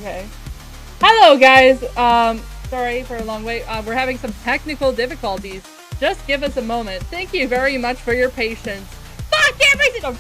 Okay. Hello, guys. Sorry for a long wait. We're having some technical difficulties. Just give us a moment. Thank you very much for your patience. Fuck everything!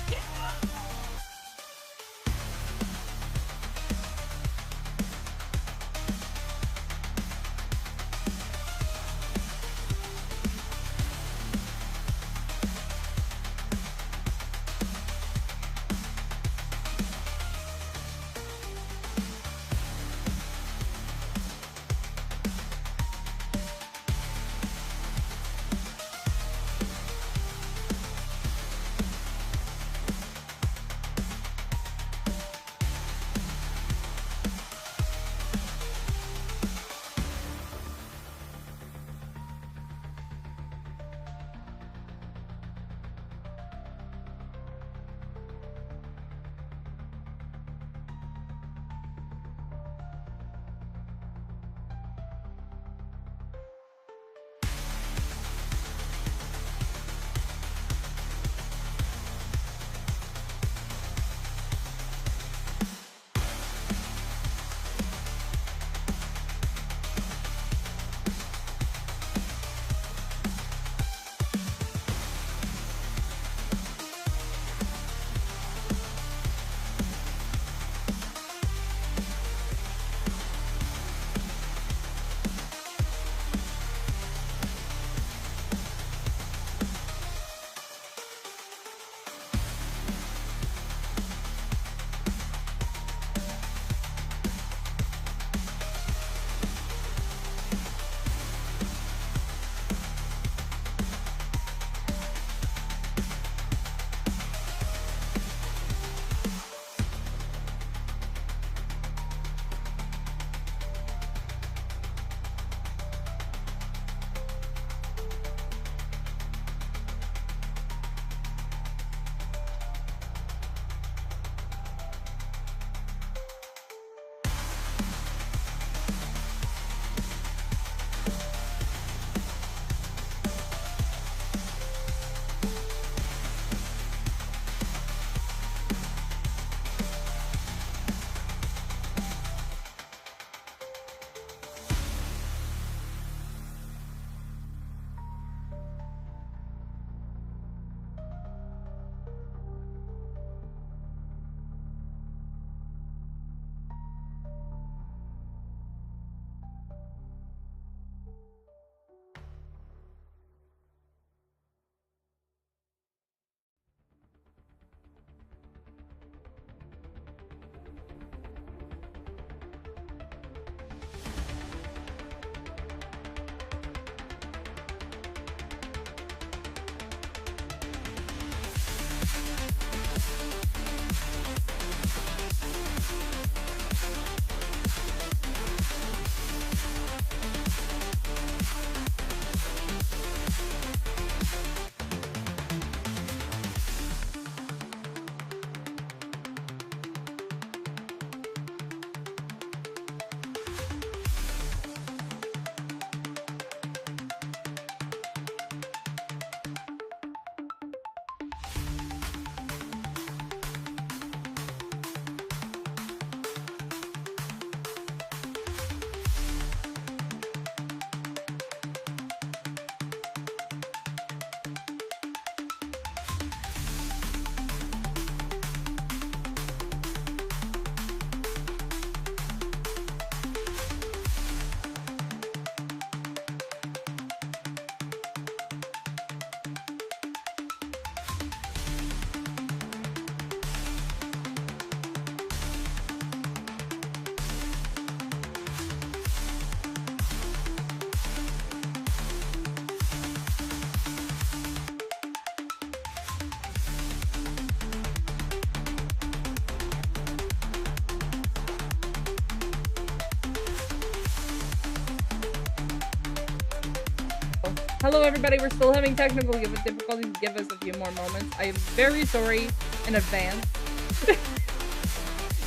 Hello, everybody. We're still having technical difficulties. Give us a few more moments. I am very sorry in advance.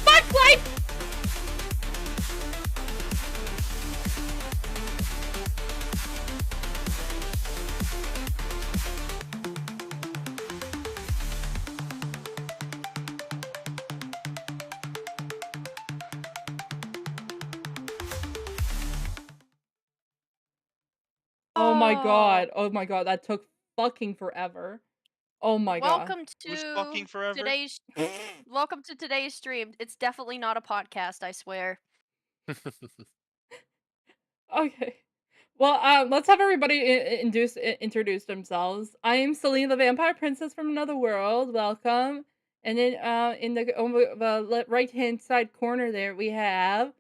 Fuck life! my god. Oh my god, that took fucking forever. Oh my god. Welcome Who's to fucking forever? today's welcome to today's stream. It's definitely not a podcast, I swear. Okay. Well, let's have everybody introduce themselves. I'm Celine, the vampire princess from another world. Welcome. And then, in the over the right-hand side corner there, we have.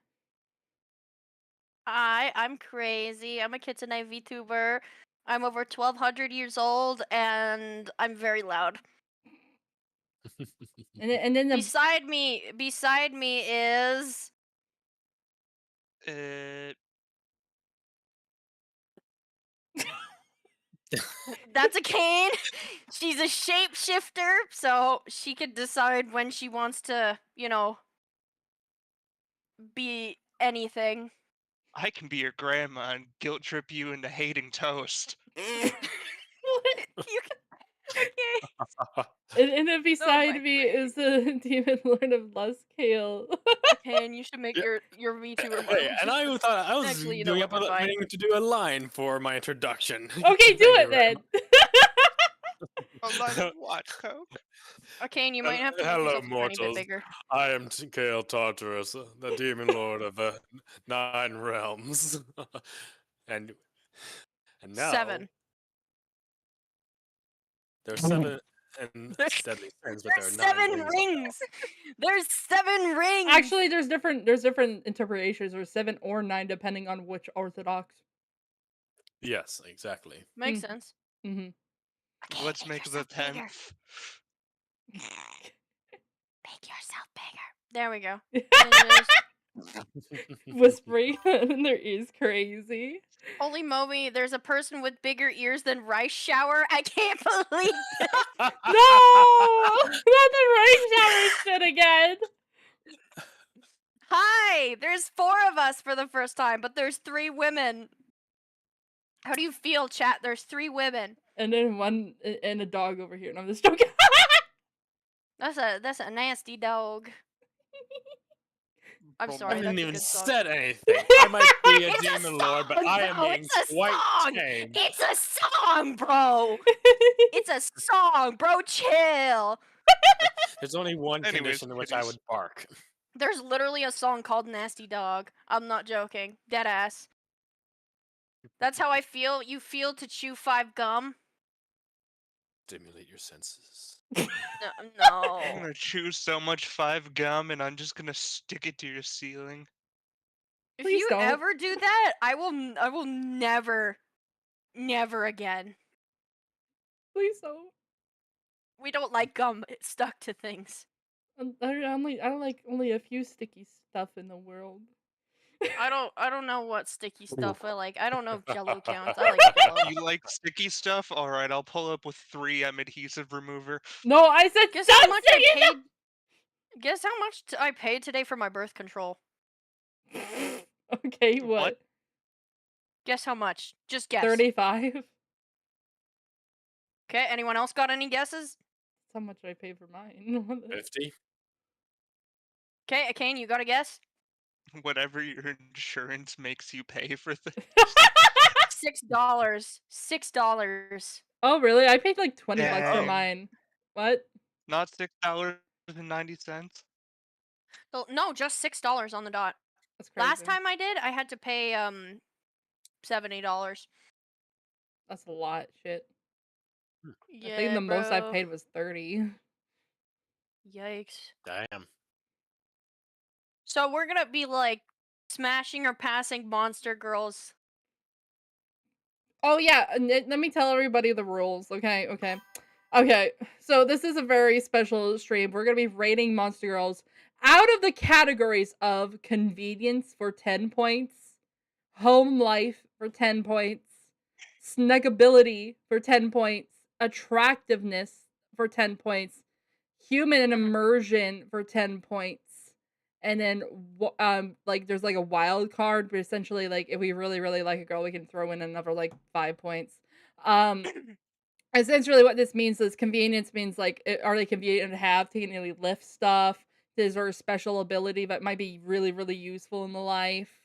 I'm crazy. I'm a Kitsune VTuber. I'm over 1200 years old and I'm very loud. And then the. Beside me is Uh, that's a cane. She's a shapeshifter, so she can decide when she wants to, be anything. I can be your grandma and guilt trip you into hating toast. What? You can, okay. And then beside me is the demon lord of Luskale. Okay, and you should make Yeah. your VTuber Hey, move. and I thought I was Actually, you know doing what, up we're fine. meaning to do a line for my introduction. Okay, do Thank it you very then. A line of what, Coke? Okay, and you might have to make Hello, yourself a tiny bit mortals. bigger. I am Kale Tartarus, the demon lord of the 9 realms. and now 7. there's 7 and There's- deadly sins, but there There's are 9 7 rings. rings. There's 7 rings. Actually, there's different interpretations. There's 7 or 9 depending on which Orthodox. Yes, exactly. Makes sense. Mm-hmm. Okay, Let's make the yourself bigger. 10th. Make yourself bigger. There we go. And there's- Whispering in their ears, crazy. Holy moly, there's a person with bigger ears than Rice Shower. I can't believe it. No, not the rain shower shit again. Hi, there's 4 of us for the first time, but there's 3 women. How do you feel, chat? There's 3 women. And then one and a dog over here, and I'm just joking. That's a nasty dog. I'm Well, sorry. I didn't that's a even good song. said anything. I might be a It's a demon lord, but song, I am bro, being it's a quite song. tame. It's a song, bro. It's a song, bro. Chill. There's only one Anyways, condition in which I kitties. would bark. There's literally a song called Nasty Dog. I'm not joking. Dead ass. That's how I feel. You feel to chew 5 gum? Stimulate your senses. No. I'm gonna chew so much 5 gum and I'm just gonna stick it to your ceiling. If Please you don't. ever do that, I will never again. Please don't. We don't like gum stuck to things. I don't like only a few sticky stuff in the world. I don't know what sticky stuff I like. I don't know if Jello counts. I like Jello. You like sticky stuff? Alright, I'll pull up with 3M adhesive remover. No, I said Guess how stop much I singing paid? Guess how much I paid today for my birth control? that. Okay, What? what? Guess how much? Just guess. 35. That's Okay, anyone else got any guesses? how much I pay for mine. 50? Okay, Kane, you got a guess? Whatever your insurance makes you pay for things. $6. $6. Oh, really? I paid like 20 bucks for Dang. mine. What? Not $6.90. So, no, just $6 on the dot. That's crazy. Last time I did, I had to pay $70. That's a lot. Shit. Yeah, I think the most I bro. paid was 30. Yikes. Damn. So we're gonna be like smashing or passing Monster Girls. Oh yeah, let me tell everybody the rules. Okay. Okay. So this is a very special stream. We're gonna be rating Monster Girls out of the categories of convenience for 10 points, home life for 10 points, snuggability for 10 points, attractiveness for 10 points, human immersion for 10 points, and then like there's like a wild card, but essentially like if we really like a girl, we can throw in another like 5 points. Essentially what this means is convenience means like are they convenient to have, to really lift stuff? Is there a special ability that might be really useful in the life?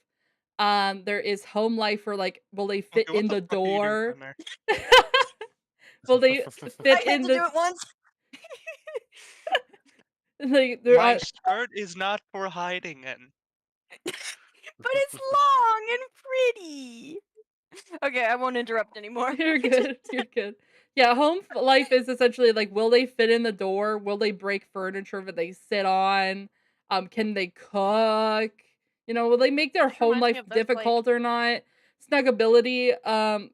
There is home life for like, will they fit Okay, what in the the fuck are you doing door? down there? Will they I fit had in to do the it once. like they're My on skirt is not for hiding in. But it's long and pretty. Okay, I won't interrupt anymore. You're good. You're good. Yeah, life is essentially like, will they fit in the door? Will they break furniture that they sit on? Can they cook? You know, will they make their This home reminds me life of those, like, difficult or not? Snuggability,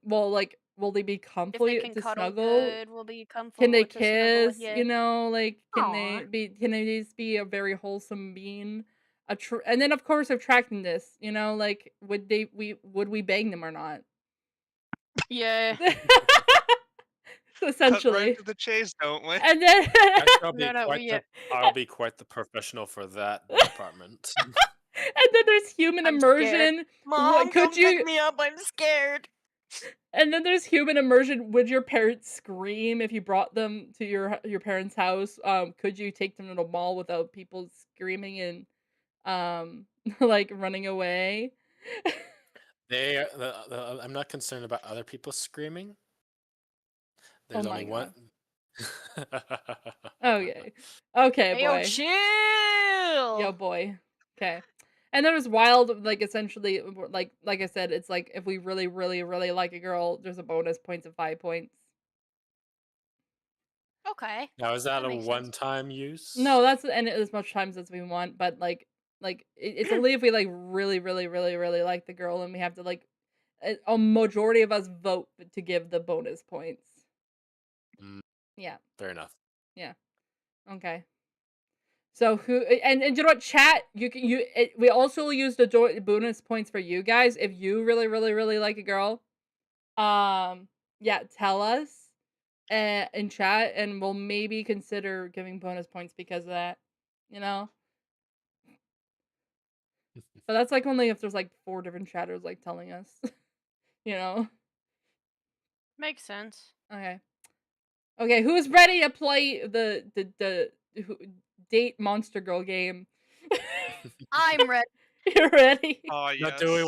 well, like, will they be if they comfy can to cuddle snuggle? good, will be Can they comfortable to snuggle with kiss? you. You know, like, Aw. can they just be a very wholesome being? And then of course attractiveness. You know, like, would we bang them or not? Yeah. Cut right Essentially. to the chase, don't we? And then No, yeah. I'll be quite the professional for that department. and then there's human I'm scared. immersion. Mom, Could come pick you me up. I'm scared. and then there's human immersion. Would your parents scream if you brought them to your parents' house? Could you take them to the mall without people screaming and like running away? I'm not concerned about other people screaming. Oh There's my only one. god. Okay. Okay, Hey, yo, boy. chill. Yo, boy. Okay. And there's wild, like, essentially, like I said, it's like if we really, really, really like a girl, there's a bonus points of 5 points. Okay. Now, is that That a makes sense. one-time use? No, that's and as much times as we want, but it's only if we like really, really, really, really like the girl, and we have to like a majority of us vote to give the bonus points. Mm, Yeah, fair enough. yeah, okay. So who and you know what, chat? We also use the bonus points for you guys if you really, really, really like a girl. Yeah, tell us in chat, and we'll maybe consider giving bonus points because of that. You know. But that's, like, only if there's, like, 4 different chatters, like, telling us, you know? Makes sense. Okay. Okay, who's ready to play the who date Monster Girl game? I'm ready. You're ready? Oh, Now, yes. do we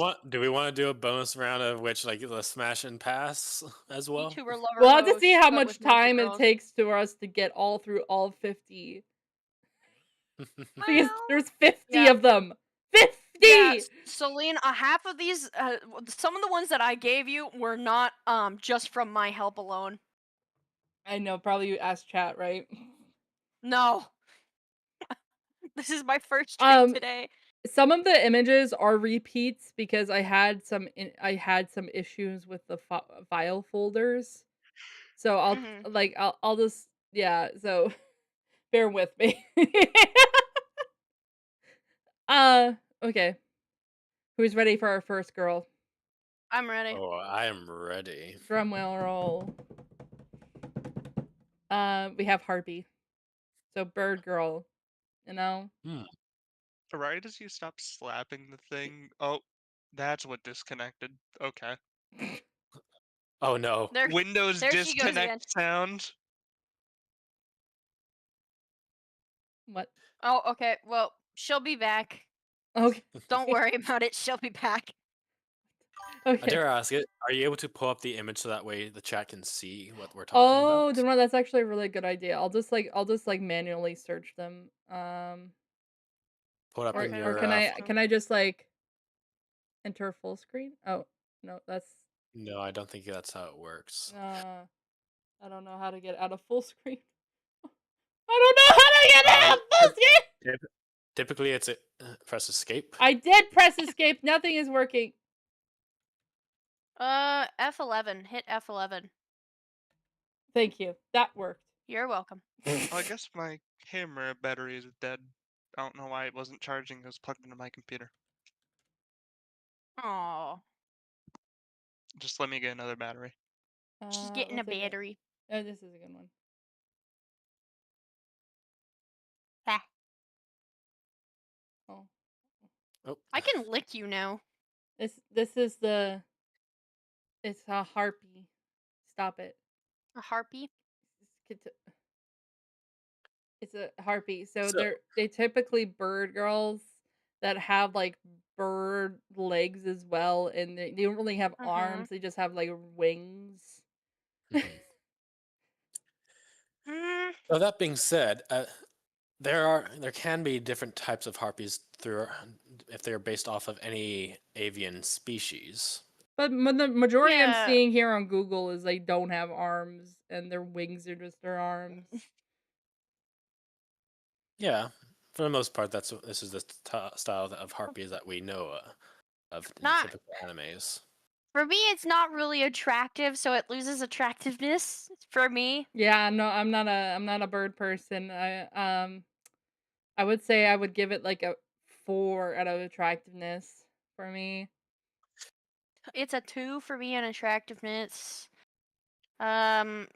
want to do a bonus round of which, like, the smash and pass as well? VTuber lover We'll have to see host, how but much with Monster time it Girls. takes to us to get all through all 50. Because Well, there's 50 yeah. of them! 50! Yeah, Celine, half of these, some of the ones that I gave you were not just from my help alone. I know, probably you asked chat, right? No. This is my first stream Um, today. Some of the images are repeats because I had some issues with the file folders. So Mhm. I'll just yeah, so bear with me. Okay. Who's ready for our first girl? I'm ready. Oh, I am ready. Drumwheel roll. We have Harpy. So bird girl, you know? Hmm. Right as you stop slapping the thing. Oh, that's what disconnected. Okay. Oh no. There, Windows there she goes again. disconnect sound. What? Oh, okay. Well, she'll be back. Okay. Don't worry about it. She'll be back. I Okay. dare ask it. Are you able to pull up the image so that way the chat can see what we're talking Oh, about? no, that's actually a really good idea. I'll just like manually search them. Pull it up Or in Okay, or your. let me see. can I just like enter full screen? Oh, no, that's No, I don't think that's how it works. I don't know how to get out of full screen. I don't know how to get out of full screen. Typically, it's press escape. I did press escape. Nothing is working. F11. Hit F11. Thank you. That worked. You're welcome. Oh, I guess my camera battery is dead. I don't know why it wasn't charging. It was plugged into my computer. Aw, Just let me get another battery. she's getting a What's it? battery. Oh, this is a good one. Ah, Oh, Oh, I can lick you now. this is the. It's a harpy. Stop it. A harpy. It's a harpy. So So- they typically bird girls that have like bird legs as well, and they don't really have Mhm. arms. They just have like wings. Mhm. Mm, So that being said, there can be different types of harpies through if they're based off of any avian species. But the majority I'm yeah. seeing here on Google is they don't have arms, and their wings are just their arms. Yeah, for the most part, this is the style of harpies that we know of in Not typical animes. for me. It's not really attractive, so it loses attractiveness for me. Yeah, no, I'm not a bird person. I would say I would give it like a 4 out of attractiveness for me. It's a 2 for me in attractiveness. Um,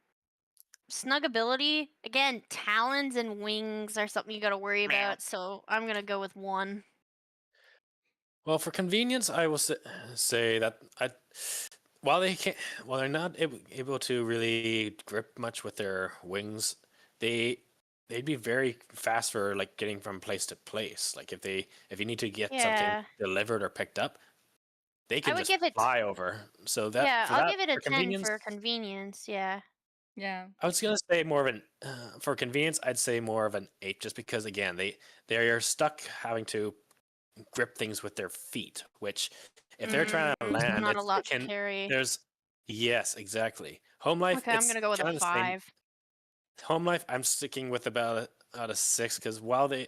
Snuggability, again, talons and wings are something you gotta worry Meow. about, so I'm gonna go with 1. Well, for convenience, I will say that while they're not able to really grip much with their wings, they'd be very fast for like getting from place to place. Like if you need to get something Yeah. delivered or picked up, they I can would just give it fly over. So that yeah, for I'll that give it a for 10 convenience, for convenience, yeah. Yeah. I was gonna say more of an for convenience, I'd say more of an 8, just because again they are stuck having to grip things with their feet, which if they're trying to It's land, not a lot it to can carry. there's yes, exactly. Home life, Okay, I'm it's gonna go with a kind of the same. 5. Home life, I'm sticking with about a 6, because while they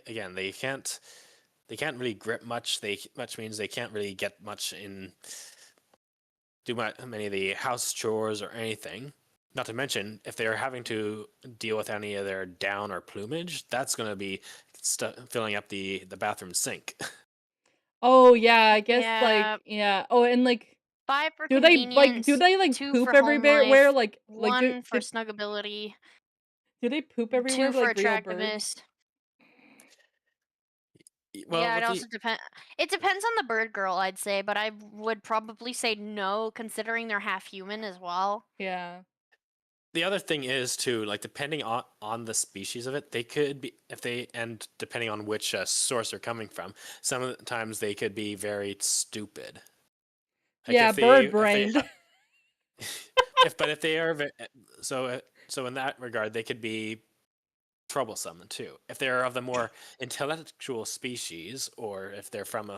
can't really grip much. Much means they can't really get much in many of the house chores or anything. Not to mention, if they're having to deal with any of their down or plumage, that's going to be filling up the bathroom sink. Oh, yeah, I guess, Yeah, like yeah. Oh, and, like, 5 for do convenience, they, like, 2 poop for home everywhere? life, Like, 1 for snuggability, do they poop everywhere 2 for like real birds? attractiveness. Well, Yeah, it with also it depends on the bird girl, I'd say, but I would probably say no, considering they're half human as well. Yeah. the other thing is too, like depending on the species of it, they could be and depending on which source they're coming from, some of the times they could be very stupid. Like Yeah, if they bird-brained. if they are so in that regard they could be troublesome too. If they're of the more intellectual species, or if they're from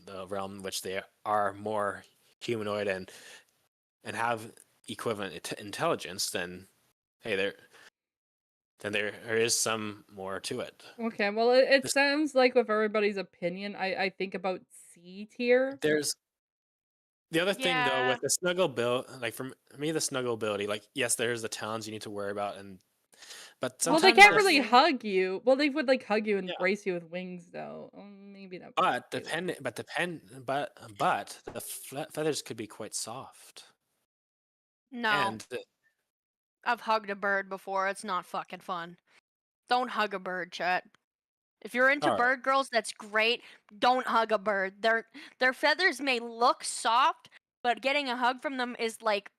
the realm in which they are more humanoid and have equivalent intelligence, then hey, there is some more to it. Okay, well, it This, sounds like with everybody's opinion, I think about C tier. there's the other thing though Yeah, with the snuggle build, like for me, the snuggle ability, like yes, there's the talons you need to worry about, but Well, they sometimes can't hug really you. hug you. Well, they would, like, hug you and yeah. brace you with wings, though. Maybe that would But be the the feathers could be quite soft, No, and I've hugged a bird before. It's not fucking fun. Don't hug a bird, chat. If you're into all right, bird girls, that's great. Don't hug a bird. Their feathers may look soft, but getting a hug from them is like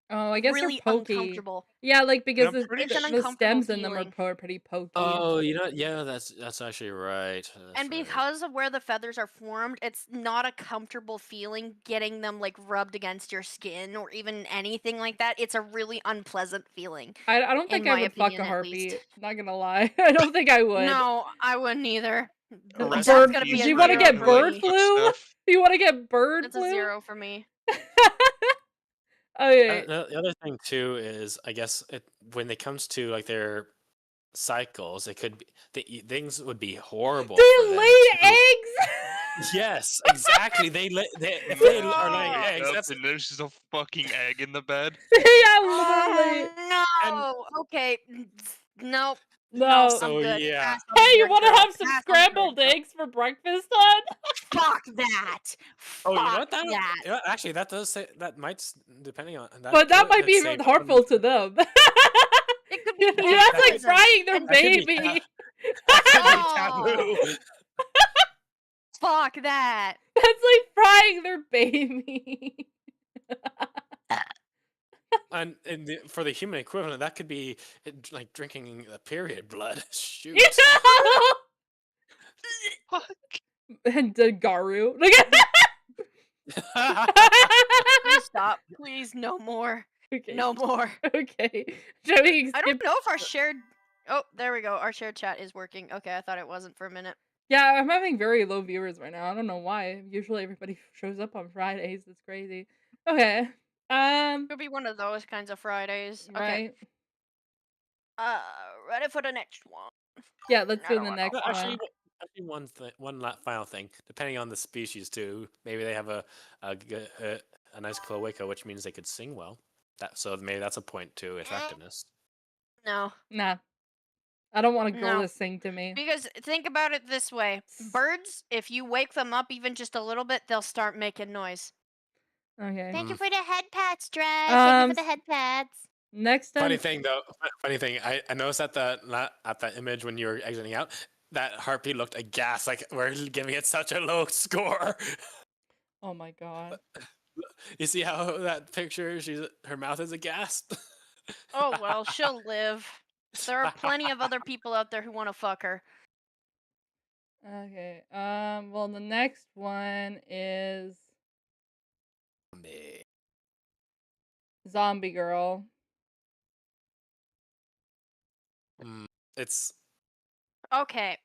Oh, I guess they're really pokey. uncomfortable. Yeah, like, And because I'm pretty It's an the uncomfortable stems in them are feeling. pretty pokey. oh, you know, yeah, that's actually right. That's And right. because of where the feathers are formed, it's not a comfortable feeling getting them like rubbed against your skin or even anything like that. It's a really unpleasant feeling, I don't in think I my would fuck opinion, a at least. harpy, not gonna lie. I don't think I would. No, I wouldn't either. rest That's in gonna be peace a Do you wanna for get anyone zero who for like bird me. took flu? stuff. Do you wanna get bird That's a flu? 0 for me. Okay. The other thing too is, I guess when it comes to like their cycles, it could be things would be horrible They for them lay too. eggs? Yes, exactly. If they are laying Wake eggs, up that's and there's just a fucking egg in the bed. Yeah, literally. Oh, no. Okay. Nope. No, No. so I'm good. yeah. Pass on Hey, the you bird wanna girl. have some Pass on the bird scrambled girl. eggs for breakfast, hon? Fuck that. Oh, you know Fuck what? that. You know, actually, that does say that might depending on that. But that could might be say harmful to them. It could be That's very like pleasant. frying their And that could be baby. that could be Oh, taboo. fuck that. That's like frying their baby. And for the human equivalent, that could be like drinking period blood. Shoot. You know? Fuck. and Garu. Like, Please stop. Please, no more. okay. No more. Okay. Shall we I skip? don't know if our shared. Oh, there we go. Our shared chat is working. Okay, I thought it wasn't for a minute. Yeah, I'm having very low viewers right now. I don't know why. Usually everybody shows up on Fridays. It's crazy. Okay. Could be one of those kinds of Fridays. Okay. Right. Ready for the next one. Yeah, let's I do don't the wanna next know. one. Actually, final thing. Depending on the species too, maybe they have a nice cloaca, which means they could sing well. So maybe that's a point to attractiveness. No. Nah. I don't want a girl No. to sing to me. Because think about it this way: birds, if you wake them up even just a little bit, they'll start making noise. Okay. Thank you for the head pats, Dred. Um, Thank you for the head pats. Next Funny time. thing though, I noticed at that image when you were exiting out, that harpy looked aghast, like we're giving it such a low score. Oh my god. You see how that picture? Her mouth is aghast. Oh well, she'll live. There are plenty of other people out there who want to fuck her. Okay. Well, the next one is Zombie Girl. It's Okay.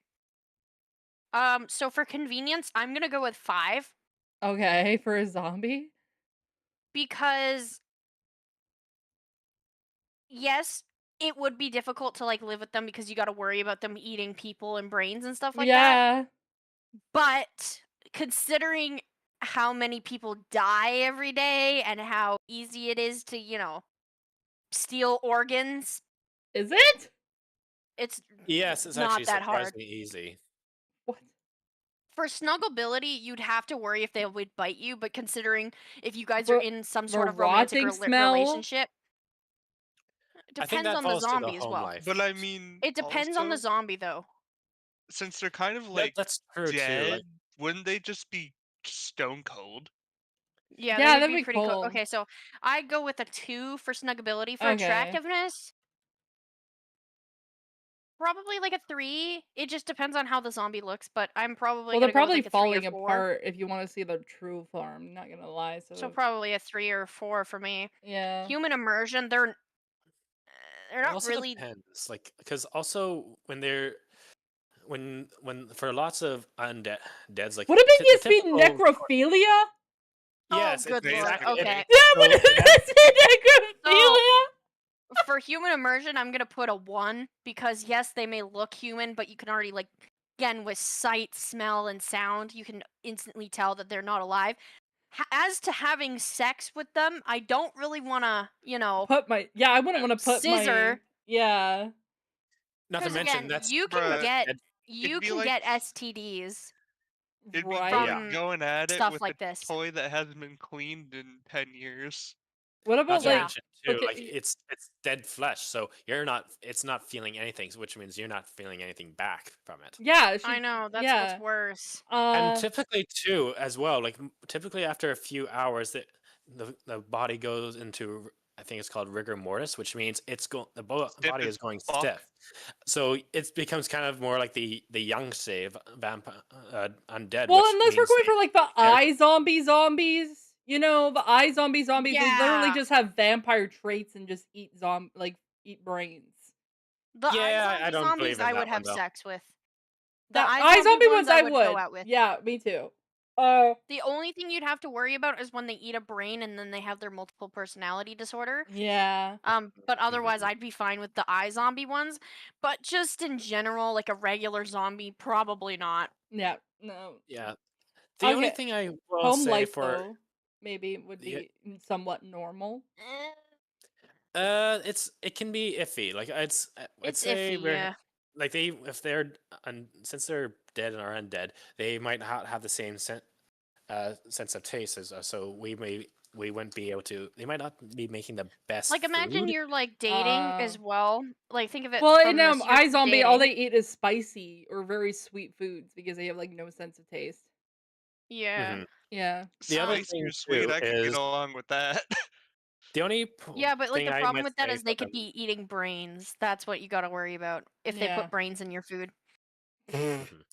So for convenience, I'm gonna go with 5 Okay, for a zombie. because yes, it would be difficult to like live with them because you got to worry about them eating people and brains and stuff like that. Yeah. But considering how many people die every day and how easy it is to, steal organs, Is it? it's yes, it's not actually that hard. surprisingly easy. What? For snuggleability, you'd have to worry if they would bite you, but considering if you guys The- are in some sort the of romantic rotting smell? relationship, it I think depends that on the falls to the zombie as home well. life. But I mean, It depends on the also, zombie though. since they're kind of That- like that's true too. dead, Like, wouldn't they just be stone cold? Yeah, Yeah, they would that'd be be pretty cool. cool. Okay, so I go with a 2 for snuggability. For Okay. attractiveness, probably like a 3. It just depends on how the zombie looks, but I'm probably Well, gonna they're go with probably like a 3 or falling 4. apart if you want to see the true form. Not gonna lie. So probably a 3 or 4 for me. Yeah. Human immersion, they're it not also really. depends. Like, because also when for lots of undeads, like Would it the be used to be typical- necrophilia? Yes, Oh, good lord. exactly. Okay. Yeah, So would it be necrophilia? For human immersion, I'm gonna put a 1 because yes, they may look human, but you can already like again with sight, smell, and sound, you can instantly tell that they're not alive. As to having sex with them, I don't really want to, I wouldn't want to put my Scissor. yeah. Not to because mention again, that's you can Bruh, get it'd be like- get STDs. It'd be Right. From going at it stuff with like a this. toy that hasn't been cleaned in 10 years. What not about to like mention too, okay, like it's dead flesh, so it's not feeling anything, which means you're not feeling anything back from it. yeah, I know that's yeah. what's worse. And typically too, as well, like typically after a few hours, the body goes into, I think it's called rigor mortis, which means the body as is going fuck. stiff. So it becomes kind of more like the young save vampire undead. well, which unless we're means going they- for like the eye zombies. You know, the eye zombies, they literally Yeah. just have vampire traits and just eat eat brains. The Yeah, eye I don't zombies believe in I that would one, have though. sex with. The The eye zombie ones I would would. go out with. Yeah, me too. The only thing you'd have to worry about is when they eat a brain and then they have their multiple personality disorder. yeah. But otherwise, I'd be fine with the eye zombie ones. But just in general, like a regular zombie, probably not. Yeah, no. Yeah. The only Okay. thing I will Home say life for though, maybe would Yeah. be somewhat normal. it can be iffy. Like I'd It's say iffy, yeah. like if they're since they're dead and are undead, they might not have the same sense of taste as us. So we wouldn't be able to. They might not be making the best. Like imagine food. you're like dating as well. Like think of it. Well, from in this, you're eye zombie, all dating. they eat is spicy or very sweet foods because they have like no sense of taste. Yeah. Mhm. Yeah. The other Spicy thing, or sweet, too, I could is- get along with that. The only Yeah, but like thing the I problem might with that say is they about could be eating brains. That's what you got to worry about if they Yeah. put brains in your food. them-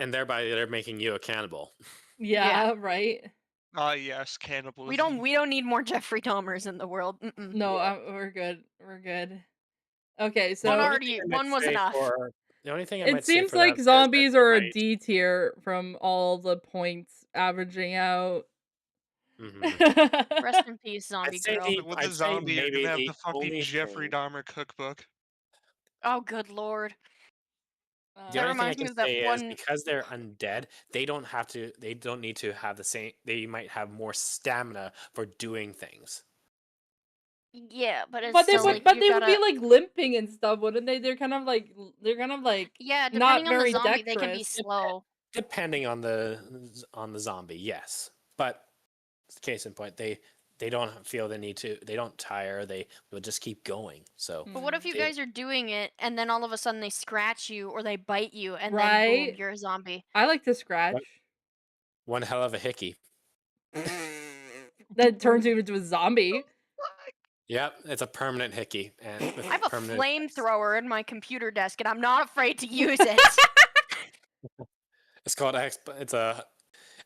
and thereby they're making you a cannibal. Yeah, right. Ah, yes, cannibalism. We don't need more Jeffrey Dahmers in the world. Mm-mm. No, Yeah. we're good. We're good. Okay, One so already- one was enough. The only thing I it might say seems for like that is that zombies are a might- D tier from all the points averaging out. Mhm. Rest in peace, zombie I'd say girl. the- With I'd the say zombie, you're maybe gonna have the the fucking only Jeffrey thing- Dahmer cookbook. Oh, good lord. The That only thing I reminds me can of that say is one- because they're undead, they don't have to. They don't need to have the same. They might have more stamina for doing things. Yeah, but it's But they still would, like but you they would be gotta- like limping and stuff, wouldn't they? They're kind of like Yeah, not depending on the very zombie, they can be dexterous. slow. Depending on the zombie, yes. But case in point, they don't feel the need to. They don't tire. They will just keep going. So But what if you They- guys are doing it and then all of a sudden they scratch you or they bite you and then Right. boom, you're a zombie? I like to scratch. one hell of a hickey. That turns you into a zombie. Yep, it's a permanent hickey, and with I have a permanent effects. flamethrower in my computer desk and I'm not afraid to use it. It's called it's a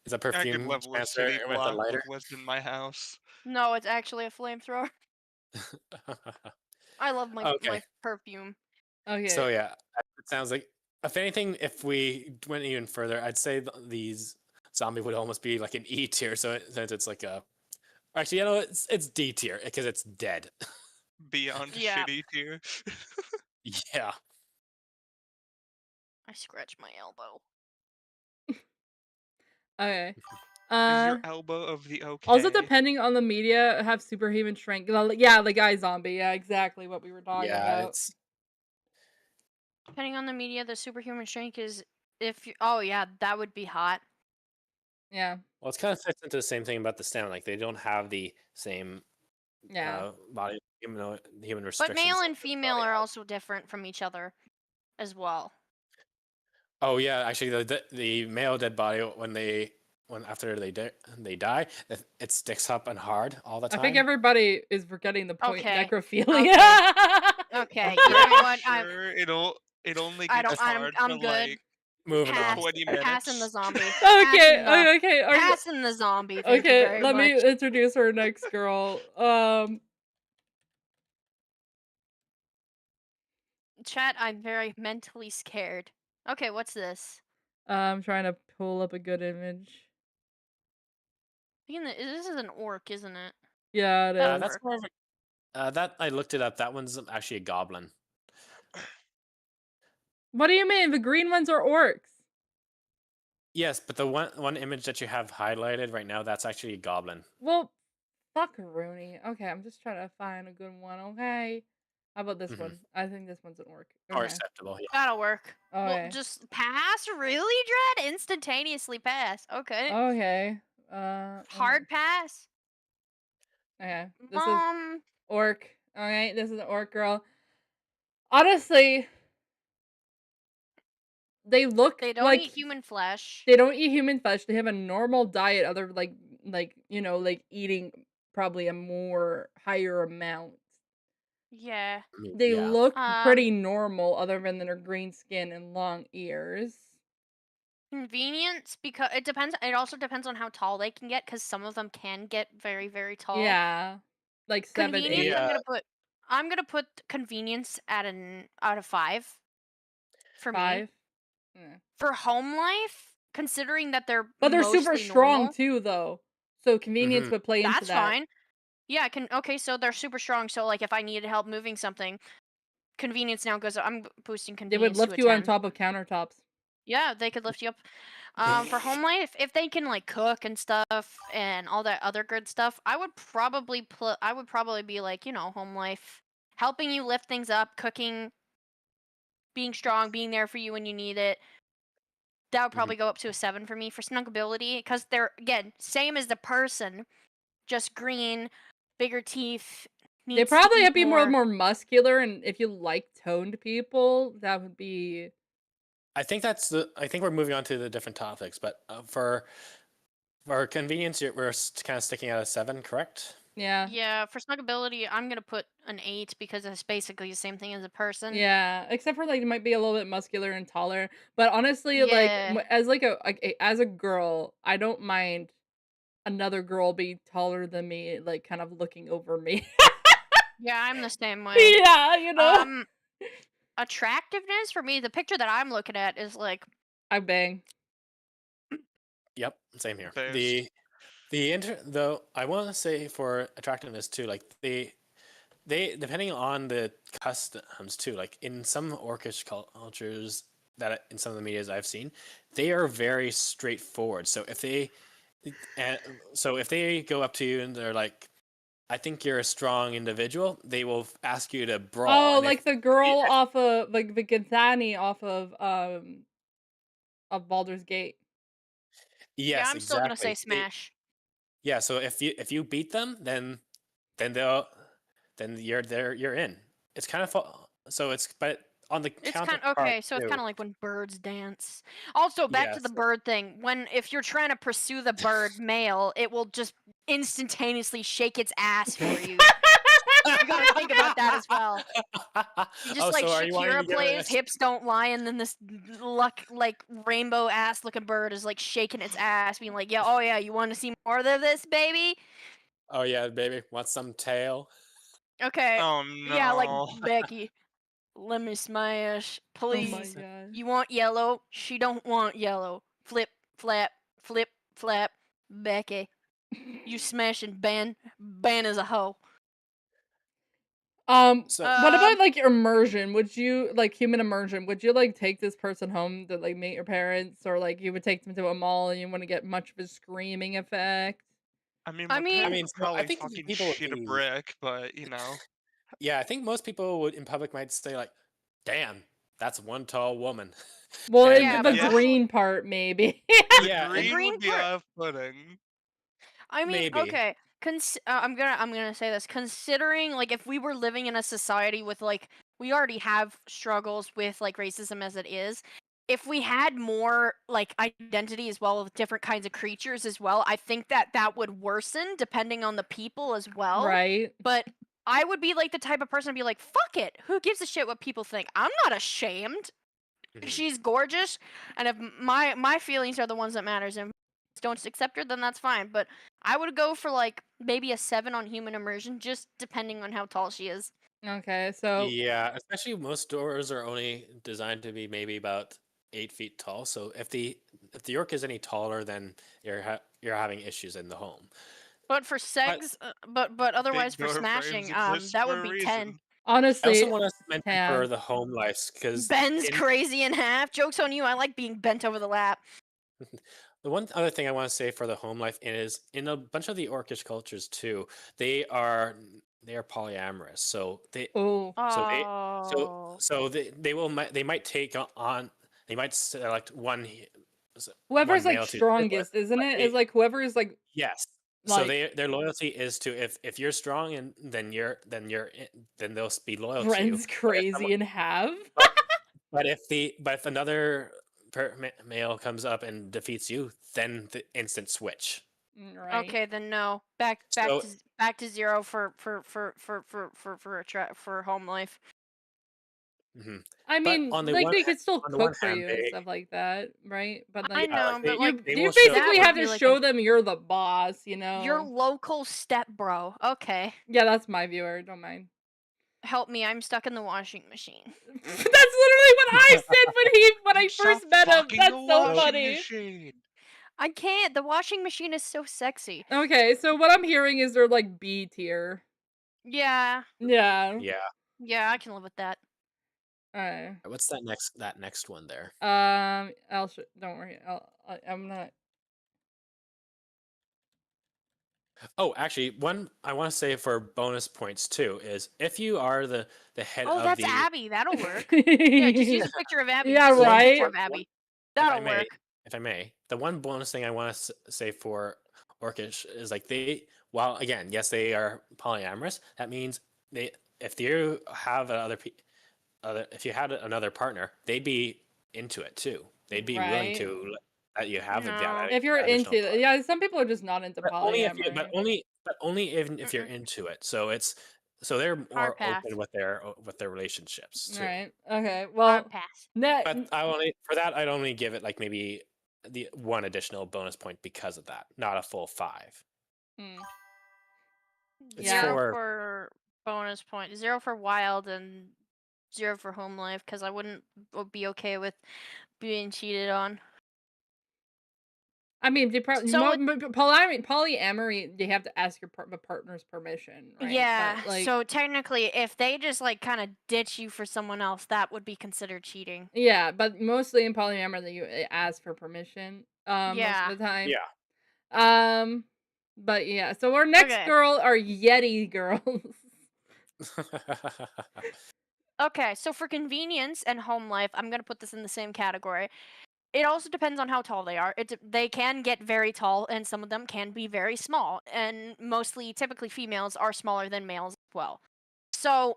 I could perfume level a dispenser city with a block lighter. with what's in my house. No, it's actually a flamethrower. I love my Okay. perfume. Okay. So yeah, it sounds like if anything, if we went even further, I'd say these zombie would almost be like an E tier. So since it's like a, actually, you know, it's D tier because it's dead. Beyond Yeah. shitty tier. Yeah. I scratch my elbow. Okay. Is your elbow of the okay? Also, depending on the media, have superhuman strength. Yeah, the guy zombie. Yeah, exactly what we were talking Yeah, about. it's Depending on the media, the superhuman strength is if you. Oh yeah, that would be hot. Yeah, well, it's kind of fits into the same thing about the stamina. Like they don't have the same yeah. body, even though human But restrictions. male that and the female body are has. also different from each other, as well. Oh yeah, actually, the male dead body when after they die, it sticks up and hard all the I time. think everybody is forgetting the point. Okay. Necrophilia. Okay, you know what? Sure, it only I gets don't. hard I'm for good. like Moving Pass. on. 20 Passing the minutes. zombie. Okay, Passing the, okay. passing the zombie. Thank you Okay, very let me much. introduce our next girl. Chat, I'm very mentally scared. Okay, what's this? I'm trying to pull up a good image. This is an orc, isn't it? Yeah, it is. That's more of a. That I looked it up. That one's actually a goblin. What do you mean? The green ones are orcs. Yes, but the one image that you have highlighted right now, that's actually a goblin. Well, fuck Rooney. Okay, I'm just trying to find a good one. Okay. How about this Mhm. one? I think this one's an orc. Or Okay. acceptable. Yeah. That'll work. Okay. Well, just pass? Really, Dread? Instantaneously pass. Okay. Okay. Hard pass? Okay. This is Mom. orc. Alright, this is an orc girl. Honestly, they look They don't like eat human flesh. they don't eat human flesh. They have a normal diet, other like eating probably a more higher amount. Yeah. They Yeah. look Um, pretty normal, other than their green skin and long ears. Convenience, because it depends. It also depends on how tall they can get, because some of them can get very, very tall. Yeah, like 7, Convenience. 8. I'm gonna put convenience at out of 5. For me. 5. Yeah. For home life, considering that they're But they're super mostly strong normal, too, though. So convenience Mhm. would play into that's that. fine. Yeah, okay, so they're super strong. So like, if I needed help moving something, convenience now goes. I'm boosting They convenience. would lift to a you on 10. top of countertops. Yeah, they could lift you up. For home life, if they can like cook and stuff and all that other good stuff, I would probably be like, home life, helping you lift things up, cooking, being strong, being there for you when you need it. That would probably go up to a 7 for me for snuggability, because they're, again, same as the person, just green, bigger teeth. They needs to probably eat would be more muscular, and if you like toned people, that would be. I think I think we're moving on to the different topics, but for convenience, we're kind of sticking at a 7, correct? Yeah. Yeah, for snuggability, I'm gonna put an 8 because it's basically the same thing as a person. Yeah, except for like it might be a little bit muscular and taller, but honestly, like Yeah. as like as a girl, I don't mind another girl being taller than me, like kind of looking over me. Yeah, I'm the same way. Yeah, you know. Attractiveness for me, the picture that I'm looking at is like I bang. Yep, same here. There's- Though I want to say for attractiveness too, like they depending on the customs too, like in some orcish cultures in some of the medias I've seen, they are very straightforward. So if they go up to you and they're like, I think you're a strong individual, they will ask you to brawl. Oh, And like if the girl off of like the Githani off of Baldur's Gate. yeah, yes, I'm still gonna say exactly. smash. Yeah, so if you beat them, then you're in. It's kind of so it's but on the It's kind counterpart okay, so it's too. kind of like when birds dance. Also, back to Yes. the bird thing. If you're trying to pursue the bird male, it will just instantaneously shake its ass for you. You gotta think about that as well. You just Oh, like so are you wanting Shakira to give it plays, hips don't lie, and then this like rainbow ass looking bird is like shaking its ass, being like, "Yeah, oh yeah, you want to see more of this, baby?" Oh yeah, baby, want some tail? Okay, Oh yeah, like no. Becky. Let me smash, Oh my please. god. You want yellow? She don't want yellow. Flip, flap, flip, flap. Becky, you smashing Ben? Ben is a hoe. So What Um, about like immersion? Would you like human immersion? Would you like take this person home to like meet your parents, or like you would take them to a mall and you want to get much of a screaming effect? I mean, I my mean, I parents mean, would so I probably think fucking people would shit a be brick, but you know. yeah, I think most people would in public might say like, "Damn, that's one tall woman." Well, And yeah, the but Yeah. green part maybe. The yeah, the and green green would be part. off-putting. I mean, maybe. okay. I'm gonna say this. Considering like if we were living in a society with like we already have struggles with like racism as it is. If we had more like identity as well with different kinds of creatures as well, I think that that would worsen depending on the people as well. Right. But I would be like the type of person to be like, fuck it. Who gives a shit what people think? I'm not ashamed. Mhm. She's gorgeous, and if my feelings are the ones that matters, and don't accept her, then that's fine. But I would go for like maybe a 7 on human immersion, just depending on how tall she is. Okay, so Yeah, especially most doors are only designed to be maybe about 8 feet tall. So if the York is any taller, then you're having issues in the home. But for But segs, but otherwise Big for door frames smashing, exist that for would a be 10. reason. I also honestly, want to mention for 10. the home lives because Ben's in crazy in half. Joke's on you. I like being bent over the lap. the one other thing I want to say for the home life is in a bunch of the Orcish cultures too, they are polyamorous. So Oh, so they Oh. they might take on they might select whoever's one like male to live with, strongest, isn't but it? Is like whoever is like yes. So like their loyalty is to if you're strong and then they'll be loyal to you. Bren's crazy in half. But, but if another male comes up and defeats you, then the instant switch. Right. Okay, then no. So Back to 0 for home life. mhm. I But mean, on the like one they could still on the one cook for hand, you and stuff like that, right? But I like know, but like they you will show basically would have be to like show them you're the boss, you your know? local step bro. Okay. Yeah, that's my viewer, don't mind. Help me, I'm stuck in the washing machine. That's literally what I said when I Stop first met him. fucking That's the so washing funny. machine. I can't. The washing machine is so sexy. Okay, so what I'm hearing is they're like B tier. Yeah. Yeah. Yeah. Yeah, I can live with that. Alright. What's that next one there? Don't worry. I'm not. Oh, actually, one I want to say for bonus points too is if you are the head Oh, of that's the Abby. That'll work. Yeah, just use a picture of Abby. Yeah, Just take a right? picture of Abby. That'll work. if I may, the one bonus thing I want to say for Orcish is like while again, yes, they are polyamorous. That means if you have if you had another partner, they'd be into it too. They'd be willing Right. to let you have No. that If you're additional into partner. yeah, some people are just not into But polyamory. only but only even if you're Mm-mm. into it. So they're more Hard pass. open with their relationships too. Right. Okay. Hard Well, pass. But I'd only give it like maybe the one additional bonus point because of that, not a full 5. mm, It's Yeah. 0 for for bonus point, 0 for wild, and 0 for home life because I wouldn't be okay with being cheated on. I mean, So with- polyamory, you have to ask your partner's permission, right? Yeah. But, like, So technically, if they just like kind of ditch you for someone else, that would be considered cheating. yeah, but mostly in polyamory, you ask for permission. Most Yeah. of the time. yeah. But yeah. So our next Okay. girl are Yeti girls. Okay, so for convenience and home life, I'm gonna put this in the same category. It also depends on how tall they are. They can get very tall, and some of them can be very small. And typically, females are smaller than males as well. So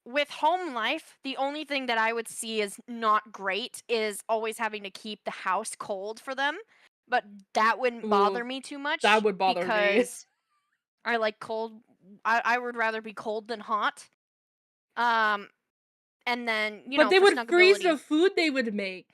with home life, the only thing that I would see is not great is always having to keep the house cold for them. But that wouldn't bother Ooh, me too much. that would bother me. because I like cold. I would rather be cold than hot. And then But they for would freeze the snuggability, food they would make.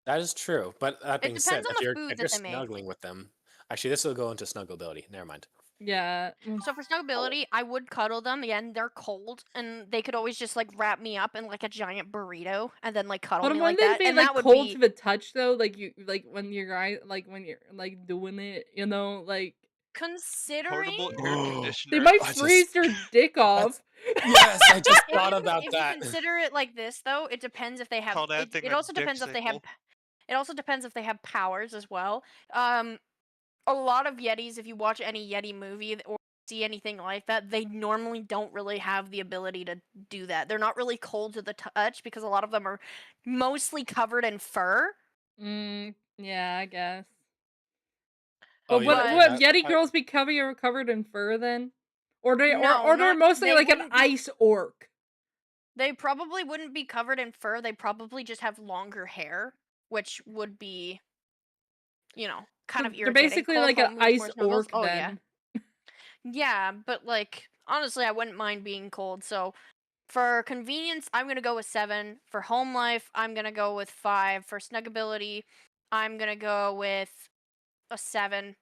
That is true. But that it being said, depends on if the you're food if you're that they make. snuggling with them, actually, this will go into snuggability. Never mind. Yeah. So for snuggability, I would cuddle them. Again, they're cold, and they could always just like wrap me up in like a giant burrito, and then like cuddle But me wouldn't like it that. be And like that would cold be to the touch though? Like when you're like doing it, like considering Portable air they conditioner. might I freeze just- your dick off. Yes, I just if thought you, about if that. you consider it like this though, it depends if they have. Call that thing It a also depends if they have. dick-sickle. It also depends if they have powers as well. A lot of Yetis, if you watch any Yeti movie or see anything like that, they normally don't really have the ability to do that. They're not really cold to the touch because a lot of them are mostly covered in fur. Yeah, I guess. Oh, But yeah, would that- Yeti I- girls be covered in fur then? Or they No, or they're not- mostly they like an wouldn't be- ice orc. They probably wouldn't be covered in fur. They probably just have longer hair, which would be, kind of They're irritating. basically Cold like an home means more ice snuggles. orc Oh yeah. then. Yeah, but like honestly, I wouldn't mind being cold. So for convenience, I'm gonna go with 7. For home life, I'm gonna go with 5. For snuggability, I'm gonna go with a 7.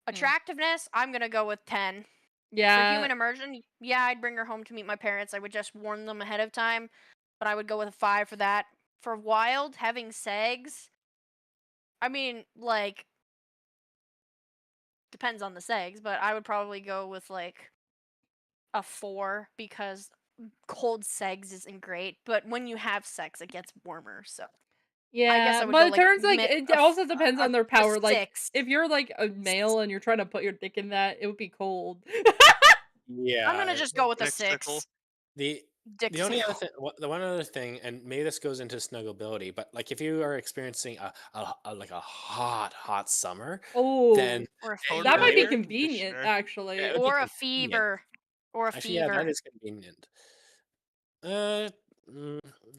Attractiveness, I'm gonna go with 10. For Yeah. human immersion, yeah, I'd bring her home to meet my parents. I would just warn them ahead of time, but I would go with a 5 for that. For wild, having segs, I mean, like, depends on the segs, but I would probably go with like a 4 because cold segs isn't great, but when you have sex, it gets warmer. So Yeah, I would but go, it like, turns like mid- it a f- also depends a- on their a power. Like 6. if you're like a male and you're trying to put your dick in that, it would be cold. Yeah. I'm gonna just go with a Dick-sickle. 6. The Dick the only other sickle. thing, the one other thing, and maybe this goes into snuggability, but like if you are experiencing like a hot summer, Oh, then Or a Portable that might be fever. air convenient, conditioner. actually. Yeah, it would be Or a convenient. fever. Or a Actually, yeah, that fever. is convenient. Uh,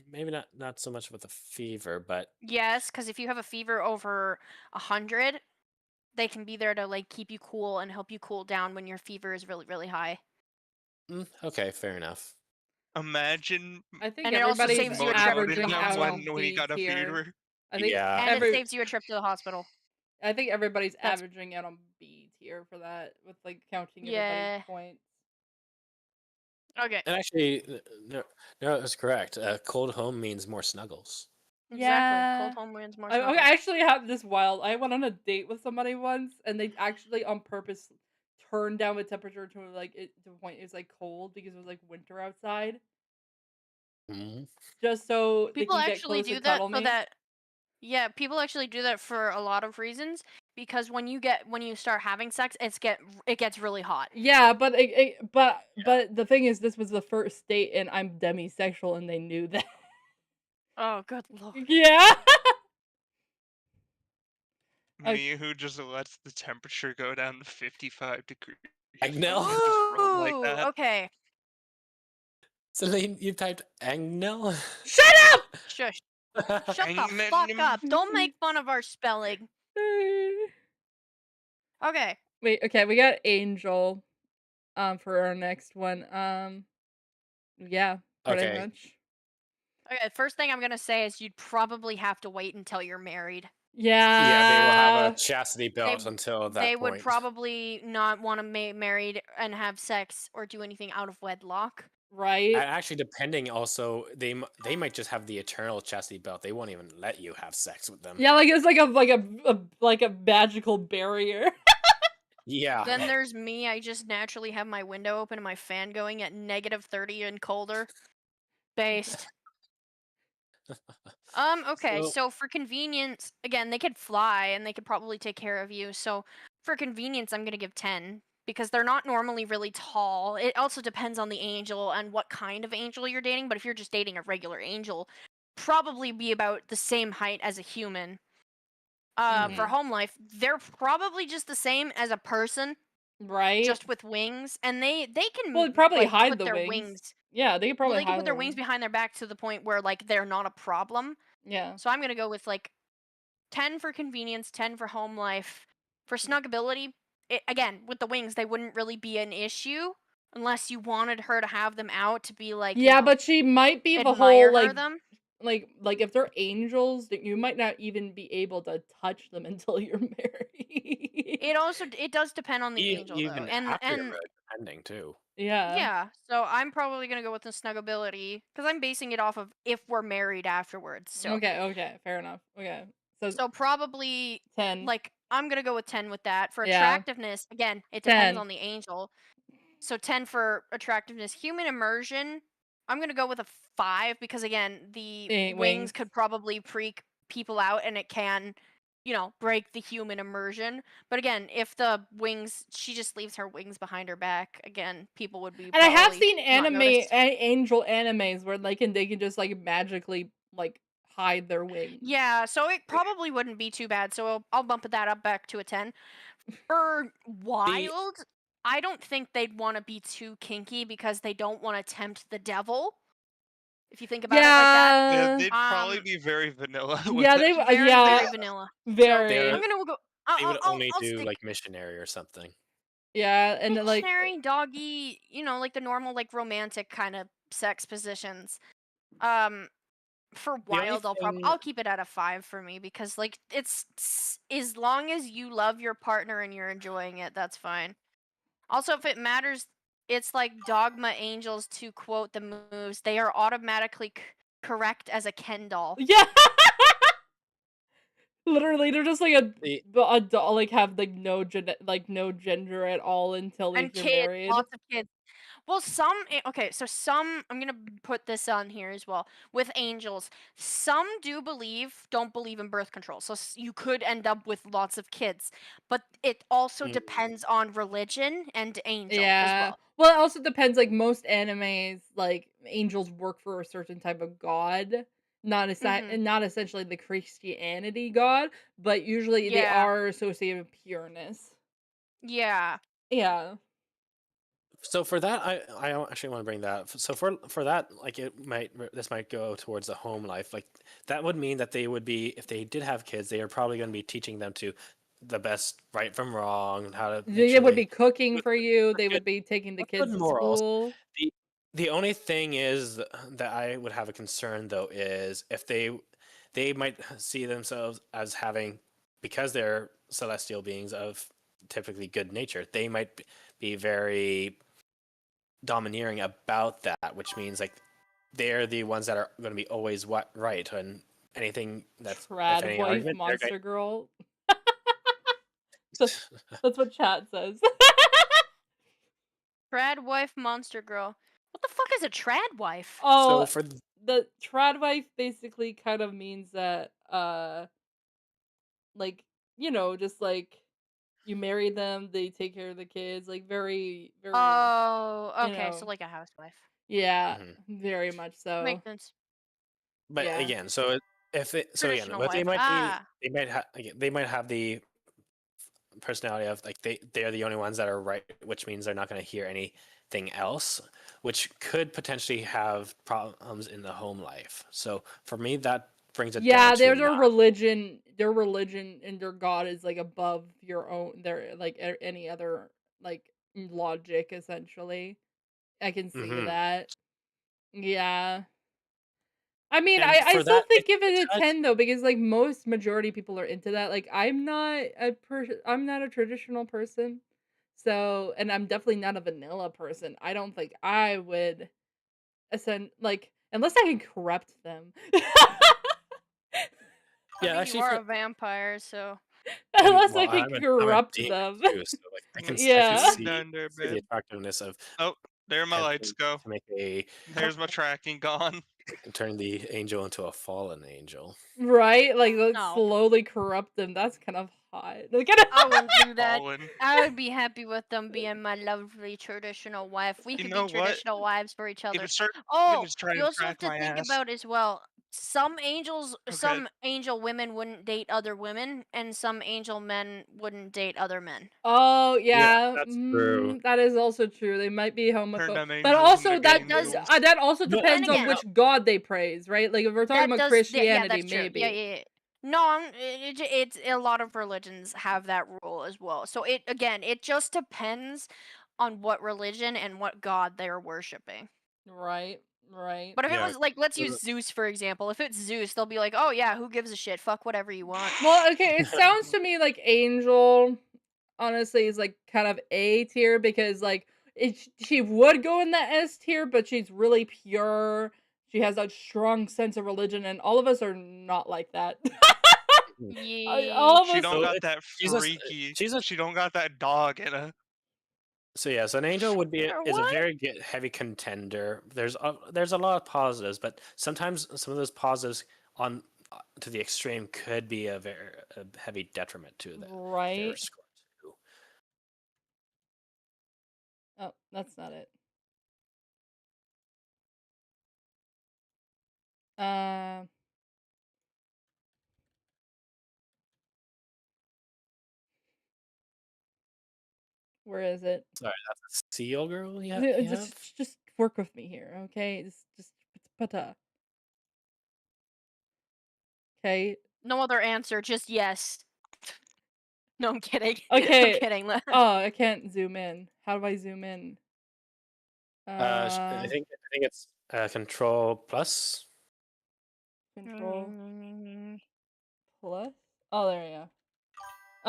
maybe not so much with a fever, but Yes, because if you have a fever over 100, they can be there to like keep you cool and help you cool down when your fever is really, really high. okay, fair enough. Imagine I think And it also everybody's saves you a trip to averaging the out hospital. on when he B got a tier. fever. I think Yeah. And it saves you a trip to the hospital. I think everybody's That's- averaging out on B tier for that, with like counting Yeah. everybody's points. Okay. And actually, no, that's correct. Cold home means more snuggles. Exactly. Yeah. Cold home wins more I snuggles. actually have this wild. I went on a date with somebody once, and they actually on purpose turned down the temperature to to the point it was like cold because it was like winter outside, Mhm. just so People they can get actually close do and that cuddle so me. that yeah, people actually do that for a lot of reasons because when you start having sex, it gets really hot. Yeah, but but the thing is, this was the first date, and I'm demisexual, and they knew that. Oh, good lord. Yeah. Me who just lets the temperature go down to 55 degrees. Agnel? Just roll like Ooh, that. okay. Celine, you typed Agnel? Shut up! Shush. Shut the fuck up. Don't make fun of our spelling. Okay. Wait, okay, we got Angel for our next one. Yeah, pretty Okay. much. Okay, first thing I'm gonna say is you'd probably have to wait until you're married. Yeah, they will have a Yeah. chastity belt until that They would point. probably not want to be married and have sex or do anything out of wedlock. Right? Actually, depending also, they might just have the eternal chastity belt. They won't even let you have sex with them. Yeah, like it's like a magical barrier. Yeah. Then there's me. I just naturally have my window open and my fan going at -30 and colder. Based. Okay, So- so for convenience, again, they could fly and they could probably take care of you. So for convenience, I'm gonna give 10 because they're not normally really tall. It also depends on the angel and what kind of angel you're dating. But if you're just dating a regular angel, probably be about the same height as a human. For Mhm. home life, they're probably just the same as a person, Right? just with wings, and they can Well, it'd probably like hide put the their wings. wings. Yeah, they could Well, probably they can hide put the their wings wings. behind their back to the point where like they're not a problem. Yeah. So I'm gonna go with like 10 for convenience, 10 for home life. For snuggability, again, with the wings, they wouldn't really be an issue unless you wanted her to have them out to be like, Yeah, but she might be the admire whole her them. like if they're angels, that you might not even be able to touch them until you're married. It does depend on the angel though. Even And after depending too. Yeah. yeah, so I'm probably gonna go with the snuggability because I'm basing it off of if we're married afterwards. So Okay, fair enough. Okay. So probably 10. like I'm gonna go with 10 with that. For Yeah. attractiveness, again, it depends 10. on the angel. So 10 for attractiveness. Human immersion, I'm gonna go with a 5 because again, the Wings. wings could probably freak people out and it can, break the human immersion. But again, if the wings, she just leaves her wings behind her back, again, people would be And I have probably seen not notice. angel animes where they can just like magically like hide their wings. Yeah, so it probably wouldn't be too bad. So I'll bump that up back to a 10. For wild, I don't think they'd want to be too kinky because they don't want to tempt the devil. If you think about it like that. Yeah, Yeah. they'd probably Um, be very vanilla with Yeah, it. they very, yeah, very vanilla. So very. I'm gonna go. They would only I'll do stick like missionary or something. Yeah, and then, like missionary, doggy. Like the normal, like romantic kind of sex positions. Um, for The only wild, thing I'll keep it at a 5 for me because like as long as you love your partner and you're enjoying it, that's fine. Also, if it matters, it's like Dogma Angels, to quote the moves, they are automatically correct as a Ken doll. Yeah. Literally, they're just like The a doll, like have like no gender at all until And like you're kids, married. lots of kids. Well, okay, so some, I'm gonna put this on here as well with angels. Some don't believe in birth control, so you could end up with lots of kids. But it also Mm. depends on religion and angel as Yeah. well. Well, it also depends. Like most animes, like angels work for a certain type of god, Mhm. not essentially the Christianity god, but usually they Yeah, are associated with pureness. yeah. Yeah. So for that, I actually want to bring that. So for that, like this might go towards the home life. Like that would mean that they would be, if they did have kids, they are probably going to be teaching them to the best right from wrong, how to make They sure would they be cooking with, for you. with They good would be taking the with good kids to morals. school. The the only thing is that I would have a concern though is if they might see themselves as having, because they're celestial beings of typically good nature, they might be very domineering about that, which means like they're the ones that are going to be always right, and anything that's, if Trad any wife argument, they're monster going. girl. That's that's what chat says. Trad wife, monster girl. What the fuck is a trad wife? So Oh, for the trad wife basically kind of means that like, just like you marry them, they take care of the kids, like very, Oh, you okay, so know. like a housewife. Yeah, Mhm. very much so. Makes sense. But Yeah. again, so again, Traditional what they wife. might be, Ah, they might have the personality of like they're the only ones that are right, which means they're not going to hear anything else, which could potentially have problems in the home life. So for me, that brings it down Yeah, to their religion and their god is like above your own their like any other like logic essentially. I can see hmm that. Yeah. I mean, And I for still that, think give it it a ties. 10 though because like most majority people are into that. Like I'm not a traditional person. So, and I'm definitely not a vanilla person. I don't think I would ascend like unless I can corrupt them. I Yeah, mean, you actually, are a vampire, so Unless I well, can I'm a corrupt demon them. too, so like I can Yeah. Cool see down there, the babe. attractiveness of Oh, there my lights attempting go. to make a There's my tracking gone. turn the angel into a fallen angel. Right? Like let's no. slowly corrupt them. That's kind of hot. Look at I wouldn't do that. Fallen. I would be happy with them being my lovely traditional wife. We You could be know what? traditional wives for each If other. a certain woman Oh, is trying you to also have track to my think ass. about as well. Some angels, Okay. some angel women wouldn't date other women, and some angel men wouldn't date other men. Oh, Yeah, yeah, that's true. that is also true, they might be Turn homophobic, them but angels also into That game does, mules. that also But then depends on again, which god they praise, right? Like, if we're talking that about does, yeah, Christianity, that's true. Yeah, maybe. yeah, yeah. No, it's a lot of religions have that rule as well. So it again, it just depends on what religion and what god they're worshiping. Right, right. But if it Yeah, was like, let's use Zeus for example. If it's Zeus, they'll be like, "Oh yeah, who gives a shit? Fuck whatever you want." Well, okay, it sounds to me like Angel, honestly, is, like, kind of A tier because, like, she would go in the S tier, but she's really pure, she has a strong sense of religion, and all of us are not like that. Yeah. All of She us don't so got it's that she's a freaky. she's a She don't got that dog in her. so yeah, so an angel would be Or is a what? very heavy contender. There's a lot of positives, but sometimes some of those positives on to the extreme could be a heavy detriment to their Right. score too. Oh, that's not it. Uh, where is it? Sorry, that's a seal girl. Yeah, you have. Just work with me here, okay? Just pata. Okay. No other answer, just yes. No, I'm kidding. I'm Okay. kidding. Oh, I can't zoom in. How do I zoom in? I think it's control plus. Control plus. Oh, there we go.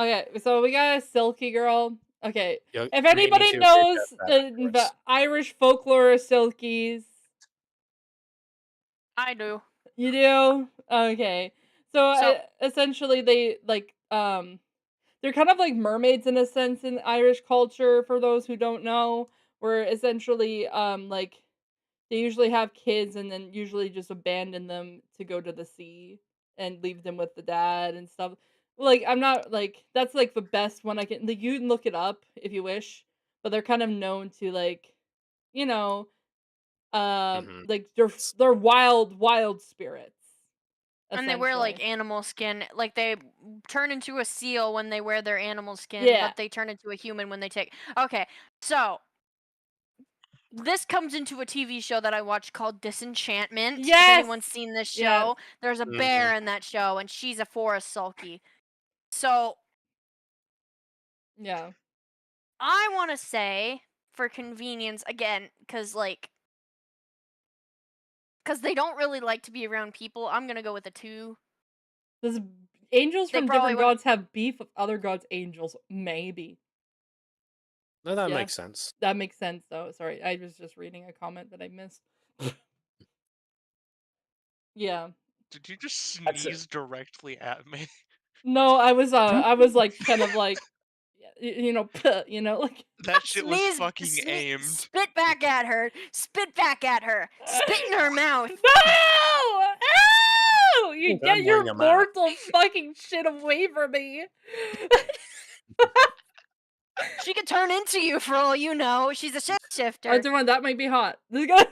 Okay, so we got a silky girl. Okay, You if really need anybody to break knows up that, of the course. Irish folklore silkies, I do. you do? Okay. So, So essentially they like they're kind of like mermaids in a sense in Irish culture for those who don't know, where essentially like they usually have kids and then usually just abandon them to go to the sea and leave them with the dad and stuff. Like I'm not like that's like the best one I can like you can look it up if you wish, but they're kind of known to like you know Mhm. like they're wild spirits and they wear like essentially. animal skin. Like they turn into a seal when they wear their animal skin, Yeah. but they turn into a human when they take. Okay, so this comes into a TV show that I watched called Disenchantment. If Yes. anyone's seen this Yes. show, there's a Mhm. bear in that show, and she's a forest sulky. So Yeah. I want to say, for convenience, again, because they don't really like to be around people, I'm gonna go with a 2. Does angels They from probably different wouldn't. gods have beef with other gods' angels? Maybe. No, that Yeah. makes sense. That makes sense though. Sorry, I was just reading a comment that I missed. Yeah. Did you just That's it. sneeze directly at me? No, I was like kind of like you know, like That shit was Sneeze, fucking aimed. spit back at her. Spit back at her. Spit in her mouth. No! Ow! You I'm get wearing your a mask. mortal fucking shit away from me. She could turn into you for all you know. She's a shapeshifter. That might be hot. What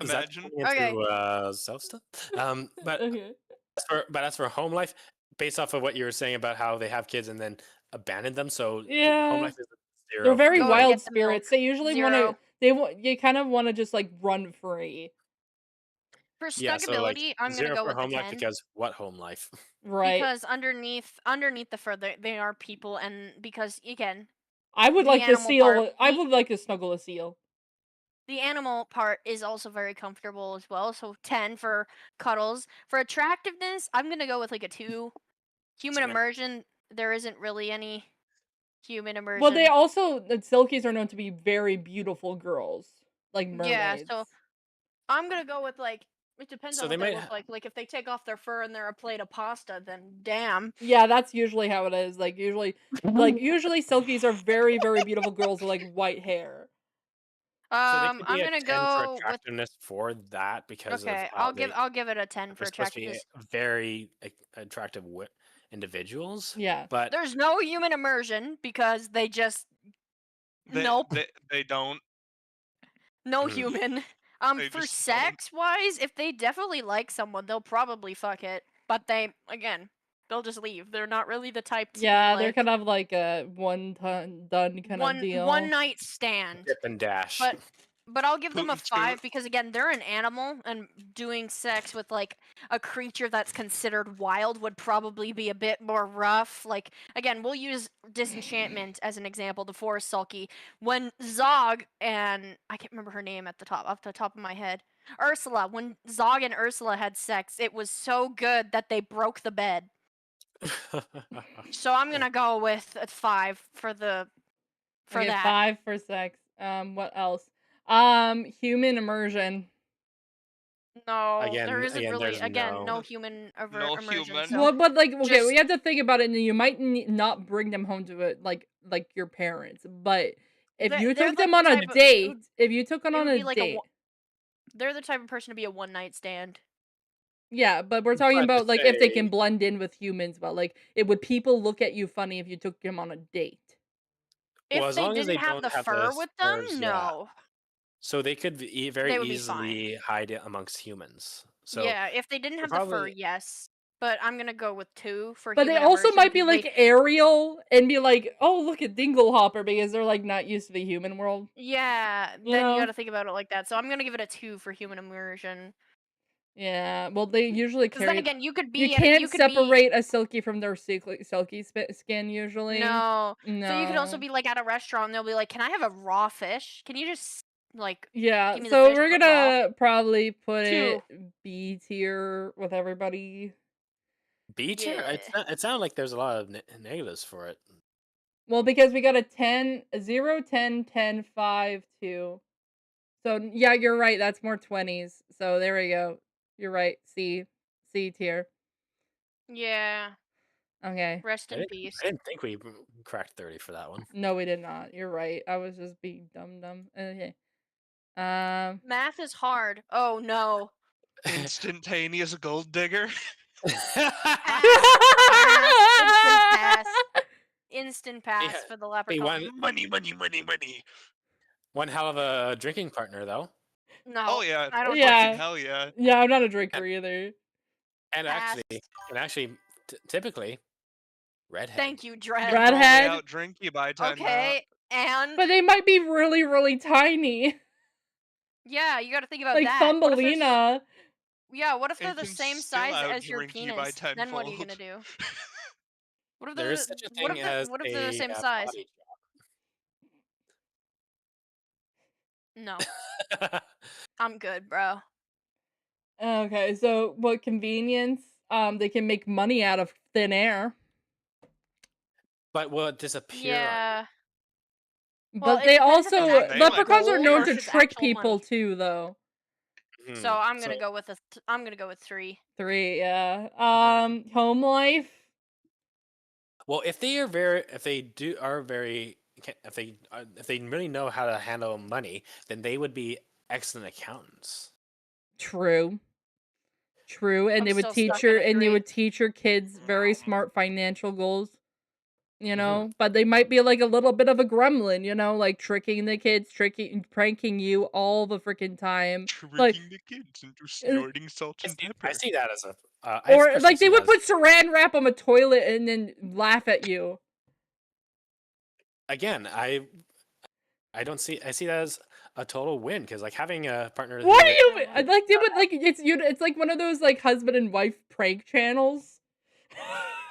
is that Imagine. turning Okay. into self stuff? But Okay. as for home life, based off of what you were saying about how they have kids and then abandon them, so Yeah. home life is They're 0 for very Go them. and wild get the milk. spirits. They usually want 0. to you kind of want to just like run free. For Yeah, so like stuckability, I'm gonna 0 go for with the home life 10 because what home life? Right. because underneath the fur, they are people, and because again, I would the like to animal part, seal. I would like to snuggle a seal. the animal part is also very comfortable as well. So 10 for cuddles. For attractiveness, I'm gonna go with like a 2. Human Same. immersion, there isn't really any human immersion. Well, they also the Silkies are known to be very beautiful girls, like Yeah, mermaids. so I'm gonna go with like it depends So on they what they might look like. Like if they take off their fur and they're a plate of pasta, then damn. Yeah, that's usually how it is. Usually Silkies are very, very beautiful girls with like white hair. So they could be I'm a gonna 10 for go with attractiveness for that because of okay. how they I'll give it a 10 for are supposed to be attractiveness. very attractive individuals. Yeah. But There's no human immersion because they just nope, They don't. no Mm. human. They For just don't. sex wise, if they definitely like someone, they'll probably fuck it. But they'll just leave. They're not really the type to Yeah, be they're like kind of like a one ton done kind of deal. one night stand. dip and dash. But I'll give them a Putin scoot. 5 because again, they're an animal and doing sex with like a creature that's considered wild would probably be a bit more rough. Like again, we'll use Disenchantment as an example, the Forest Sulky. When Zog and I can't remember her name off the top of my head. Ursula, when Zog and Ursula had sex, it was so good that they broke the bed. So I'm gonna go with a 5 for Okay, that. 5 for sex. What else? Human immersion. No, Again- there isn't again, really. there's Again, no- no human No immersion. human. So Well, but like, okay, just- we have to think about it, and you might not bring them home to it like your parents, but if you They're took them like on the a type of- date, if you took them it on would a be like date, they're the type of person to be a one night stand. yeah, but we're talking But to about like if they can say- blend in with humans, but like, it would people look at you funny if you took them on a date? If Well, as they long as didn't they have don't the have fur the with them, spurs, yeah. no. So they could very They would be fine. easily hide it amongst humans. So Yeah, if they didn't have the fur, probably- yes. But I'm gonna go with 2 for But they human also immersion might be because like Ariel and be like, oh, look at Dinglehopper because they're like not used to the human world. yeah, You then know? you gotta think about it like that. So I'm gonna give it a 2 for human immersion. Yeah, well, they usually Because then carry. again, you could be You can't you could separate a silky from their silky skin be usually. no. No. So you could also be like at a restaurant and they'll be like, "Can I have a raw fish? Can you just like Yeah, give me the so fish, we're but raw?" gonna probably put 2. it B tier with everybody. B tier? It sounded like there's a lot of negatives for it. Well, because we got a 10, 0, 10, 10, 5, 2. So yeah, you're right. That's more 20s. So there we go. You're right. C tier. Yeah. Okay. Rest I in didn't, peace. I didn't think we cracked 30 for that one. No, we did not. You're right. I was just being dumb. Okay. Math is hard. Oh no. Instantaneous gold digger. Instant pass Yeah, for the leprechaun. Money, money, money, money. One hell of a drinking partner, though. No. Oh yeah. I don't Yeah. Fucking hell yeah. Yeah, I'm not a drinker either. And Pass. actually, typically, redhead. Thank you, Dread. Redhead. Probably out drink you by time. Okay, and But they might be really, really tiny. yeah, you got to think about Like that. What if there's- Thumbelina. Yeah, what if It they're the can same still size as your outdrink you by penis? Then what are you gonna tenfold. do? What if There they're is such a what thing if they're, as what if they're the same a size? body No, drop. I'm good, bro. Okay, so what convenience? They can make money out of thin air. But will it disappear? Yeah. But Well, it they depends if it's also actual leprechauns are gold known to versus trick actual people money. too, though. Hmm, So I'm gonna go with I'm gonna go with 3. 3, yeah. Home life. Well, if they really know how to handle money, then they would be excellent accountants. True. And I'm they would still teach stuck your at a and you 3. would teach your kids very smart financial goals. You know, but they might be like a little bit of a gremlin, you know, like tricking the kids, pranking you all the freaking time. Like, Tricking the kids into snorting salt and pepper. I see that as a. or like they would put saran wrap on a toilet and then laugh at you. Again, I don't see. I see that as a total win because like having a partner. What who- are you like? They would like it's like one of those like husband and wife prank channels.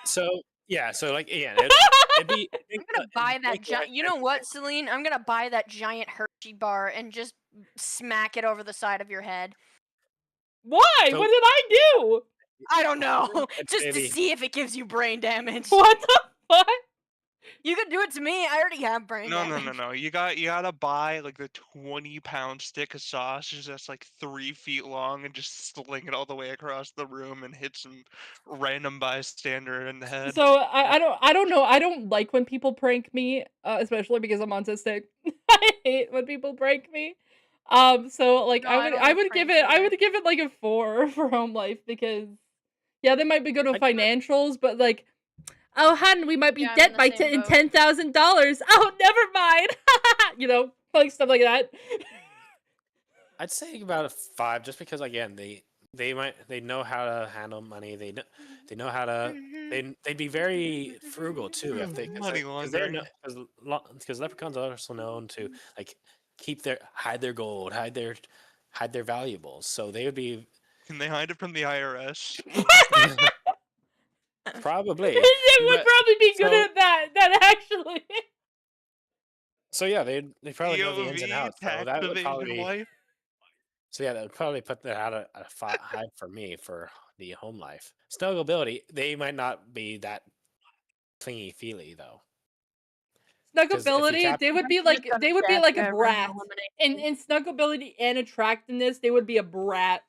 So yeah, so like again, it'd be. I'm gonna buy that giant. You know what, Celine? I'm gonna buy that giant Hershey bar and just smack it over the side of your head. Why? So- What did I do? I don't know, It's just maybe- to see if it gives you brain damage. What the fuck? You could do it to me. I already have brain No, damage. no. You gotta buy like the 20-pound stick of sausage that's like 3 feet long and just sling it all the way across the room and hit some random bystander in the head. So I don't know. I don't like when people prank me, especially because I'm autistic. I hate when people prank me. So like No, I don't I like would give pranks it either. like a 4 for home life because yeah, they might be good with I- financials, but like oh hun, we might be Yeah, I'm in debt the by same boat. $10,000. Oh, never mind. You know, like stuff like that. I'd say about a 5, just because again they know how to handle money. They know how to. They'd be very frugal too if they Money laundering. because leprechauns are also known to like hide their gold, hide their valuables. So they would be Can they hide it from the IRS? probably. It would But- probably be good so- at that. That actually. So yeah, they probably know the ins and POV, outs. So tax that would evasion probably be, wife. so yeah, that would probably put that out at a 5 for me for the home life. Snuggleability, they might not be that clingy feely though. 'Cause if you Snuggleability, cap- they would be Just like gotta a check every brat. elimination. In snuggleability and attractiveness, they would be a brat.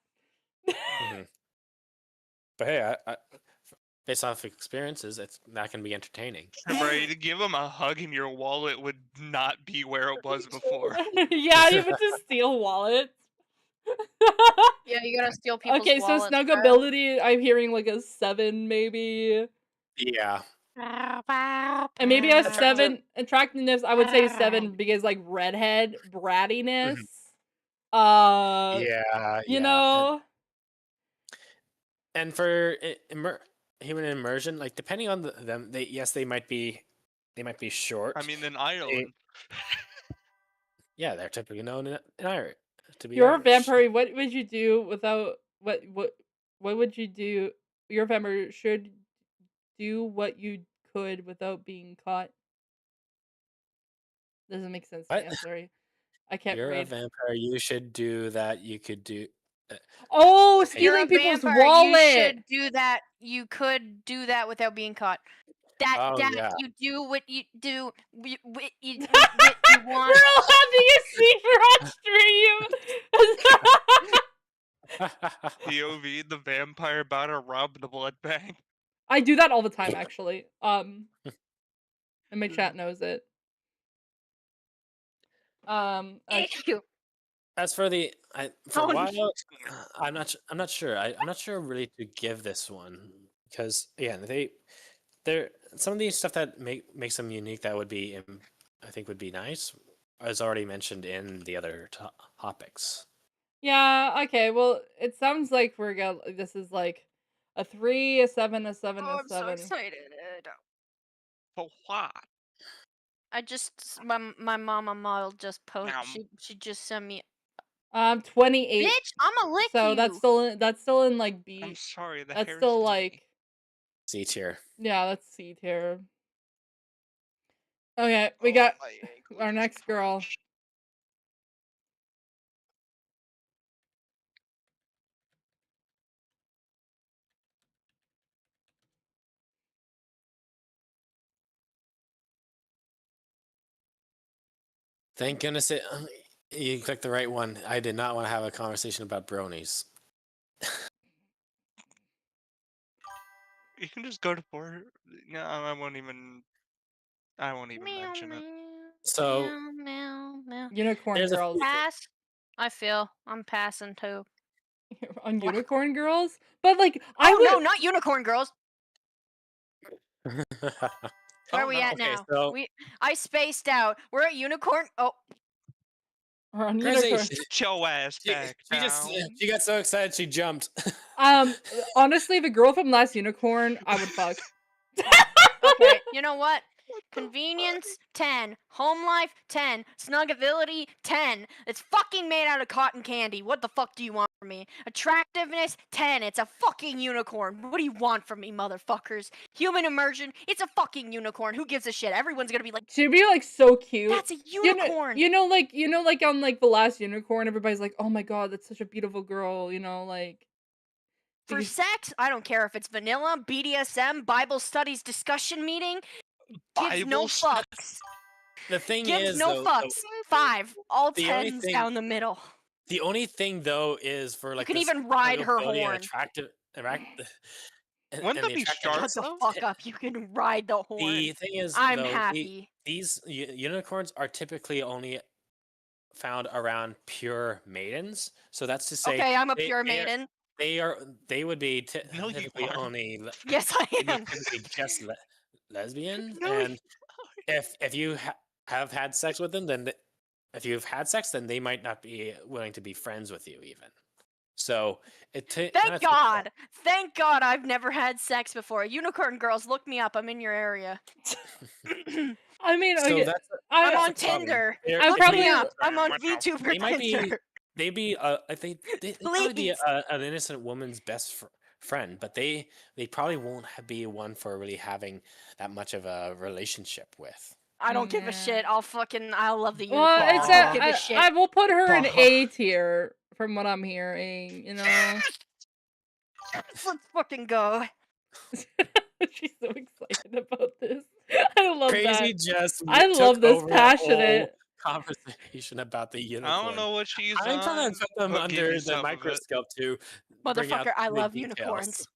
Mhm. But hey, I based off experiences, that can be entertaining. Right, to give them a hug in your wallet would not be where it was before. Yeah, you would just steal wallets. Yeah, you gotta steal people's Okay, so wallets, bro. snuggleability, I'm hearing like a 7 maybe. Yeah. And maybe a 7. Attractiveness, I would say 7 because like redhead brattiness. Yeah. You know. And for human immersion, like depending on them, they might be short. I mean, in Ireland, yeah, they're typically known in Irish to be. You're a Irish. vampire. What would you do without what would you do? You're a vampire should do what you could without being caught. Doesn't make sense to me. What? I'm sorry. I can't You're a read. vampire. You should do that. You could do. Oh, You're stealing a people's vampire, wallet. You should do that. You could do that without being caught. Oh, yeah. You do what you do. What you want. We're all having a secret on stream. POV, the vampire about to rob the blood bank. I do that all the time, actually. And my chat knows it. Ew. As for for Oh, a no. while, I'm not sure. I'm not sure really to give this one because again, they're some of these stuff that makes them unique that would be I think would be nice, as already mentioned in the other topics. Yeah, okay, well, it sounds like this is like a 3, a 7, a 7, Oh, a I'm so 7. excited. For what? I just my mama model just posted. Nom. She just sent me. 28. Bitch, I'ma lick So you. that's still in like B. I'm sorry, the That's hair still is like C tier. yeah, that's C tier. Okay, we got our next girl. Thank goodness you clicked the right one. I did not want to have a conversation about bronies. You can just go to 4. No, I won't even Meow, mention it. meow, So- meow, meow, meow. Unicorn There's a girls. Pass. I feel I'm passing too. On Wow. unicorn girls? But like Oh no, not unicorn girls. Where Oh, are we no. at Okay, now? so- I spaced out. We're at unicorn. Oh, or on Crazy. unicorn. Get your ass back She got so excited she jumped. Honestly, the girl from Last Unicorn, I would fuck. okay. You know what? Convenience, 10. Home life, 10. Snuggability, 10. It's fucking made out of cotton candy. What the fuck do you want from me? Attractiveness, 10. It's a fucking unicorn. What do you want from me, motherfuckers? Human immersion, it's a fucking unicorn. Who gives a shit? Everyone's gonna be like, She'd be like so cute. that's a unicorn. You know, like on like the last unicorn, everybody's like, oh my god, that's such a beautiful girl. You know, like For because- sex, I don't care if it's vanilla, BDSM, Bible studies discussion meeting. Gives no Bible study- fucks. The thing Gives is, no though, fucks. 5. All the only 10s thing- down the middle. the only thing though is for like can this even ride her snugglability and horn. attractive. Wouldn't that be Shut the fuck up. You can ride the horn. The thing is, I'm though, happy. these unicorns are typically only found around pure maidens. So that's to say, Okay, I'm a they- pure they are- maiden. they would be No, you typically aren't. only Yes, I they'd be am. typically just lesbian. No, you And if you have had sex with them, then if you've had sex, then they might not be willing to be friends with you even. So it Thank God. Thank God I've never had sex before. Unicorn girls, look me up. I'm in your area. I mean, So okay, that's I'm I, on that's the problem. Tinder. They're- I'm Look probably- me up. I'm on What the- VTuber They might be- Tinder. They'd be I think they'd probably be Please. an innocent woman's best friend, but they probably won't be one for really having that much of a relationship with. I don't give a shit. Yeah. I love the unicorn. well, it's I don't give a a, shit. I will put her in Fuck. A tier from what I'm hearing. You know, Let's fucking go. she's so excited about this. I love Crazy that. just I took love this over the whole passionate. conversation about the unicorn. I don't know what she's I'm on. trying to put them but give under me the some of it. microscope to bring out Motherfucker, I the love details. unicorns.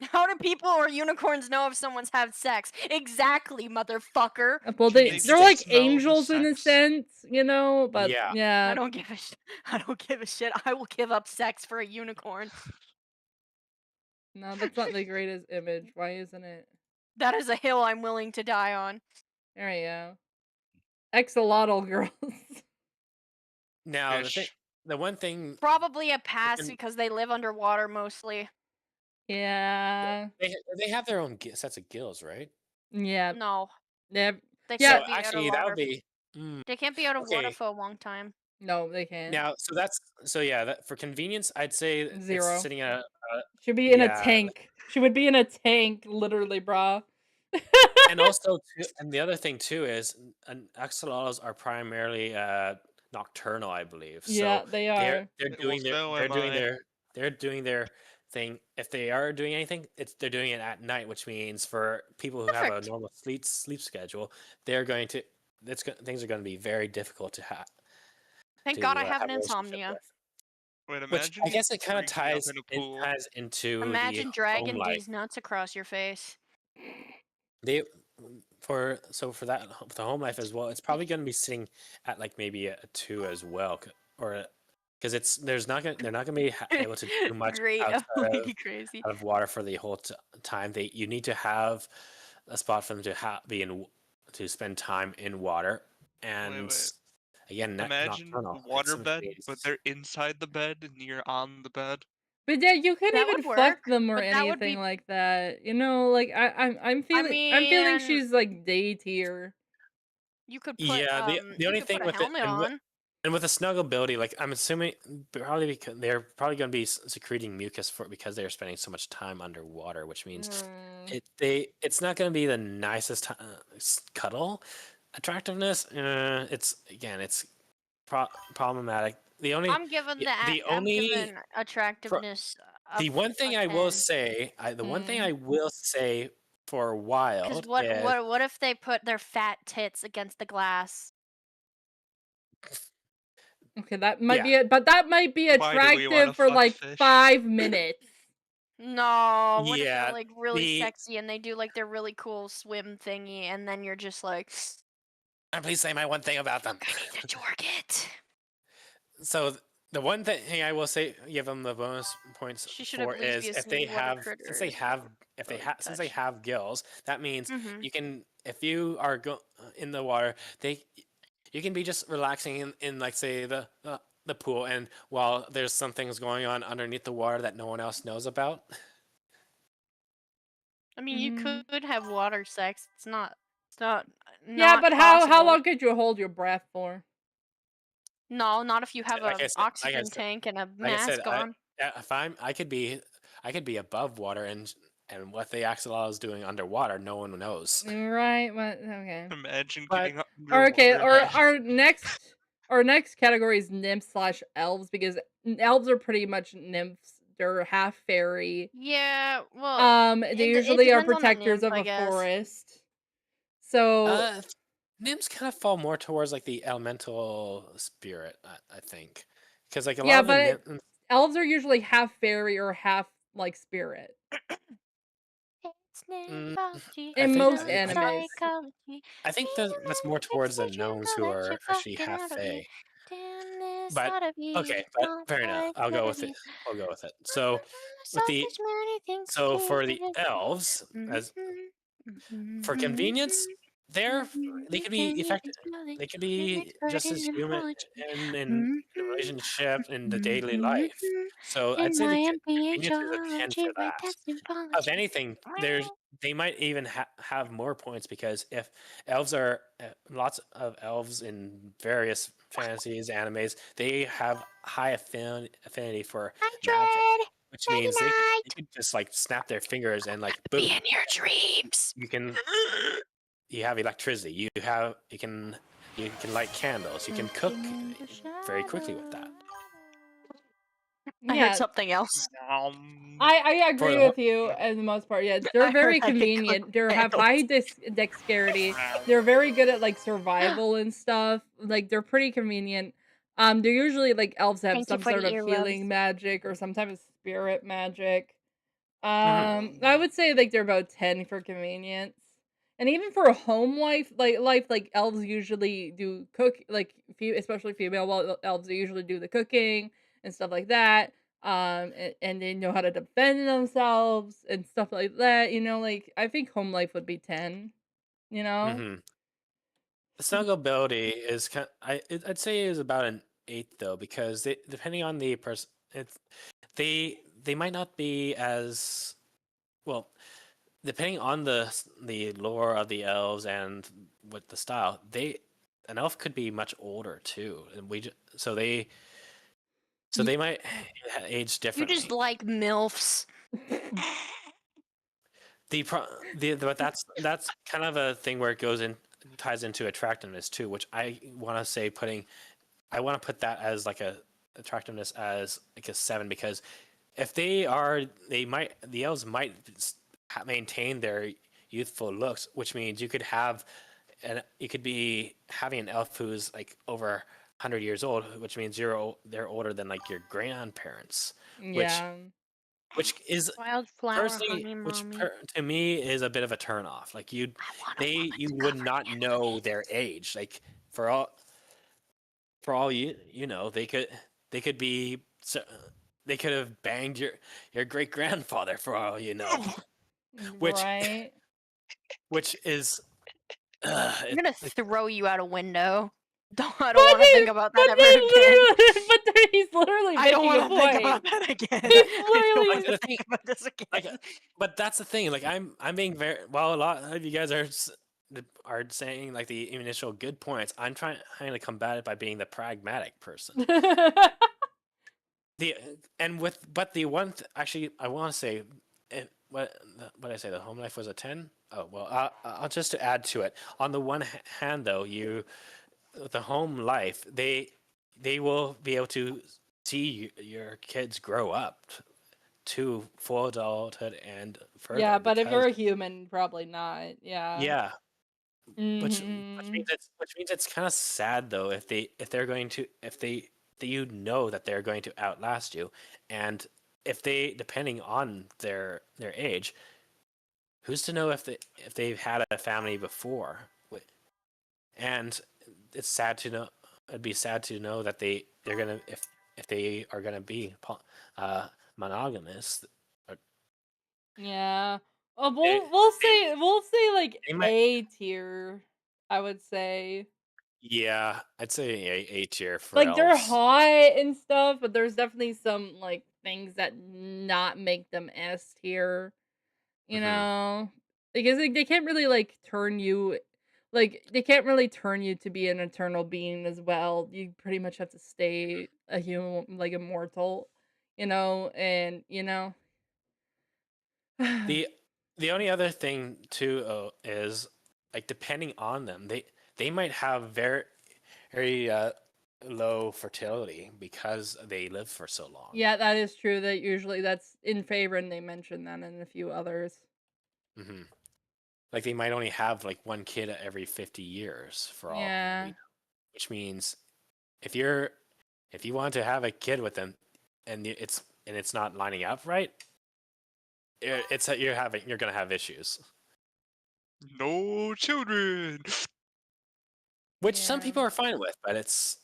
How do people or unicorns know if someone's had sex? Exactly, motherfucker. Well, They they're just like smell the angels in a sex. sense, you know. But Yeah. yeah, I don't give a shit. I don't give a shit. I will give up sex for a unicorn. no, that's not the greatest image. Why isn't it? That is a hill I'm willing to die on. There we go. Axolotl girls. Now Fish. the one thing Probably a pass can- because they live underwater mostly. Yeah. they have their own sets of gills, right? Yeah. No, Yeah. they Yeah. can't So be out actually, of that water. would be. mm, They can't be out of water okay. for a long time. No, they can't. Now, that for convenience, I'd say it's 0. sitting at She'd be in yeah, a like- tank. She would be in a tank, literally, brah. and also and the other thing too is axolotls are primarily nocturnal, I believe. So Yeah, they are. they're Well, doing so they're am doing I. their thing. If they are doing anything, they're doing it at night, which means for people who have Perfect. a normal sleep schedule, they're going to things are going to be very difficult to have. Thank God I have have an a relationship insomnia. with. Wait, Which imagine I guess it kind of freaking up ties in a pool. into Imagine the dragging home life. these nuts across your face. They for that for the home life as well. It's probably going to be sitting at like maybe a 2 as well, or because they're not going to be able to do much Great. I'm outside really crazy. of water for the whole time. You need to have a spot for them to be in to spend time in water, and wait. again, Imagine nocturnal. It's water in bed, phase. but they're inside the bed and you're on the bed. But yeah, you couldn't That even would fuck work, them or but that would anything be- like that. You know, like I'm feeling mean- she's like D tier. You could put Yeah, the you only could thing put a with it- helmet and on. And with the snuggleability, like I'm assuming probably because they're probably going to be secreting mucus because they're spending so much time underwater, which means it's not going to be the nicest cuddle attractiveness. It's problematic. The only I'm giving I'm giving attractiveness. the one thing I will 10. say, Mm. I will say for a while Because is what if they put their fat tits against the glass? Okay, that might Yeah. be it, but that might be Why do we wanna attractive for fuck like fish? 5 minutes. No, what if Yeah, they're like really the- sexy and they do like their really cool swim thingy, and then you're just like, please say my one thing about them. I need to jork it. So the one thing I will say, give them the bonus points She should at for least is be a if they smooth water have, critter since they is have, really since they touch. have gills, that means Mhm. you can, if you are in the water, you can be just relaxing in like say the pool, and while there's some things going on underneath the water that no one else knows about. I mean, you Mhm. could have water sex. It's not. It's not. Yeah, Not but how possible. long could you hold your breath for? No, not if you have Like a I said, oxygen tank and a like I said, mask on. if I could be above water, and what the axolotl is doing underwater, no one knows. Right, but okay. Imagine But- getting Or okay, underwater. or our next category is nymphs slash elves because elves are pretty much nymphs. They're half fairy. Yeah, well, They it usually are depends on the protectors nymph, of I a guess. forest. So Nymphs kind of fall more towards like the elemental spirit, I think, because like a yeah, lot of the but nymphs. elves are usually half fairy or half like spirit. It's Mm, nymphology, In I think most not animes. psychology. I think that's more It's towards the the gnomes who jungle that are you're actually fucking half out of you. fae. Damn this But out of you. okay, but Don't fair enough. like I'll go none with of it. you. I'll go with it. So with the Selfish money thinks so for the he elves, as for convenience, they could be effective. They could be just as human in relationship in the daily life. So I'd In say the my convenience is a 10 MPHology, for my that. test symbology. Of anything, they might even have more points because if elves are lots of elves in various fantasies, animes, they have high affinity for magic, which means they could just like snap their fingers and like boom, Be in your dreams. you have electricity. You can light candles. You can cook very quickly with that. I heard Yeah, something else. I For agree the with you in the most part. Yeah, they're I very heard I could cook convenient. They have candles. high dexterity. They're very good at like survival and stuff. Like they're pretty convenient. They're usually like elves have Thank you some for sort the of earrubs. healing magic or some type of spirit magic. Mhm. I would say like they're about 10 for convenience. And even for a home life, like elves usually do cook like especially female elves they usually do the cooking and stuff like that. And they know how to defend themselves and stuff like that. Like I think home life would be 10. You know, Mhm. The snuggleability is I'd say is about an 8 though because depending on the person, it's they might not be as well depending on the lore of the elves and with the style. An elf could be much older too, and so they might age You differently. just like MILFs. But that's kind of a thing where it ties into attractiveness too, which I want to say I want to put that as like a attractiveness as like a 7 because if the elves might maintain their youthful looks, which means you could be having an elf who's like over 100 years old, which means they're older than like your grandparents, yeah. which is Wildflower personally, honey, mommy. to me is a bit of a turn off. Like you would not know their age. Like for all you know, they could be they could have banged your great grandfather for all you know, which Right. which is I'm gonna throw you out a window. I But don't want to think they- about but that they ever again. literally- but he's literally I don't making a want to think point. about that again. He's I don't literally- want to think about this like, again. but that's the thing. Like I'm being very well. A lot of you guys are saying like the initial good points. I'm trying to combat it by being the pragmatic person. But the one actually I want to say what I say the home life was a 10. Oh well, I'll just to add to it. On the one hand, though, the home life they will be able to see your kids grow up to full adulthood and further. Yeah, but if because- you're a human, probably not. Yeah. yeah, which Mhm. means it's kind of sad though if they're going to that you know that they're going to outlast you, and if they depending on their age, who's to know if they've had a family before, and it's sad to know. It'd be sad to know that they're gonna if they are gonna be monogamous. Yeah. Oh, They- we'll say like they might- A tier. I would say Yeah, I'd say A tier for like they're elves. hot and stuff, but there's definitely some like things that not make them S tier. You Mhm. know? Because they can't really like turn you they can't really turn you to be an eternal being as well. You pretty much have to stay a human like immortal, and The the only other thing too is like depending on them, they might have very low fertility because they live for so long. Yeah, that is true that usually that's in favor and they mention that and a few others. Hmm. Like they might only have like one kid every 50 years for all we Yeah. know, which means if you're if you want to have a kid with them and it's not lining up right, it's that you're gonna have issues, No children. which some Yeah. people are fine with, but it's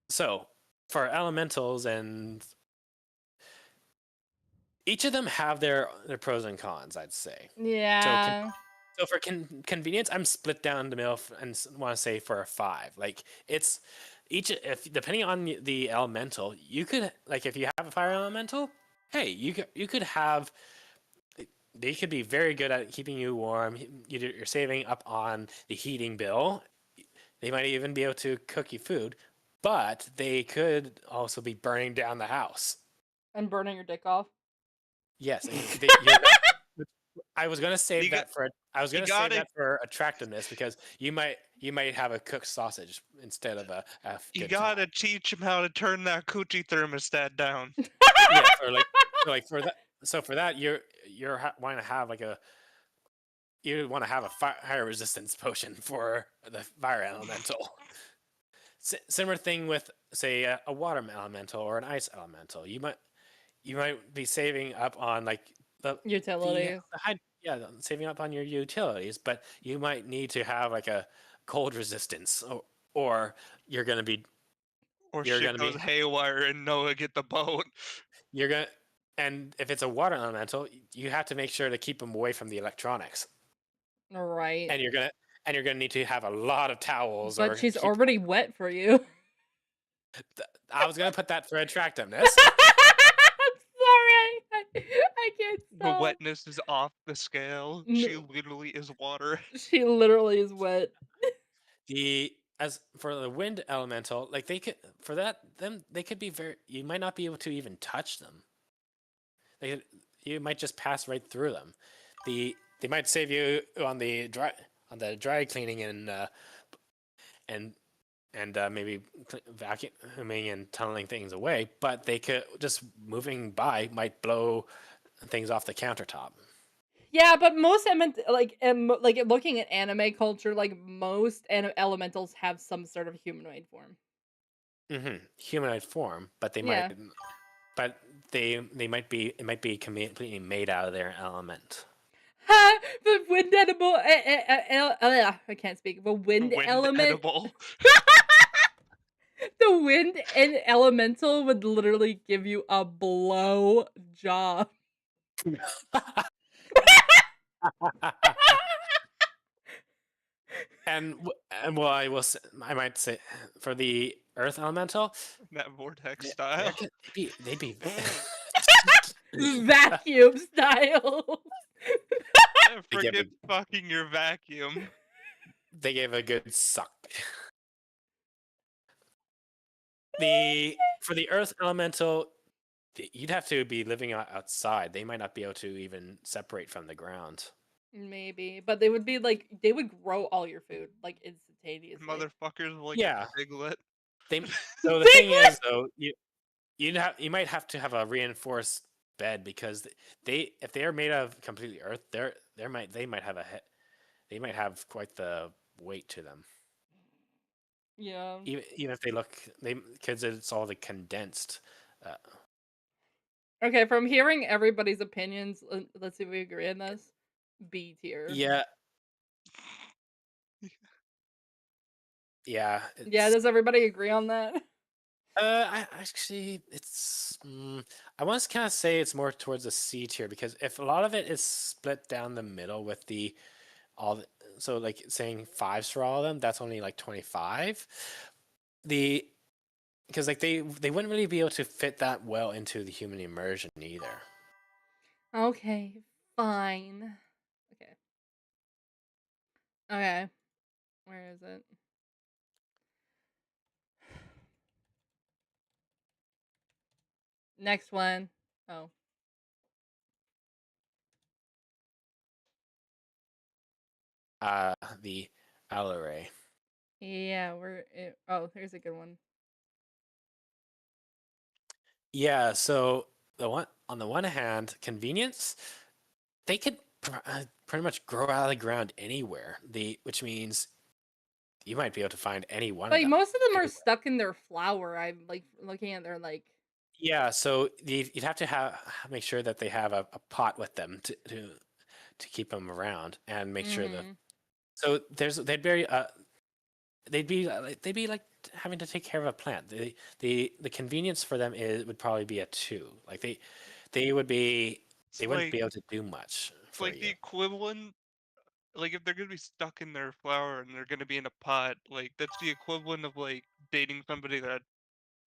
so for elementals and each of them have their pros and cons, I'd say. So Yeah. so for convenience, I'm split down the middle and want to say for a 5. Like it's each if depending on the elemental, you could like if you have a fire elemental, hey, you could have they could be very good at keeping you warm. You're saving up on the heating bill. They might even be able to cook you food, but they could also be burning down the house. And burning your dick off. Yes, and you're not. I was gonna save You got that for I was you gonna save gotta that for attractiveness because you might have a cooked sausage instead of a you good time. gotta teach him how to turn that coochie thermostat down. Yeah, for that. So for that, want to have like a you want to have a fire resistance potion for the fire elemental. Similar thing with say a water elemental or an ice elemental. You might be saving up on like Utilities. saving up on your utilities, but you might need to have like a cold resistance, or you're gonna be Or you're shit gonna goes be haywire and Noah get the boat. you're gonna and if it's a water elemental, you have to make sure to keep them away from the electronics, Right. and you're gonna need to have a lot of towels But or she's keep. already wet for you. I was gonna put that for attractiveness. I'm sorry. I can't The stop. wetness is off the scale. She No, literally is water. she literally is wet. The as for the wind elemental, like they could for that them they could be very. You might not be able to even touch them. They you might just pass right through them. They might save you on the dry cleaning and maybe vacuuming and tunneling things away, but they could just moving by might blow things off the countertop. Yeah, but most like looking at anime culture, like most elementals have some sort of humanoid form. Humanoid form, but Yeah. but they might be it might be completely made out of their element. Ha! The wind edible. I can't speak. The wind Wind element. edible. The wind and elemental would literally give you a blow job. And well, I might say for the earth elemental, That vortex they- style. they'd be Vacuum style. They give Forget fucking your vacuum. they gave a good suck. For the earth elemental, you'd have to be living outside. They might not be able to even separate from the ground. Maybe, but they would be like they would grow all your food like instantaneously. Motherfuckers like Yeah. a piglet. So the thing is, though, you might have to have a reinforced bed because if they are made of completely earth, they might have they might have quite the weight to them. Yeah. Even if because it's all the condensed. Uh, Okay, from hearing everybody's opinions, let's see if we agree on this. B tier. yeah, yeah. Yeah, does everybody agree on that? I actually, I want to kind of say it's more towards the C tier because if a lot of it is split down the middle with so like saying 5s for all of them, that's only like 25. Because like they wouldn't really be able to fit that well into the human immersion either. Okay, fine. Okay. Okay. Where is it? Next one. Oh. The Alaray. Yeah, oh, here's a good one. Yeah, so on the one hand, convenience, they could pretty much grow out of the ground anywhere. Which means you might be able to find any one of Like them. most of them are anywhere. stuck in their flower. I'm like looking at their like Yeah, so you'd have to make sure that they have a pot with them to keep them around and make sure that. mhm. So they'd be like having to take care of a plant. The convenience for them would probably be a 2. Like they would be It's they wouldn't like be able to do much it's for like the you. equivalent. Like if they're gonna be stuck in their flower and they're gonna be in a pot, like that's the equivalent of like dating somebody that,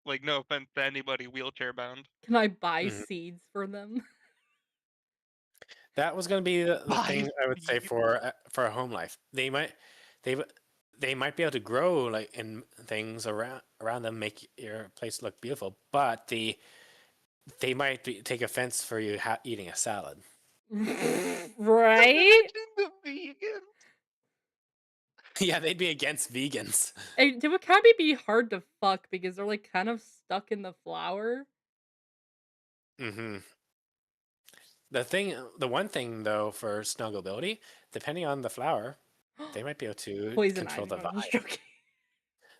like, no offense to anybody, wheelchair bound. Can I buy Mhm. seeds for them? That was going to be the Buy thing I would say seed. for a home life. They they might be able to grow like in things around them, make your place look beautiful, but they might take offense for you eating a salad. Right? Imagine the vegan. Yeah, they'd be against vegans. It would kind of be hard to fuck because they're like kind of stuck in the flower. Hmm. The one thing though for snuggleability, depending on the flower, they might be able to Poison control ivy. the No, I'm vine. just joking.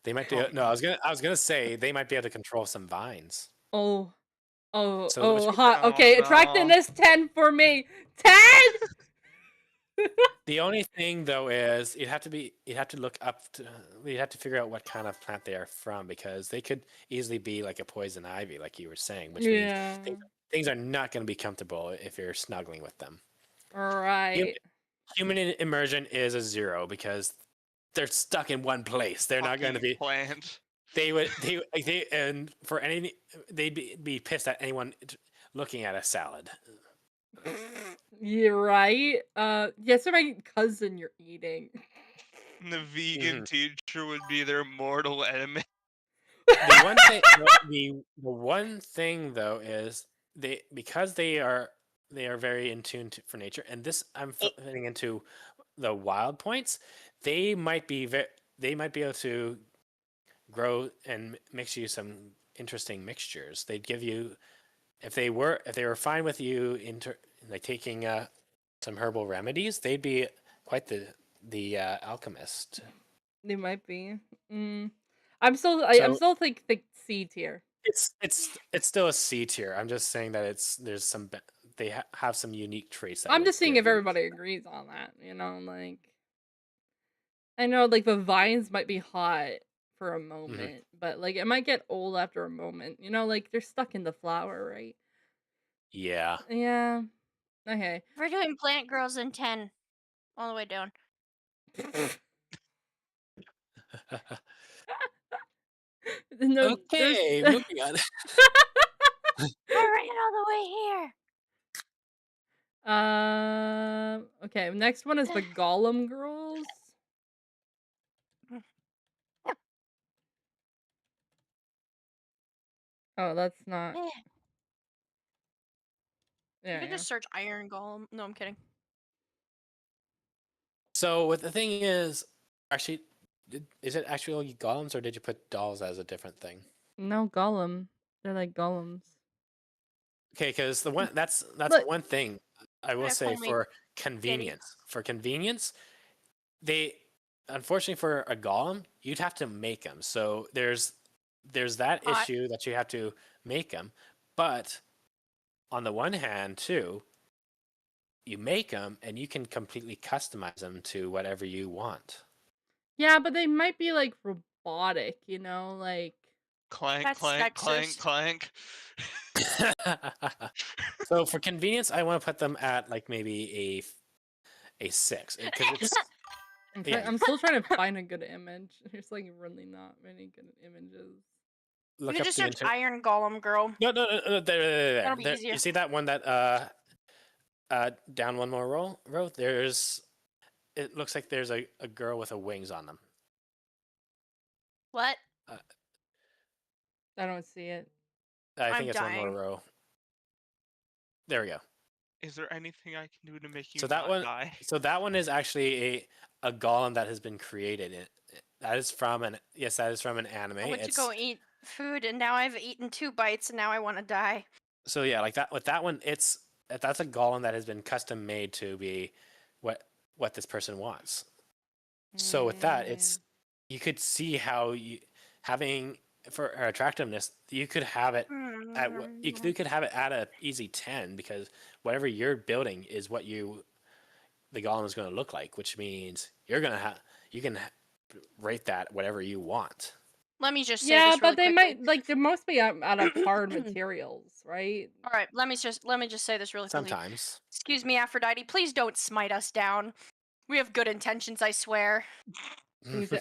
They might be. Oh No, no. I was gonna say they might be able to control some vines. Oh, So which means hot. Oh Okay, no. attractiveness 10 for me. 10. the only thing though is you'd have to look up to you'd have to figure out what kind of plant they are from because they could easily be like a poison ivy, like you were saying, which means Yeah. things are not going to be comfortable if you're snuggling with them. Hum- Right. Human immersion is a 0 because they're stuck in one place. They're not going to Fucking be. plant. They and for any they'd be pissed at anyone looking at a salad. You're right. Yes, my cousin you're eating. The vegan Mhm. teacher would be their mortal enemy. The one thing the one thing though is because they are very in tune for nature, and this I'm fitting into the wild points. They might be they might be able to grow and mix you some interesting mixtures. They'd give you if they were fine with you like taking some herbal remedies, they'd be quite the alchemist. They might be. I'm So still think C tier. it's still a C tier. I'm just saying that there's some they have some unique traits that I'm would just seeing give if you. everybody agrees on that, like I know like the vines might be hot for a Mhm. moment, but like it might get old after a moment. Like they're stuck in the flower, right? Yeah. Yeah. Okay. We're doing plant girls in 10 all the way down. No, there's Okay, moving on. I ran all the way here. okay, next one is the Golem girls. Oh, that's not. You There can we go. just search iron golem. No, I'm kidding. So what the thing is, actually, is it actually golems or did you put dolls as a different thing? No golem. They're like golems. Okay, because that's Look, one thing I will Gonna say call me for Kitty. convenience. For convenience, they unfortunately for a golem, you'd have to make them. So there's that Hot. issue that you have to make them. But on the one hand, too, you make them and you can completely customize them to whatever you want. yeah, but they might be like robotic, like Clank, That's clank, clank, sexist. clank. So for convenience, I want to put them at like maybe a 6 because it's yeah. I'm still trying to find a good image. There's like really not many good images. You Look can up just the search internet. iron golem girl. No, there, That'll be there. easier. You see that one that Down one more row. It looks like there's a girl with a wings on them. What? I don't see it. I I'm think it's one more dying. row. There we go. Is there anything I can do to make you So that not one, die? so that one is actually a golem that has been created. That is from an anime. I went to It's go eat food, and now I've eaten 2 bites, and now I want to die. so yeah, like that with that one, that's a golem that has been custom made to be what this person wants. So with that, it's you could see how you having for her attractiveness, you could have it you could have it at a easy 10 because whatever you're building is what the golem is going to look like, which means you can rate that whatever you want. Let me just say Yeah, this but really they quickly. might like they're mostly out of hard materials, right? All right, let me just say this really quickly. Sometimes. Excuse me, Aphrodite. Please don't smite us down. We have good intentions, I swear.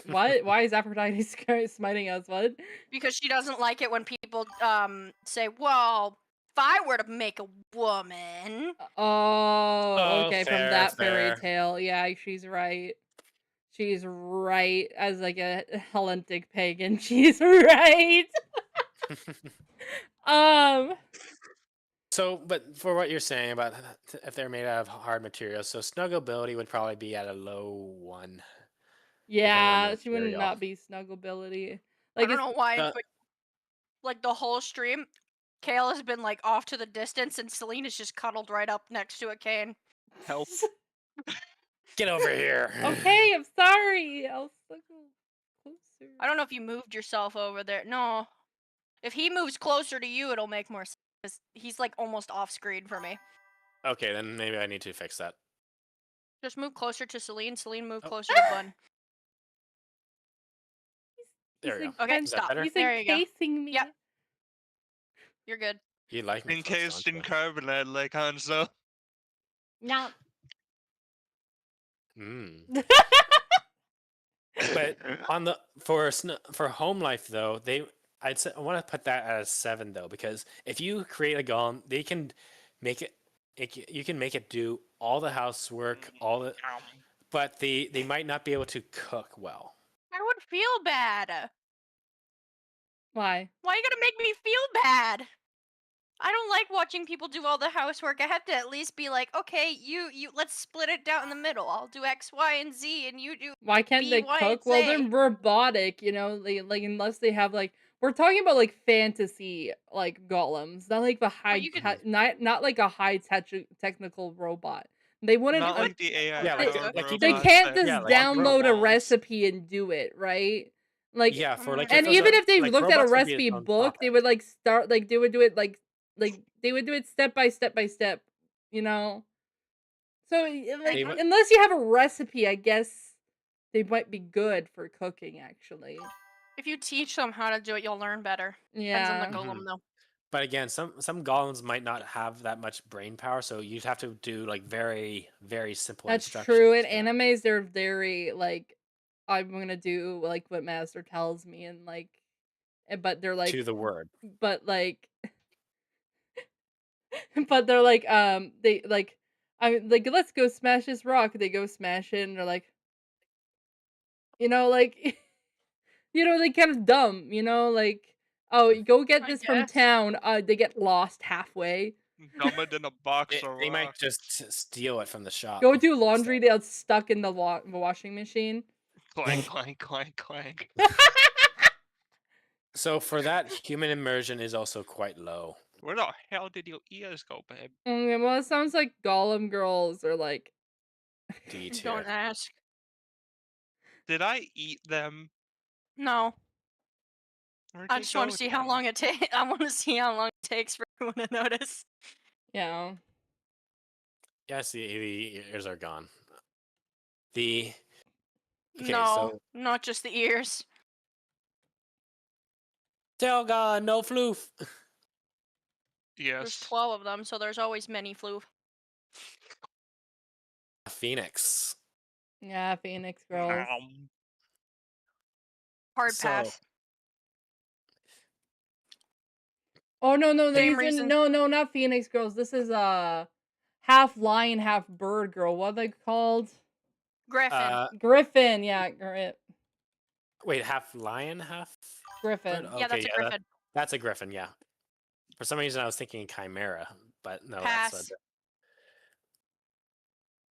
What? Why is Aphrodite smiting us? What? Because she doesn't like it when people say, "Well, if I were to make a woman." Oh, okay, from fair, that fairy fair. tale. Yeah, she's right. She's right. As like a Hellenic pagan, she's right. So, but for what you're saying about if they're made out of hard materials, so snuggability would probably be at a low 1. Yeah, she would material. not be snuggability. I Like don't it's know why, Uh, but like the whole stream, Kale has been like off to the distance, and Celine is just cuddled right up next to a cane. Help. Get over here. Okay, I'm sorry. I'll snuggle closer. I don't know if you moved yourself over there. No. If he moves closer to you, it'll make more sense. 'Cause he's like almost off screen for me. Okay, then maybe I need to fix that. Just move closer to Celine. Celine, move Oh. closer to Bun. There we He's go. Okay, Is that stop. better? He's There you go. encasing me. Yep. You're good. You like me close, Encased don't in you? carbonite like Hanzo. No. Mm. But on the for home life though, I want to put that at a 7 though, because if you create a golem, they can make you can make it do all the housework, but they might not be able to cook well. I would feel bad. Why? Why you gotta make me feel bad? I don't like watching people do all the housework. I have to at least be like, okay, you let's split it down in the middle. I'll do X, Y, and Z, and you do. Why can't B, they Y, cook? and Well, Z. they're robotic, like unless they have like we're talking about like fantasy like golems, not like the high you could- not like a high technical robot. They wouldn't Not un- like the AI. Yeah, powered like they robots can't that just yeah, like download a robots. recipe and do it, right? Like Yeah, for like and those even are- if they like, looked at a robots would be its recipe own book, they topic. would like start like they would do it like they would do it step by step by step, you know? So like They would- unless you have a recipe, I guess they might be good for cooking actually. If you teach them how to do it, you'll learn better. Yeah. Depends on the golem, though. But again, some golems might not have that much brain power, so you'd have to do like very, very simple That's instructions. true. In animes, they're very like, I'm gonna do like what master tells me, and like, but they're like, to the word. but like, but they're like, they like, I'm like, let's go smash this rock. They go smash it, and they're like, like, they kind of dumb, like, oh, you go get I this from guess. town. They get lost halfway. Dumber than a box of They might rocks. just steal it from the shop. Go do laundry. They're stuck in the washing machine. Clank, clank, clank, clank. So for that, human immersion is also quite low. Where the hell did your ears go, babe? Okay, well, it sounds like Golem girls are like. D tier. Don't ask. Did I eat them? No. Where'd I they just want go to see how then? long it takes. I want to see how long it takes for everyone to notice. Yeah. Yes, the ears are gone. Okay, No, so not just the ears. tail gone, no floof. There's Yes. 12 of them, so there's always many floof. Phoenix. Yeah, Phoenix girls. Hard So- pass. Oh no, Same these reason. no, not Phoenix girls. This is half lion, half bird girl. What are they called? Griffin. Griffin. Yeah, Wait, half lion, half bird? Griffin. Yeah, that's a Okay, griffin. that's a griffin. Yeah. For some reason, I was thinking chimera, but no, Pass. that's a.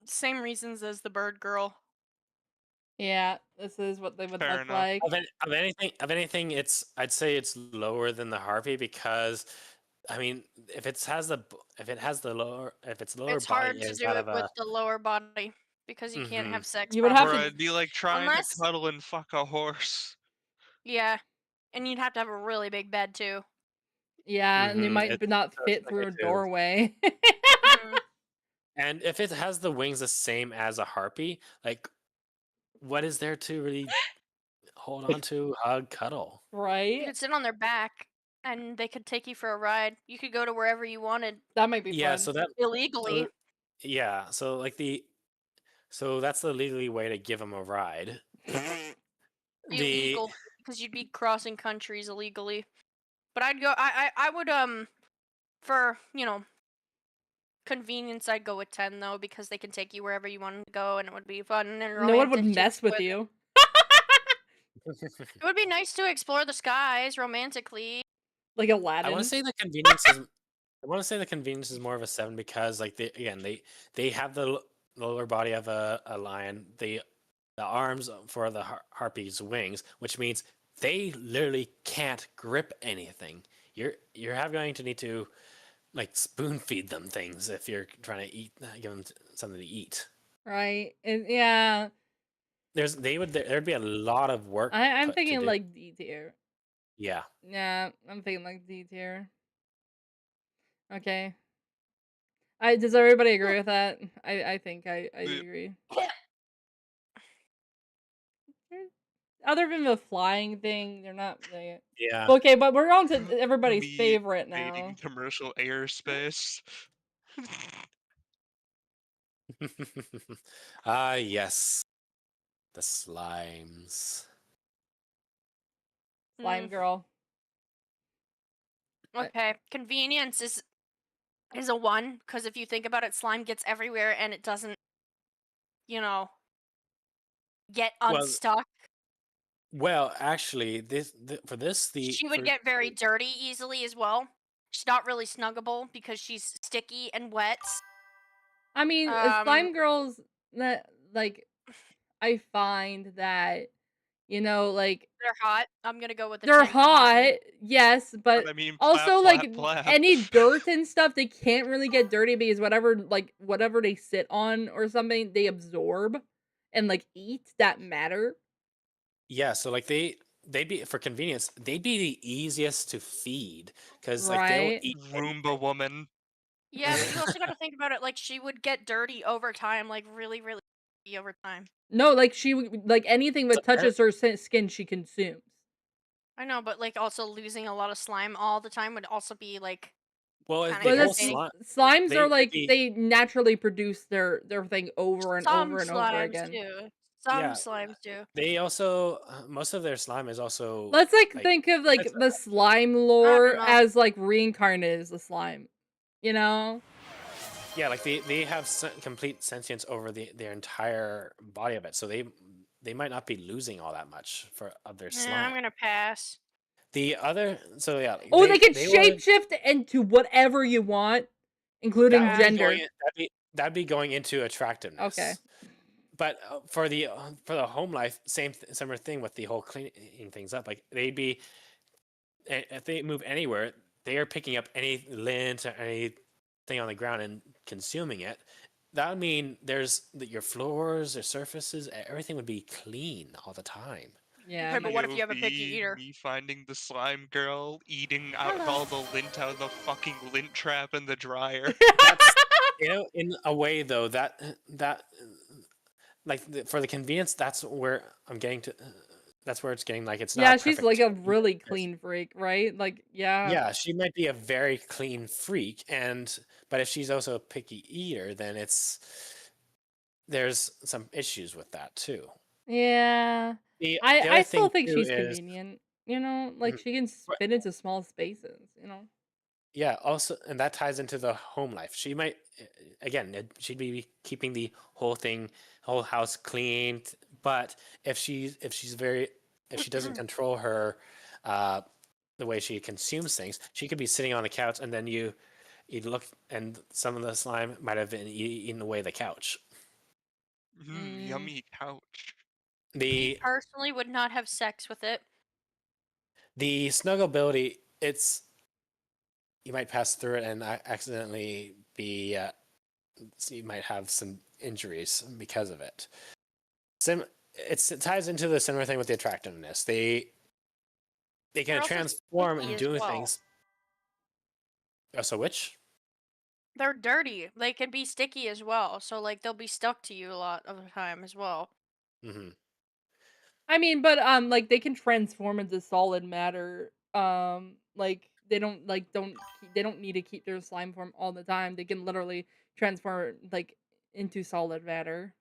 Same reasons as the bird girl. Yeah, this is what they would Fair look enough. like. Of anything, I'd say it's lower than the harpy because, I mean, if it has the lower It's body hard to is do that it of with a. the lower body because you can't Mhm. have sex You would have Bro, properly. to- it'd be like trying Unless- to cuddle and fuck a horse. Yeah, and you'd have to have a really big bed too. Yeah, and you Mhm, might it's not so fit through a tricky too. doorway. Mhm. And if it has the wings the same as a harpy, like, what is there to really hold on to, hug, cuddle? You Right? could sit on their back, and they could take you for a ride. You could go to wherever you wanted That might be Yeah, fun. so that illegally. yeah, so like so that's the legally way to give them a ride. The Illegal because you'd be crossing countries illegally. But I'd go. I would for convenience, I'd go with 10 though because they can take you wherever you want to go, and it would be fun and romantic. No one would to mess with explore you. It would be nice to explore the skies romantically. Like I Aladdin. want to say the convenience is. I want to say the convenience is more of a 7 because, like, they have the lower body of a lion, the arms for the harpy's wings, which means they literally can't grip anything. You're going to need to like spoon feed them things if you're trying to give them something to eat. Right? And yeah, There'd be a lot of work. I'm put to thinking do. like D tier. Yeah. Yeah, I'm thinking like D tier. Okay. Does everybody agree with that? I think I Yeah. agree. Other than the flying thing, they're not. Yeah. Okay, but we're on to everybody's Me favorite invading now. commercial airspace. Ah, yes. The slimes. Slime girl. Okay, convenience is a 1 because if you think about it, slime gets everywhere and it doesn't, get Well, unstuck. Well, actually, for this She would get very dirty easily as well. She's not really snuggable because she's sticky and wet. I mean, slime girls that like I find that like They're hot. I'm gonna go with the they're 10 for hot. hot, yes, but I mean, also plap, like plap, plap. any dirt and stuff they can't really get dirty because whatever they sit on or something they absorb and like eat that matter. Yeah, so like they'd be for convenience, they'd be the easiest to feed because like they'll Right. eat Roomba woman. Yeah, but you also gotta think about it. Like she would get dirty over time, like really, really dirty over time. No, like she like anything that So touches her skin she consumes. I know, but like also losing a lot of slime all the time would also be like. well, kinda the But whole irritating. slimes they- are like they- they naturally produce their thing over and Some over and slimes over again. do. Some Yeah. slimes do. they also most of their slime is also Let's like, think of like it's- the slime lore know. as like reincarnated as the slime. You know? yeah, like they have complete sentience over their entire body of it, so they might not be losing all that much of their slime. Yeah, I'm gonna pass. The other, so yeah. Oh, they can will- shapeshift into whatever you want, including that'd be gender. going- that'd be going into attractiveness. Okay. But for the home life, similar thing with the whole cleaning things up. Like they'd be, if they move anywhere, they are picking up any lint or anything on the ground and consuming it. That would mean your floors, your surfaces, everything would be clean all the time. Yeah. Okay, but what if you have a POV, picky eater? Me finding the slime girl eating out all the lint out of the fucking lint trap in the dryer. That's, in a way though, that like for the convenience, that's where I'm getting to. That's where it's getting like it's not. Yeah, she's perfect like a to eat really this. clean freak, right? Like, yeah. Yeah, she might be a very clean freak, but if she's also a picky eater, then there's some issues with that too. Yeah. The I other still thing think too she's is- convenient. Like Mhm. she can Right. fit into small spaces, Yeah, also, and that ties into the home life. She might, again, she'd be keeping the whole house clean. But if she doesn't control her, uh, the way she consumes things, she could be sitting on the couch, and then you'd look, and some of the slime might have been eating away the couch. Yummy couch. Me The personally would not have sex with it. the snuggleability, it's you might pass through it and accidentally be so you might have some injuries because of it. It ties into the similar thing with the attractiveness. They They're can also transform sticky and as doing well. things. Oh, so which? They're dirty. They can be sticky as well. So like they'll be stuck to you a lot of the time as well. Hmm. I mean, but like they can transform into solid matter. Like they don't need to keep their slime form all the time. They can literally transform like into solid matter.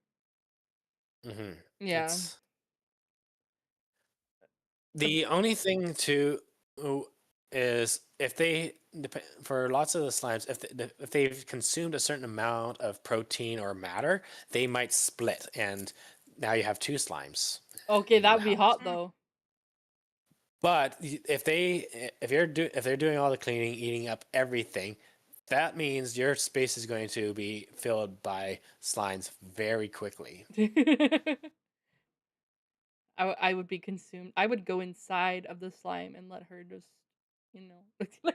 Hmm. Yeah. It's the only thing to is if for lots of the slimes, if they've consumed a certain amount of protein or matter, they might split, and now you have two slimes Okay, in that the would be house. hot though. But if they're doing all the cleaning, eating up everything, that means your space is going to be filled by slimes very quickly. I would be consumed. I would go inside of the slime and let her just, you know.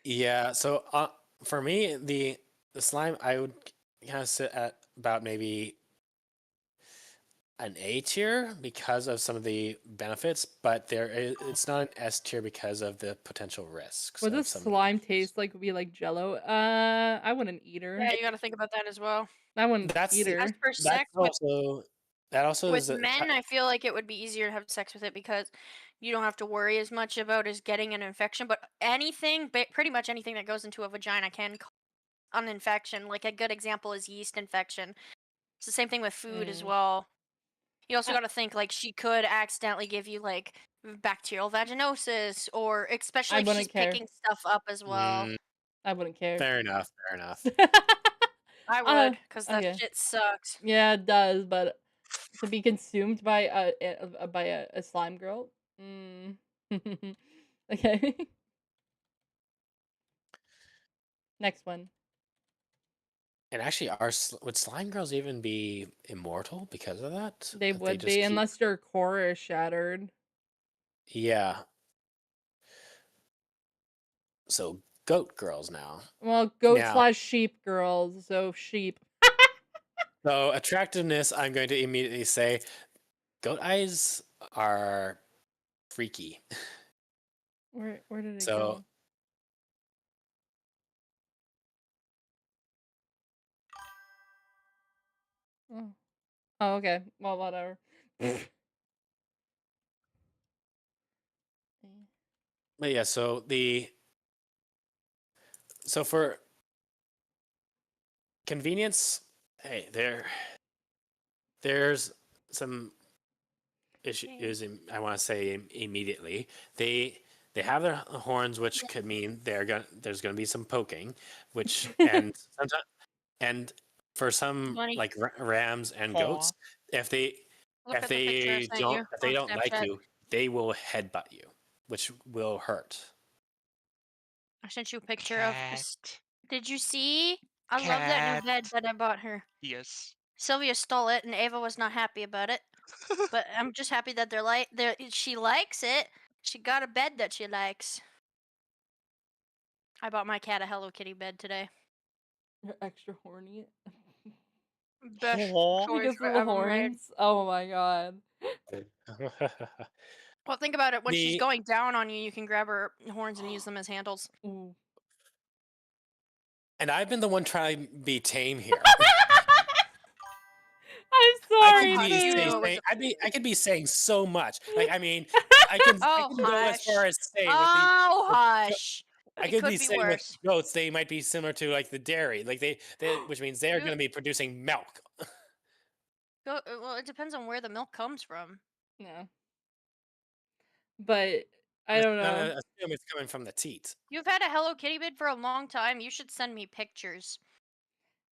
Yeah. So for me, the slime I would kind of sit at about maybe an A tier because of some of the benefits, but it's not an S tier because of the potential risks What of does some of the slime injuries. taste like? Would be like Jello? I wouldn't eat her. Yeah, you got to think about that as well. I wouldn't That's eat the As her. for that's sex also that also with is men, I feel like it would be easier to have sex with it because you don't have to worry as much about as getting an infection. But pretty much anything that goes into a vagina can cause an infection. Like a good example is yeast infection. It's the same thing with food as Mm. well. You also I got to think like she could accidentally give you like bacterial vaginosis, or especially I if she's wouldn't care. picking stuff up as well. Mm, I wouldn't care. fair enough. Fair enough. I Uh, would, because that okay. shit sucks. Yeah, it does, but to be consumed by a slime girl? Mm. Okay. Next one. And actually, would slime girls even be immortal because of that? They If they would just be keep, unless their core is shattered. yeah. So goat girls now. Well, goat Now, slash sheep girls, so sheep. so attractiveness, I'm going to immediately say goat eyes are freaky. Where did it So go? Oh. Oh, okay. Well, whatever. but yeah, so for convenience, hey, there's some issues. I want to say immediately. They have their horns, which could mean there's gonna be some poking, which and sometimes and for some Money. like rams and Aw. goats, if they Look at the picture I sent you if they on don't like Snapchat. you, they will headbutt you, which will hurt. I sent you a picture of. Cat. Did you see? I love that new bed Cat. that I bought her. Yes. Sylvia stole it, and Ava was not happy about it. But I'm just happy that she likes it. She got a bed that she likes. I bought my cat a Hello Kitty bed today. You're extra horny. Best Aw. He choice gets little ever made. horns. Oh my god. Well, think about it. When she's the going down on you, you can grab her horns and use them as handles. Ooh. and I've been the one trying to be tame here. I'm I sorry, could Hush, be you knew it Steven. was saying I could be saying so much. Like I mean, I Oh, can go as hush. far as saying Oh, with hush. I It could could be be saying with worse. goats they might be similar to like the dairy, like which means they are You- going to be producing milk. Well, it depends on where the milk comes from. Yeah. but I I'm don't gonna know. assume it's coming from the teat. You've had a Hello Kitty vid for a long time. You should send me pictures.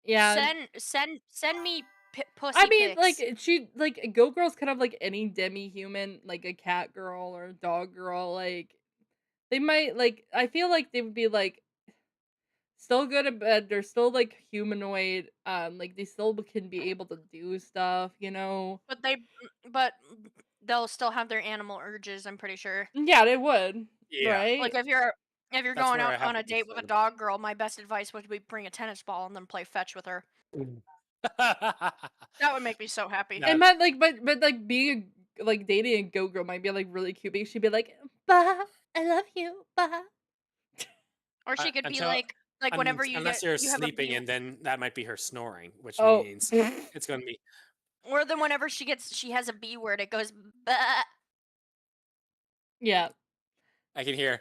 Yeah, Send me I pussy mean, like pics. she like Go Girl's kind of like any demi-human, like a cat girl or a dog girl. Like they might like I feel like they would be like still good at bed. They're still like humanoid. Like they still can be able to do stuff. You know. But they'll still have their animal urges, I'm pretty sure. Yeah, they would. Yeah, Right. Like if you're that's going where out I have on a the date with a concern. dog girl, my best advice would be bring a tennis ball and then play fetch with her. That would make me so happy. No. It might like, but like being like dating a Go Girl might be like really cute because she'd be like, "Bah, I love you, bah." Or she could be until like whenever unless you're you have a sleeping, bee, and then that might be her snoring, which Oh, means it's gonna be. or then whenever she has a B word, it goes bah. yeah. I can hear.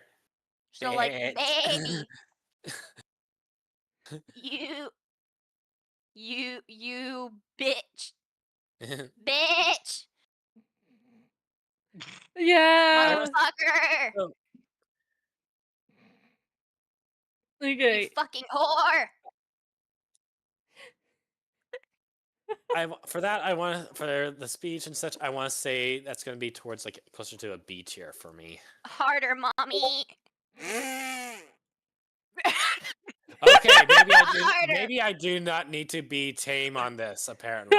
So like "Bitch." baby, you bitch, bitch, Yeah. motherfucker, So, you Okay. fucking whore. for that, I want for the speech and such. I want to say that's going to be towards like closer to a B tier for me. Harder, mommy. Okay, maybe I do. Harder. Maybe I do not need to be tame on this. Apparently,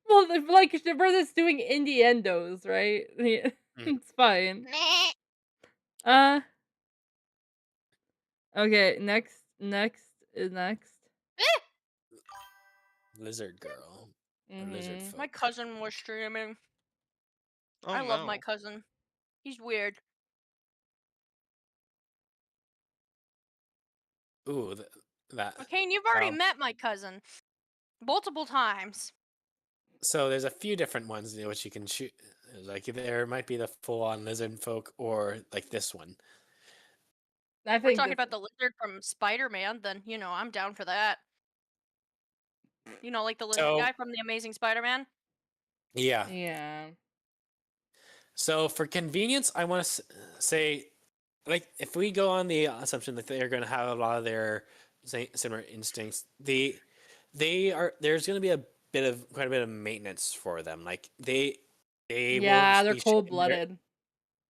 Well, like the brother's doing indie-endos, right? Yeah, Mhm. it's fine. Meh. Uh. Okay. Next is next. lizard girl, or lizard Mhm. folk. My cousin was streaming. Oh I love my no. cousin. He's weird. Ooh, that. Okay, and you've already Wow. met my cousin multiple times. So there's a few different ones which you can choose. Like there might be the full-on lizard folk, or like this one. I We're think talking this. about the lizard from Spider-Man, then I'm down for that. Like the lizard So guy from the Amazing Spider-Man. yeah. Yeah. So for convenience, I want to say, like, if we go on the assumption that they're going to have a lot of their similar instincts, they are there's going to be quite a bit of maintenance for them. Like they will Yeah, they're be shedding cold-blooded.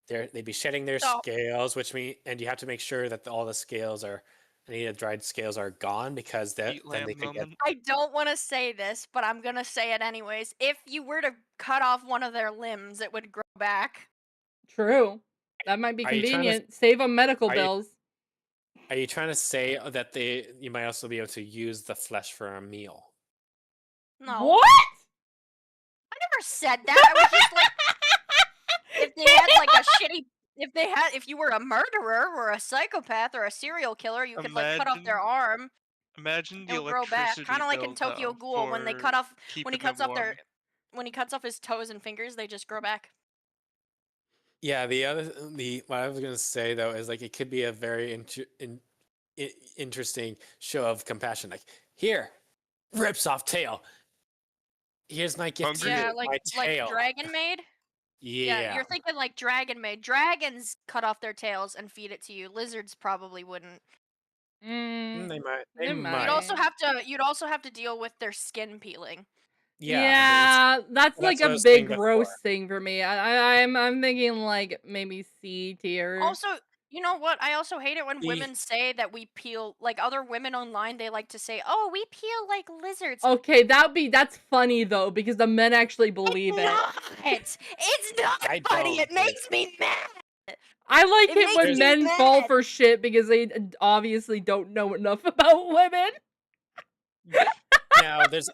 they'd be shedding their So scales, and you have to make sure that all the scales are any of the dried scales are gone, because Heat then they lamp could get. moment. I don't want to say this, but I'm gonna say it anyways. If you were to cut off one of their limbs, it would grow back. True. That might be Are you trying to convenient. Save them medical are you bills. are you trying to say that you might also be able to use the flesh for a meal? No, What? I never said that. I was just like, if they had like a shitty, if you were a murderer or a psychopath or a serial killer, you could like cut off their Imagine, arm. imagine the It'll grow back, kind electricity of like in bill Tokyo though Ghoul when for when he keeping them cuts off warm. when he cuts off his toes and fingers, they just grow back. Yeah, what I was gonna say though is like it could be a very interesting show of compassion. Like, here, rips off tail. Here's my gift to Hungry. Yeah, you, my like tail. Dragon Maid. Yeah, Yeah, you're thinking like Dragon Maid. Dragons cut off their tails and feed it to you. Lizards probably wouldn't. Mm, they they might. You'd also have to deal with their skin peeling. Yeah, that's like that's what a I was big saying gross before. thing for me. I'm thinking like maybe C tier. Also, you know what? I also hate it when The women say that we peel like other women online. They like to say, "Oh, we peel like lizards." Okay, that's funny though because the men actually It's believe it. not. It's not I funny. don't It makes me mad. I like It it makes when me men fall mad. for shit because they obviously don't know enough about women. now there's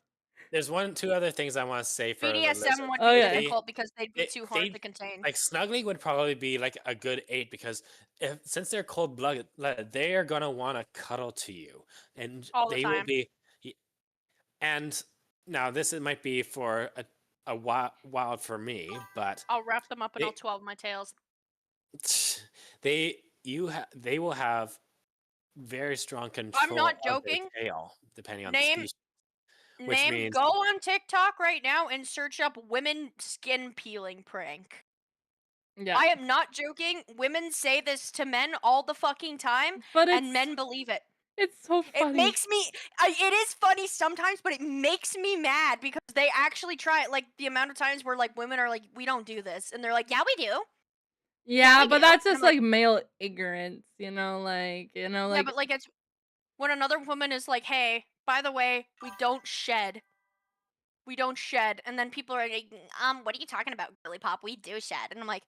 two other things I want to say for the BDSM lizard. would be Okay. difficult because they'd be too hard They to contain. like snuggling would probably be like a good 8, because since they're cold blooded, they are gonna want to cuddle to you, and All the they will time. be. And now this might be for a wild for me, but I'll wrap them up in they all 12 of my tails. they will have very strong I'm control not of their joking. tail depending on the Name species, which means go on TikTok right now and search up women skin peeling prank. Yeah. I am not joking. Women say this to men all the fucking time, But and men believe it. it's so It funny. makes me. It is funny sometimes, but it makes me mad because they actually try it. Like the amount of times where like women are like, "We don't do this," and they're like, "Yeah, we do." Yeah, we but do. that's And just I'm like, like male ignorance, like, yeah, like but like it's when another woman is like, "Hey, by the way, we don't shed." We don't shed, and then people are like, what are you talking about, girly pop? We do shed." And I'm like,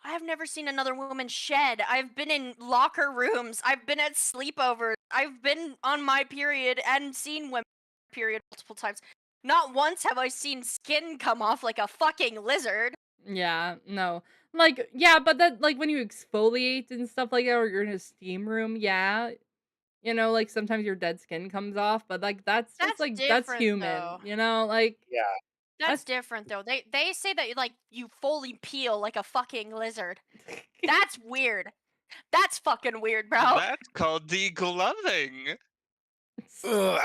I have never seen another woman shed. I've been in locker rooms. I've been at sleepovers. I've been on my period and seen women period multiple times. Not once have I seen skin come off like a fucking lizard. yeah, no. Like, yeah, but that like when you exfoliate and stuff like that, or you're in a steam room, yeah. Like sometimes your dead skin comes off, but like that's just That's like that's different human, though. like Yeah. That's that's different though. They say that like you fully peel like a fucking lizard. That's weird. That's fucking weird, bro. That's called degloving. Ugh,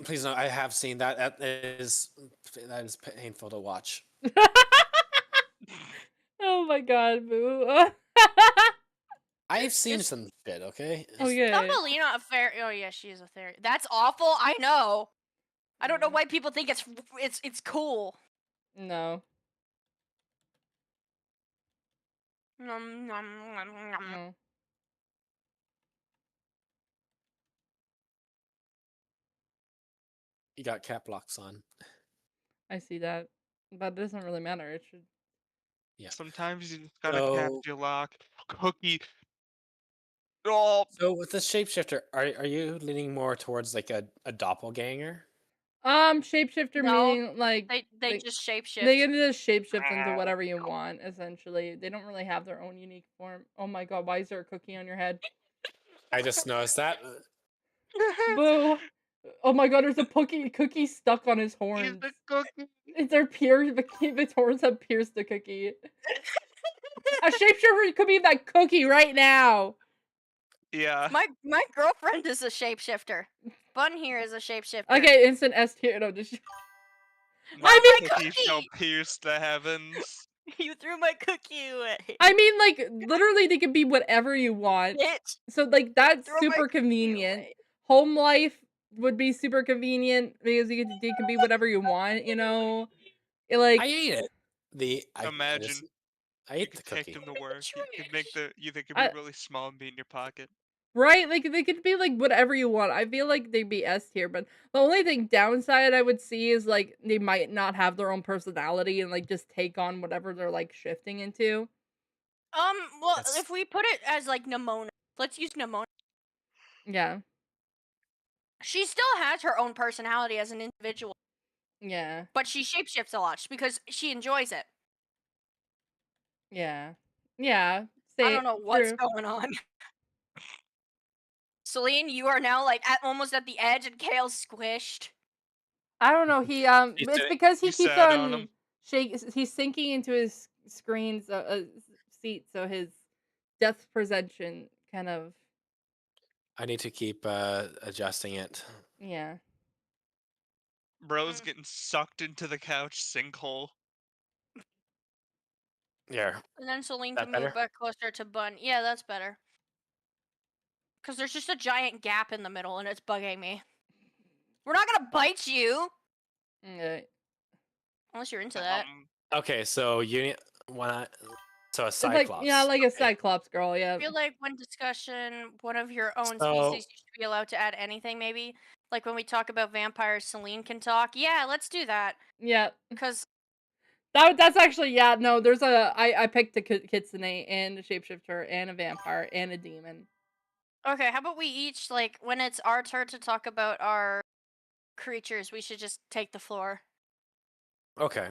please no. I have seen that. That is painful to watch. Oh my god, boo. I've seen Is some shit. Okay. Okay. Thumbelina a fairy? Oh yeah, she is a fairy. That's awful. I know. I don't know Yeah. why people think it's cool. No. Nom, nom, nom, nom. No. You got cap locks on. I see that. But it doesn't really matter. It should Yeah. Sometimes you just gotta cap So, your lock. Cookie. Oh, so with the shapeshifter, are you leaning more towards like a doppelganger? Shapeshifter No, meaning like they just shapeshift. they can just shapeshift into whatever you want, essentially. They don't really have their own unique form. Oh my god, why is there a cookie on your head? I just noticed that. Boo! Oh my god, there's a cookie stuck on his he's horns. the cookie. Is there pierced? His horns have pierced the cookie. A shapeshifter could be that cookie right now. Yeah. My girlfriend is a shapeshifter. Bun here is a shapeshifter. Okay, instant S tier. No, just My my cookie shall cookie! pierce the heavens. You threw my cookie away. I mean, like literally, they could be whatever you want. Bitch. So like that's Throw my super cookie convenient. away. Home life would be super convenient because you can be whatever you want. I ate it. Imagine I you ate the could take cookie. them to work. You could make you think it'd I, be really small and be in your pocket. right? Like they could be like whatever you want. I feel like they'd be S tier, but the only thing downside I would see is like they might not have their own personality and like just take on whatever they're like shifting into. Well, That's if we put it as like Nimona, let's use Nimona. Yeah. She still has her own personality as an individual, Yeah. but she shapeshifts a lot because she enjoys it. Yeah. Yeah. I don't know what's True. going on. Celine, you are now like almost at the edge, and Kale's squished. I don't know. He's It's doing- because he You keeps sat on on him. he's sinking into his screen's seat, so his depth perception kind of, I need to keep adjusting it. yeah. Bro's getting sucked into the couch sinkhole. Yeah. And then Celine That can better? move back closer to Bun. Yeah, that's better. Because there's just a giant gap in the middle, and it's bugging me. We're not gonna bite you Okay. unless you're into that. Okay, so so a It's cyclops. like, yeah, like a okay. Cyclops girl, yeah. I feel like when discussion, one of your own So- species, you should be allowed to add anything. Maybe like when we talk about vampires, Celine can talk. Yeah, let's do that. Yeah. Because That's actually, yeah, no, there's I picked a kitsune and a shapeshifter and a vampire and a demon. okay, how about we each like when it's our turn to talk about our creatures, we should just take the floor. Okay.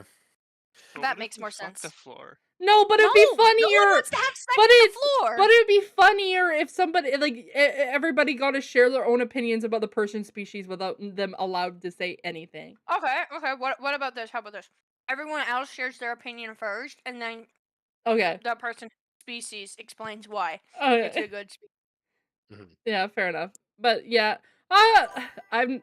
But That what if makes we more fuck the sense. floor? No, but it'd be No one funnier. wants to have sex But on the it's floor. but it'd be funnier if somebody like everybody got to share their own opinions about the person species without them allowed to say anything. Okay. What about this? How about this? Everyone else shares their opinion first, and then Okay. that person species explains why it's Okay. a good species. Yeah, fair enough. But yeah, I'm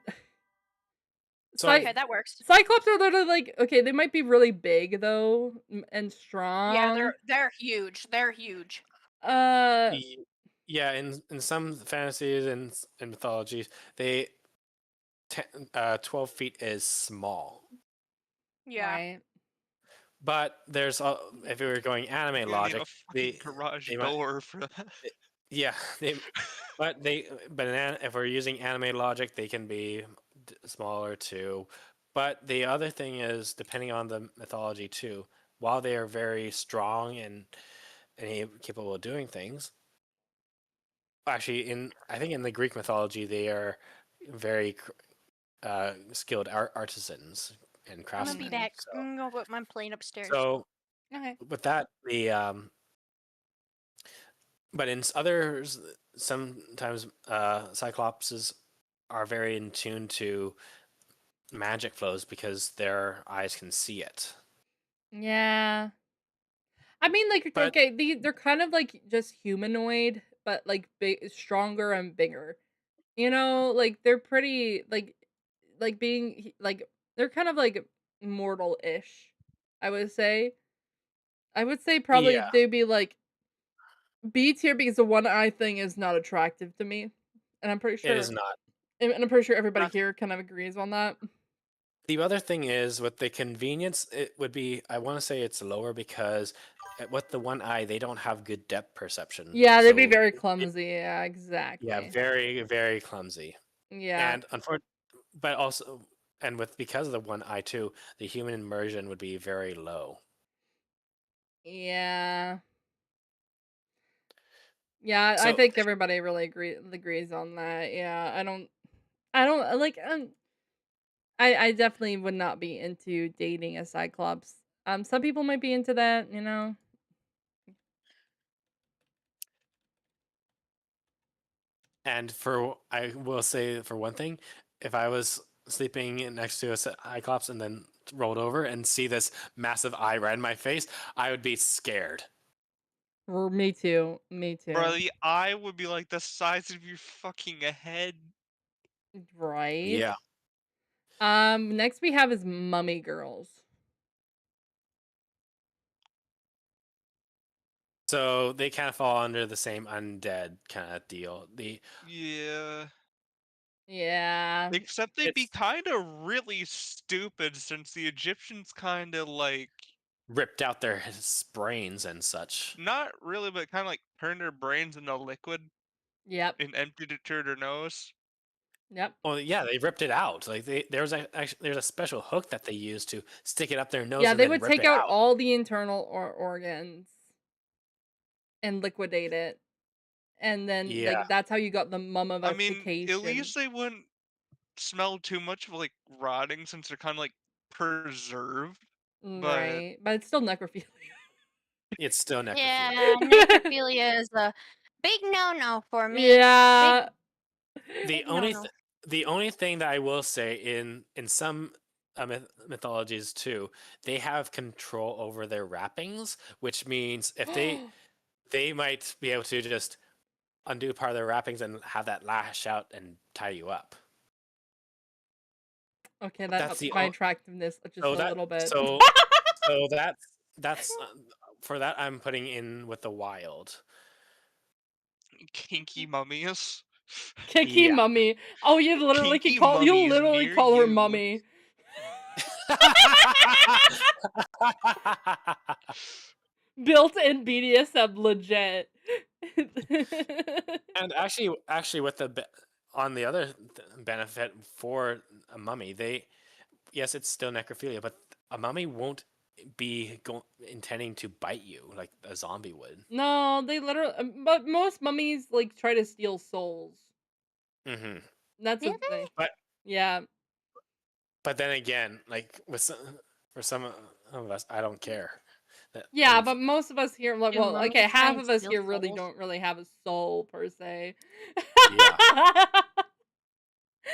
So Cy- Okay, that works. Cyclops are literally like, okay, they might be really big though and strong. Yeah, they're huge. They're huge. Uh, Yeah, in some fantasies and in mythologies, they 12 feet is small. Yeah. right. But there's if we were going anime You're gonna need logic, a fucking garage they might- door for that. yeah, but if we're using anime logic, they can be smaller too. But the other thing is, depending on the mythology too, while they are very strong and capable of doing things, actually, I think in the Greek mythology, they are very skilled artisans and I'm craftsmen. gonna be back. So, I'm gonna put my plane upstairs. so Okay. with that, but in others, sometimes cyclopses are very in tune to magic flows because their eyes can see it. Yeah. I mean, like, But- okay, they're kind of like just humanoid, but like big, stronger and bigger. You know, like they're pretty like being like they're kind of like mortal-ish. I would say. I would say probably Yeah. they'd be like B tier because the one eye thing is not attractive to me, and I'm pretty sure It is not. and I'm pretty sure everybody Not- here kind of agrees on that. The other thing is with the convenience, it would be, I want to say it's lower because with the one eye, they don't have good depth perception. Yeah, they'd be So very clumsy. Yeah, exactly. yeah, very, very clumsy. Yeah. And but also, and because of the one eye too, the human immersion would be very low. Yeah. Yeah, I So- think everybody really agrees on that. Yeah, I don't like I definitely would not be into dating a Cyclops. Some people might be into that, you know. And I will say for one thing, if I was sleeping next to a Cyclops and then rolled over and see this massive eye right in my face, I would be scared. Me too. Me too. Bro, the eye would be like the size of your fucking head. Right? Yeah. Next we have is mummy girls. So they kind of fall under the same undead kind of deal. Yeah. Yeah. Except they'd be It's- kind of really stupid since the Egyptians kind of like, ripped out their brains and such. not really, but kind of like turned their brains into liquid Yep. and emptied it through their nose. Yep. Well, yeah, they ripped it out. Like there's a special hook that they use to stick it up their nose. Yeah, and they then would rip take it out all the internal organs and liquidate it. And then Yeah. like that's how you got the I mummification. mean, at least they wouldn't smell too much of like rotting since they're kind of like preserved. but- Right. But it's still necrophilia. It's still necrophilia. Yeah, necrophilia is a big no-no for me. Yeah. The No, only no. the only thing that I will say in some mythologies too, they have control over their wrappings, which means if they might be able to just undo part of their wrappings and have that lash out and tie you up. Okay, that That's helps the my o- attractiveness just So a little bit. So that's for that I'm putting in with the wild. Kinky mummies. Kinky Yeah. mummy. Oh, you literally Kinky call you mummies literally near call her you. mummy. Built-in BDSM legit. And actually, with on the other benefit for a mummy, yes, it's still necrophilia, but a mummy won't be intending to bite you like a zombie would. No, they literally but most mummies like try to steal souls. Mm-hmm. That's Do the thing. But- yeah. But then again, like for some of us, I don't care. Yeah, but most of us here like Do well, mummies okay, try half and of us steal here really souls? don't really have a soul per se. Yeah.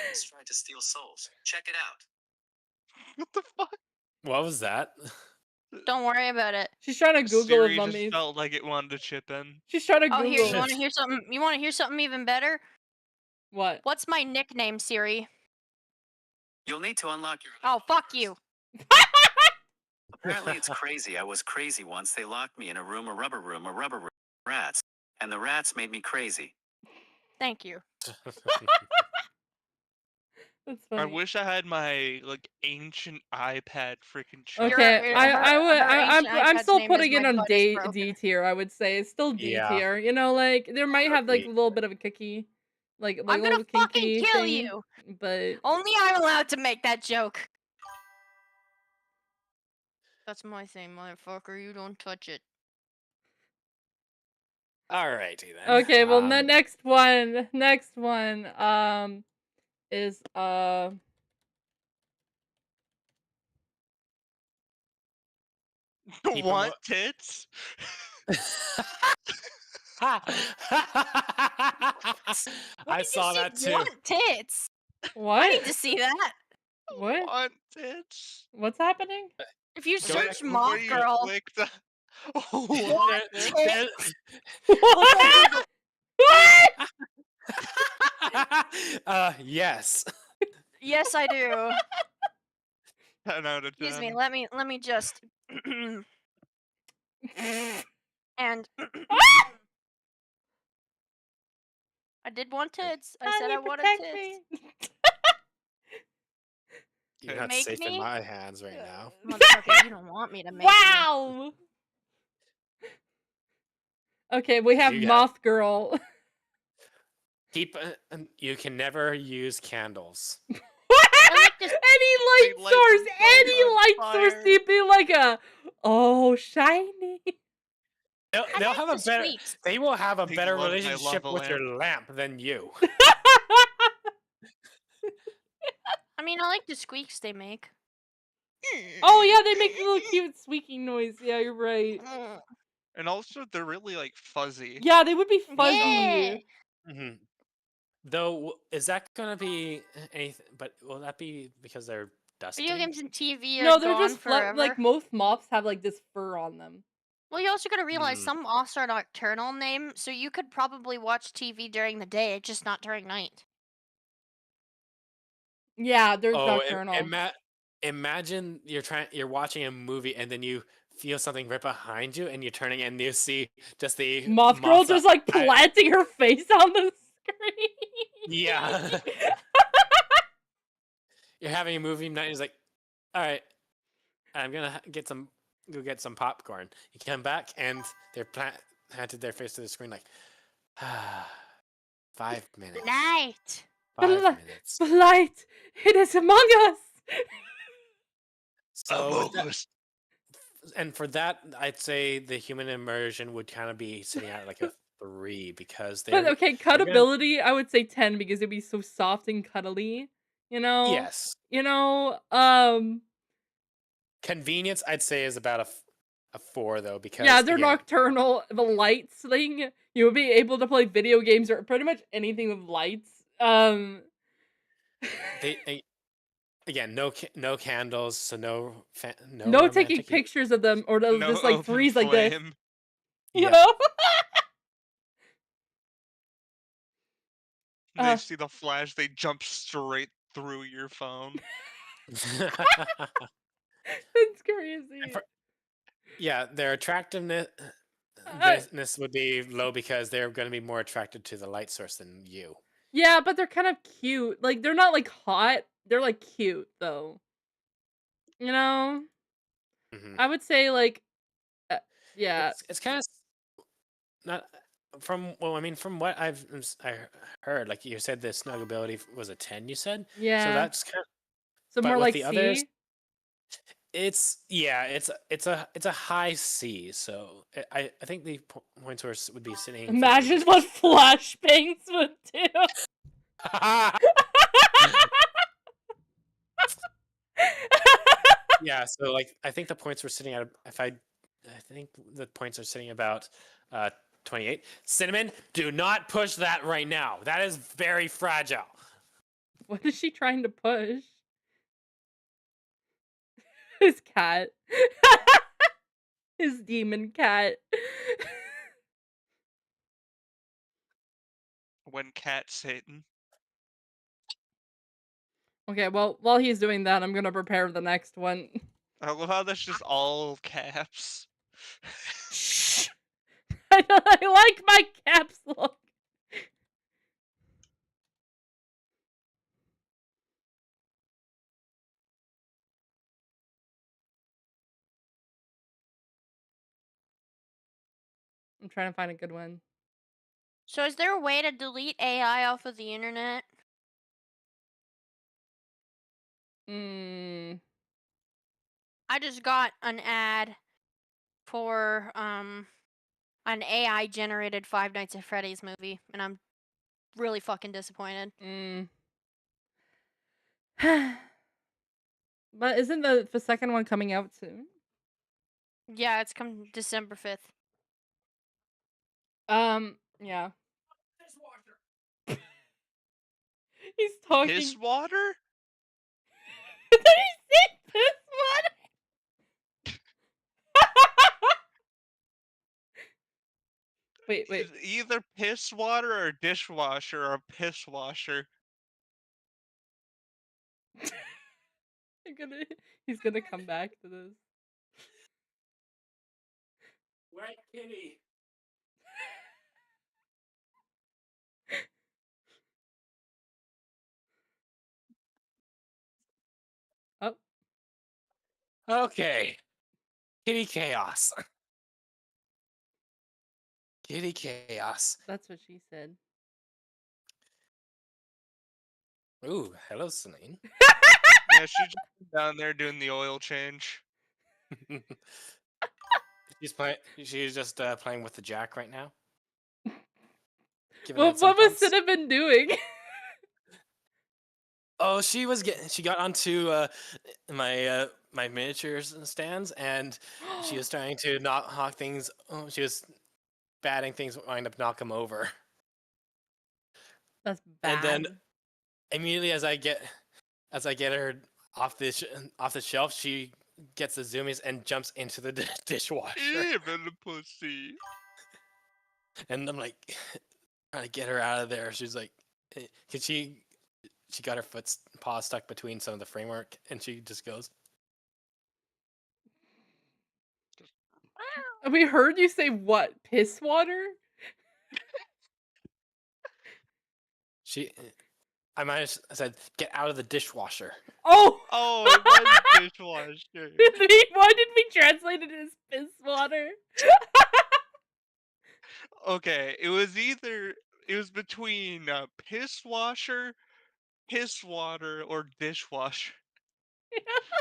He's trying to steal souls. Check it out. What the fuck? What was that? Don't worry about it. She's trying to Google Siri if just mummies. felt like it wanted to chip in. She's trying to Oh, Google here, you Shit. want to hear something? You want to hear something even better? what? What's my nickname, Siri? You'll need to unlock your. Oh, fuck you. Apparently, it's crazy. I was crazy once. They locked me in a rubber room, rats. And the rats made me crazy. Thank you. That's I funny. wish I had my like ancient iPad freaking Your- Okay, your- I would her I'm ancient I'm iPad's still name is putting it My on Butt is D Broken. tier. I would say it's still D Yeah. tier. You know, like there might have like a Agreed. little bit of a kicky, like a I'm gonna little fucking kinky kill thing, you. but Only I'm allowed to make that joke. That's my thing, motherfucker. You don't touch it. Alrighty then. okay. Well, the next one is Keep 'em Want up. tits? I saw that too. Want tits? I what? need to see that. What? Want tits? What's happening? If you Go back search to moth Where you girl, click the- Want There- tits? What? there- yes. Yes, I do. 10 out of 10. Excuse me. Let me just. And I did want tits. I said Honey, I wanted protect tits. me. You're not Make safe in me? my hands right now. Motherfucker, you don't want me to make you. Wow. Okay, we have You got- Moth Girl. Keep. You can never use candles. like this- Any light light source, themselves any on light source, fire. you'd be like a, oh, shiny. They'll like have the a better. squeaks. They will have a They better love my relationship lava with your lamp than you. I mean, I like the squeaks they make. Oh yeah, they make the little cute squeaking noise. Yeah, you're right. And also, they're really like fuzzy. Yeah, they would be Yeah. fuzzy. hmm Though, is that gonna be anything? But will that be because they're dusty? Video games and TV are No, they're gone just forever. like most moths have like this fur on them. Well, you also gotta realize Mm. some moths are nocturnal name, so you could probably watch TV during the day, just not during night. Yeah, they're Oh, nocturnal. imagine you're watching a movie and then you feel something right behind you and you're turning and you see just the Moth Girl moths just up- like planting her face on the screen. Yeah. You're having a movie night and he's like, all right, I'm gonna go get some popcorn. You come back and they're planted their face to the screen like 5 minutes. Night. 5 Blah. minutes. The light, it is among us. So with Among that- Us. and for that, I'd say the human immersion would kind of be sitting at like a 3 because But they're okay, gonna- cuttability, I would say 10 because it'd be so soft and cuddly. You know? yes. You know, Convenience, I'd say, is about a 4 though because yeah, they're again, nocturnal. The lights thing, you would be able to play video games or pretty much anything with lights. Again, no candles, so no no taking romantic- pictures of them or they'll No just like open freeze like this. flame. You Yeah. know? They see the flash, they jump straight through your phone. It's crazy. And yeah, their attractiveness would be low because they're going to be more attracted to the light source than you. Yeah, but they're kind of cute. Like they're not like hot. They're like cute though. You know? Mhm. I would say like yeah. It's kind of not from from what I heard, like you said, the snuggability was a 10. You said Yeah. so. That's kind of So but more with like the C. others, it's a high C. So I think the points would be sitting. Imagine what flashbangs would do. Yeah, so like I think the points were sitting at I think the points are sitting about 28. Cinnamon, do not push that right now. That is very fragile. What is she trying to push? His cat. His demon cat. When cat Satan. Okay, well, while he's doing that, I'm gonna prepare the next one. I love how that's just all caps. Shh. I like my caps look. I'm trying to find a good one. So is there a way to delete AI off of the internet? Hmm. I just got an ad for an AI generated Five Nights at Freddy's movie, and I'm really fucking disappointed. Hmm. But isn't the second one coming out soon? Yeah, it's come December 5th. Yeah. He's talking. Piss water? Did he say this one? Wait. It's either piss water or dishwasher or piss washer. He's gonna come back to this. White kitty. Oh, Okay. Kitty chaos. Kitty chaos. that's what she said. Ooh, hello, Celine. Yeah, she's just down there doing the oil change. She's just playing with the jack right now. Giving Well, it some what was pumps. Cinnamon doing? Oh, she got onto my miniatures stands, and she was trying to knock things. Oh, she was batting things, wind up knock them over. That's And bad. then immediately as I get her off the shelf, she gets the zoomies and jumps into the dishwasher. Even the pussy. And I'm like trying to get her out of there. She's like, cause she got her paw stuck between some of the framework, and she just goes. We heard you say what? Piss water? I might have said, get out of the dishwasher. Oh! Oh, it was dishwasher. Why did we translate it as piss water? Okay, it was between piss washer, piss water, or dishwasher.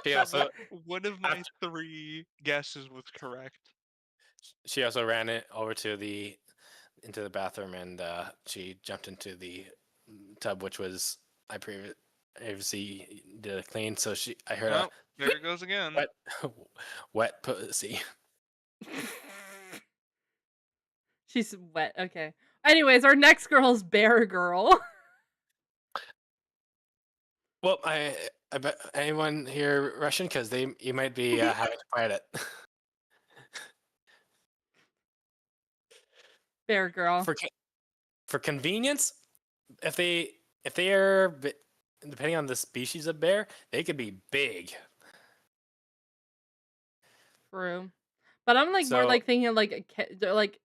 She But also one of my three guesses was correct. she also ran it over to into the bathroom, and she jumped into the tub, which was I previously did a clean. So I heard Oh, there it goes again. wet wet pussy. She's wet. Okay. Anyways, our next girl's Bear Girl. Well, I bet anyone here Russian, because you might be having to fight it. Bear Girl. For convenience, if they are depending on the species of bear, they could be big. True. But I'm like more So- like thinking like they're like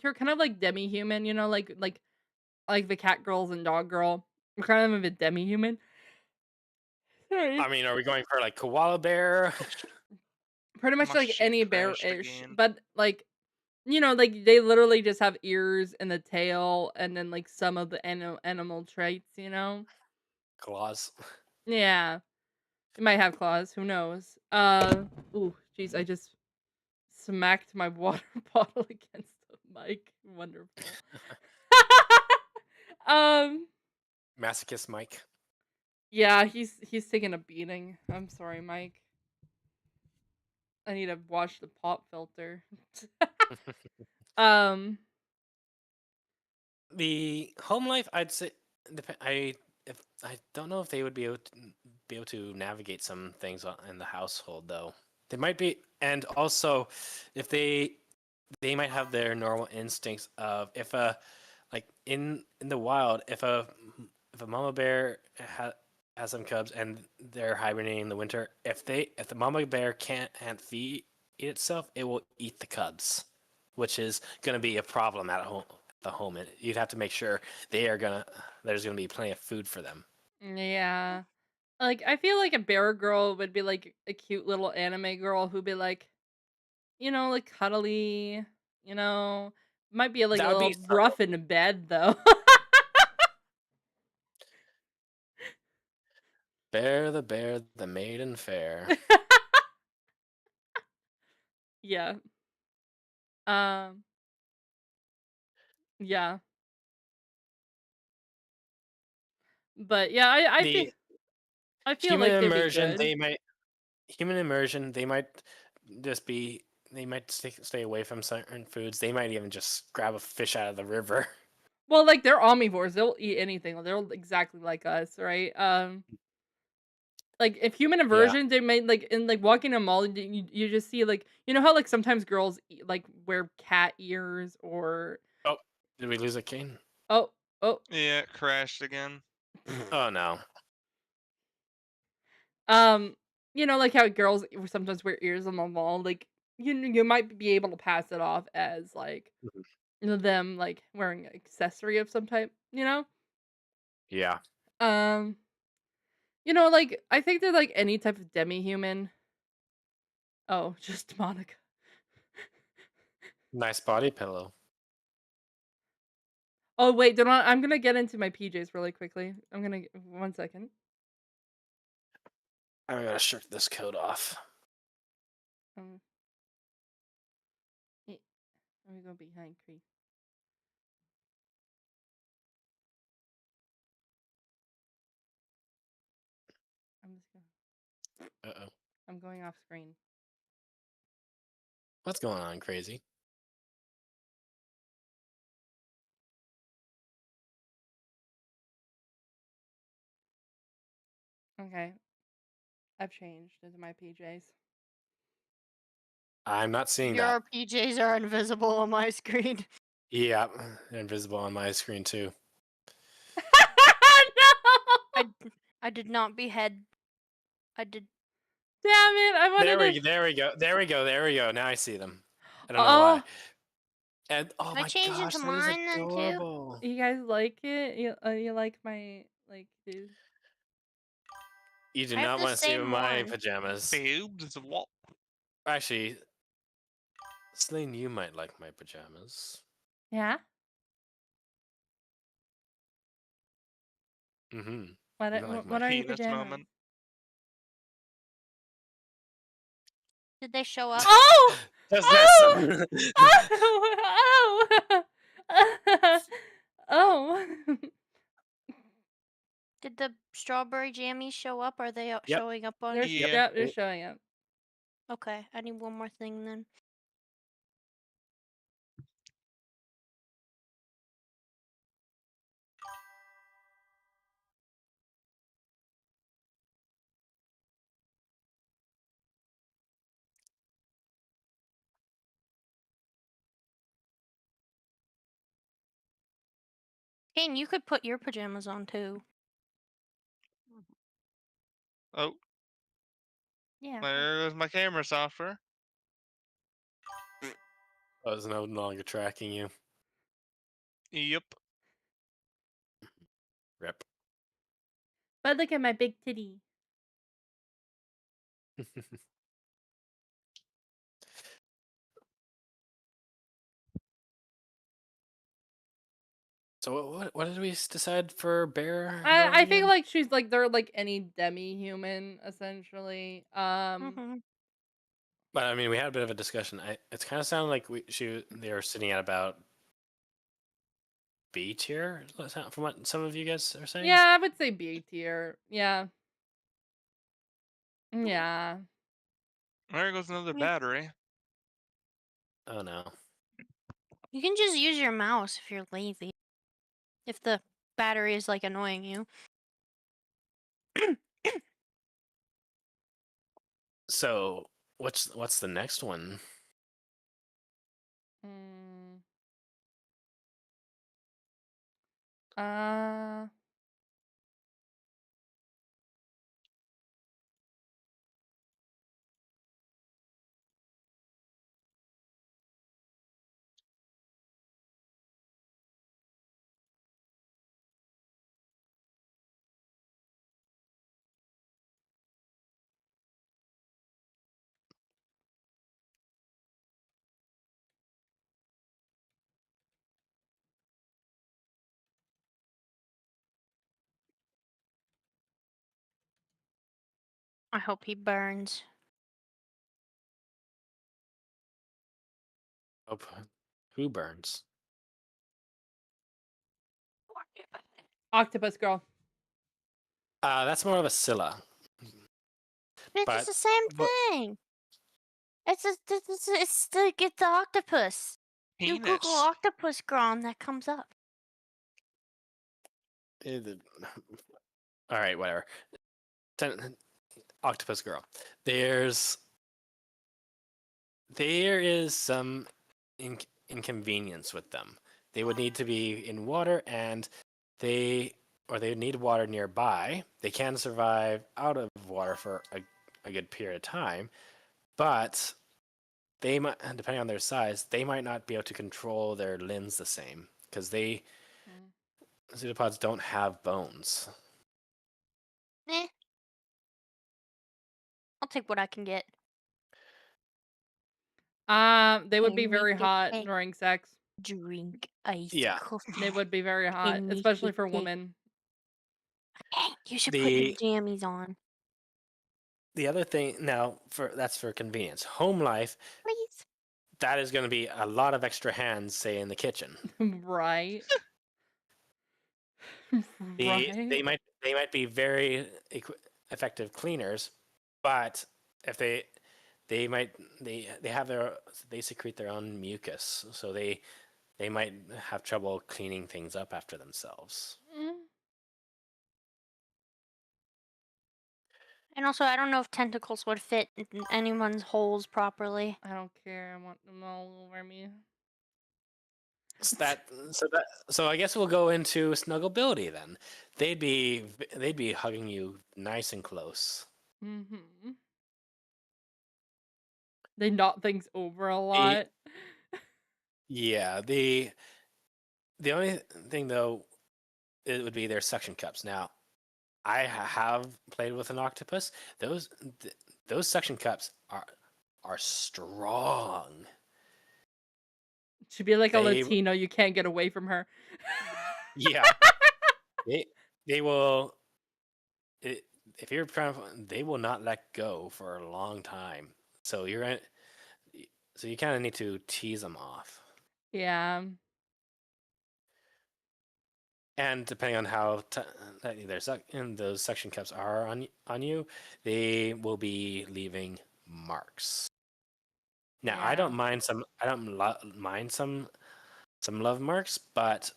you're kind of like demi-human, you know, like the cat girls and dog girl. We're kind of a bit demi-human. Sorry. I mean, are we going for like koala bear? Pretty much like Must any she crashed bear-ish, again? but like you know, like they literally just have ears and the tail, and then like some of the animal traits, you know. Claws. Yeah, it might have claws. Who knows? Ooh, jeez, I just smacked my water bottle against the mic. Wonderful. um, Masochist Mike. yeah, he's taking a beating. I'm sorry, Mike. I need to wash the pop filter. um, The home life, I'd say, I don't know if they would be able to navigate some things in the household though. They might be, and also if they might have their normal instincts of if a like in the wild if a mama bear has some cubs and they're hibernating in the winter, if the mama bear can't feed itself, it will eat the cubs, which is going to be a problem at home. The home, you'd have to make sure there's gonna be plenty of food for them. Yeah. Like, I feel like a bear girl would be like a cute little anime girl who'd be like, like cuddly, you know. Might be like That a would be little rough in bed though. Bear, the maiden fair. Yeah. Um, yeah. But yeah, The I feel human like they'd be immersion, good. they might just be they might stay away from certain foods. They might even just grab a fish out of the river. Well, like they're omnivores. They'll eat anything. They're exactly like us, right? Like if human Yeah. aversion, they made like in like walking a mall, you just see like how like sometimes girls like wear cat ears or Oh, did we lose a cane? oh oh Yeah, it crashed again. Oh no. like how girls sometimes wear ears on the mall. Like you might be able to pass it off as like Mhm. them like wearing an accessory of some type. Yeah. Um, like I think they're like any type of demi-human. Oh, just Monica. Nice body pillow. Oh wait, I'm gonna get into my PJs really quickly. I'm gonna 1 second. I gotta shirk this coat off. Um, eh, let me go behind Cree. I'm just gonna. Uh-oh. I'm going off screen. What's going on, crazy? Okay, I've changed into my PJs. I'm not seeing Your that. PJs are invisible on my screen. Yeah, they're invisible on my screen too. No! I did not behead. I did. Damn it! I wanted to. There we go. Now I see them. I don't know Oh, why. And oh Can I my change gosh, into that is mine then, too? adorable. you guys like it? You like my dude? You do I have not the want to see same my one. pajamas. Boobs, what? Actually, Celine, you might like my pajamas. Yeah. Mm-hmm. What You might like what my are your Penis pajamas? moment. Did they show up? Oh! Just Oh! this. Oh! Oh! Oh! Did the strawberry jammies show up? Are they Yep. showing up on? They're Yeah. they're showing up. Okay, I need one more thing then. Kane, you could put your pajamas on too. Oh, Yeah. there goes my camera software. I was no longer tracking you. Yep. Rip. But look at my big titty. So what did we decide for bear? Girl I think again? like she's like they're like any demi-human essentially. Mm-hmm. But I mean, we had a bit of a discussion. It's kind of sounded like they were sitting at about B tier, from what some of you guys are saying. Yeah, I would say B tier. Yeah. Yeah. There goes another Yeah. battery. Oh no. You can just use your mouse if you're lazy. If the battery is like annoying you. So what's the next one? Mm. Uh I hope he burns. Oh, who burns? Octopus girl. That's more of a Scylla. It's But the same but- thing. It's the octopus. You Google Penis. octopus girl and that comes up. All right, whatever. Octopus girl. There is some inconvenience with them. They would need to be in water, and they would need water nearby. They can survive out of water for a good period of time, but they might, depending on their size, they might not be able to control their limbs the same because pseudopods don't have bones. Eh. I'll take what I can get. They would be Can very make it hot big. during sex. Drink iced Yeah. coffee. They would be very hot, Can make especially it for big. women. Hey, you should put your The jammies on, the other thing now that's for convenience. Home life, please. that is going to be a lot of extra hands, say in the kitchen. Right. They Right. might be very effective cleaners, but if they might they secrete their own mucus, so they might have trouble cleaning things up after themselves. Mm, And also, I don't know if tentacles would fit in anyone's holes properly. I don't care. I want them all over me. So I guess we'll go into snuggleability then. They'd be hugging you nice and close. Mm-hmm. They knock things over a lot. Yeah, the only thing though, it would be their suction cups. Now, I have played with an octopus. Those suction cups are strong. She'd be like a They- Latino. You can't get away from her. Yeah, they will. If you're trying, they will not let go for a long time. So you kind of need to tease them off. Yeah. And depending on how those suction cups are on you, they will be leaving marks. Now, I Yeah. don't mind some. I don't mind some love marks, but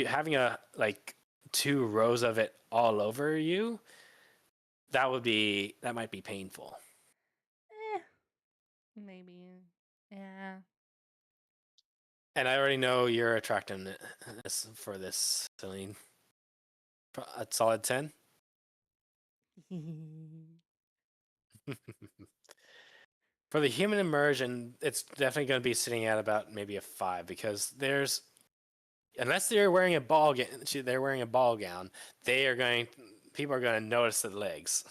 having like 2 rows of it all over you, that might be painful. Eh, maybe. Yeah. And I already know you're attracting for this, Celine. A solid 10. For the human immersion, it's definitely going to be sitting at about maybe a 5 because unless they're wearing a ball gown, people are going to notice the legs.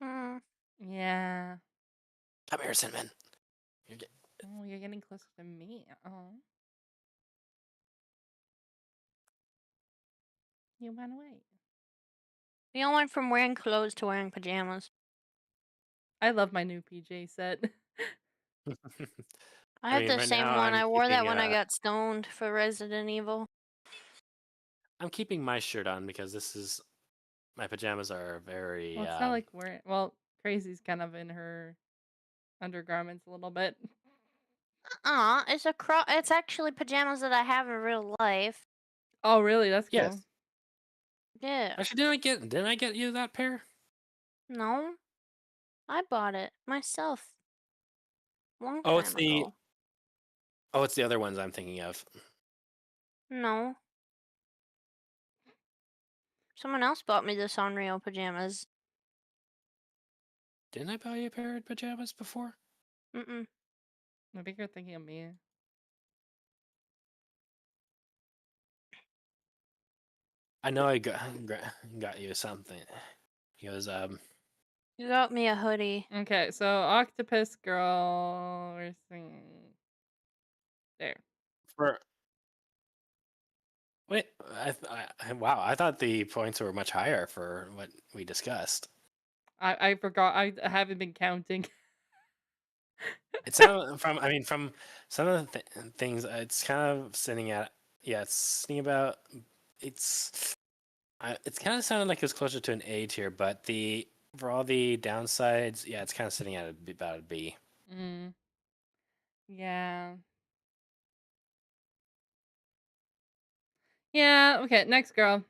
Hmm. Yeah. Come here, Cinnamon. Oh, you're getting closer to me. Oh. You went away. We all went from wearing clothes to wearing pajamas. I love my new PJ set. I have the right same now one. I'm I wore that keeping, when I got stoned for Resident Evil. I'm keeping my shirt on because my pajamas are very. Well, it's not like we're Crazy's kind of in her undergarments a little bit. It's actually pajamas that I have in real life. Oh, really? That's cool. Yes. Yeah. Actually, didn't I get you that pair? No. I bought it myself. Long Oh, time ago. It's the other ones I'm thinking of. No. Someone else bought me the Sanrio pajamas. Didn't I buy you a pair of pajamas before? Mm-mm. Maybe you're thinking of me. I know I got you something. He goes, You got me a hoodie. Okay, so Octopus Girl, we're seeing there. Wait, wow, I thought the points were much higher for what we discussed. I forgot. I haven't been counting. It's from some of the things. It's kind of sitting at it's sitting about. It's kind of sounded like it was closer to an A tier, but for all the downsides, it's kind of sitting at about a B. Mm, yeah. Yeah. Okay. Next girl.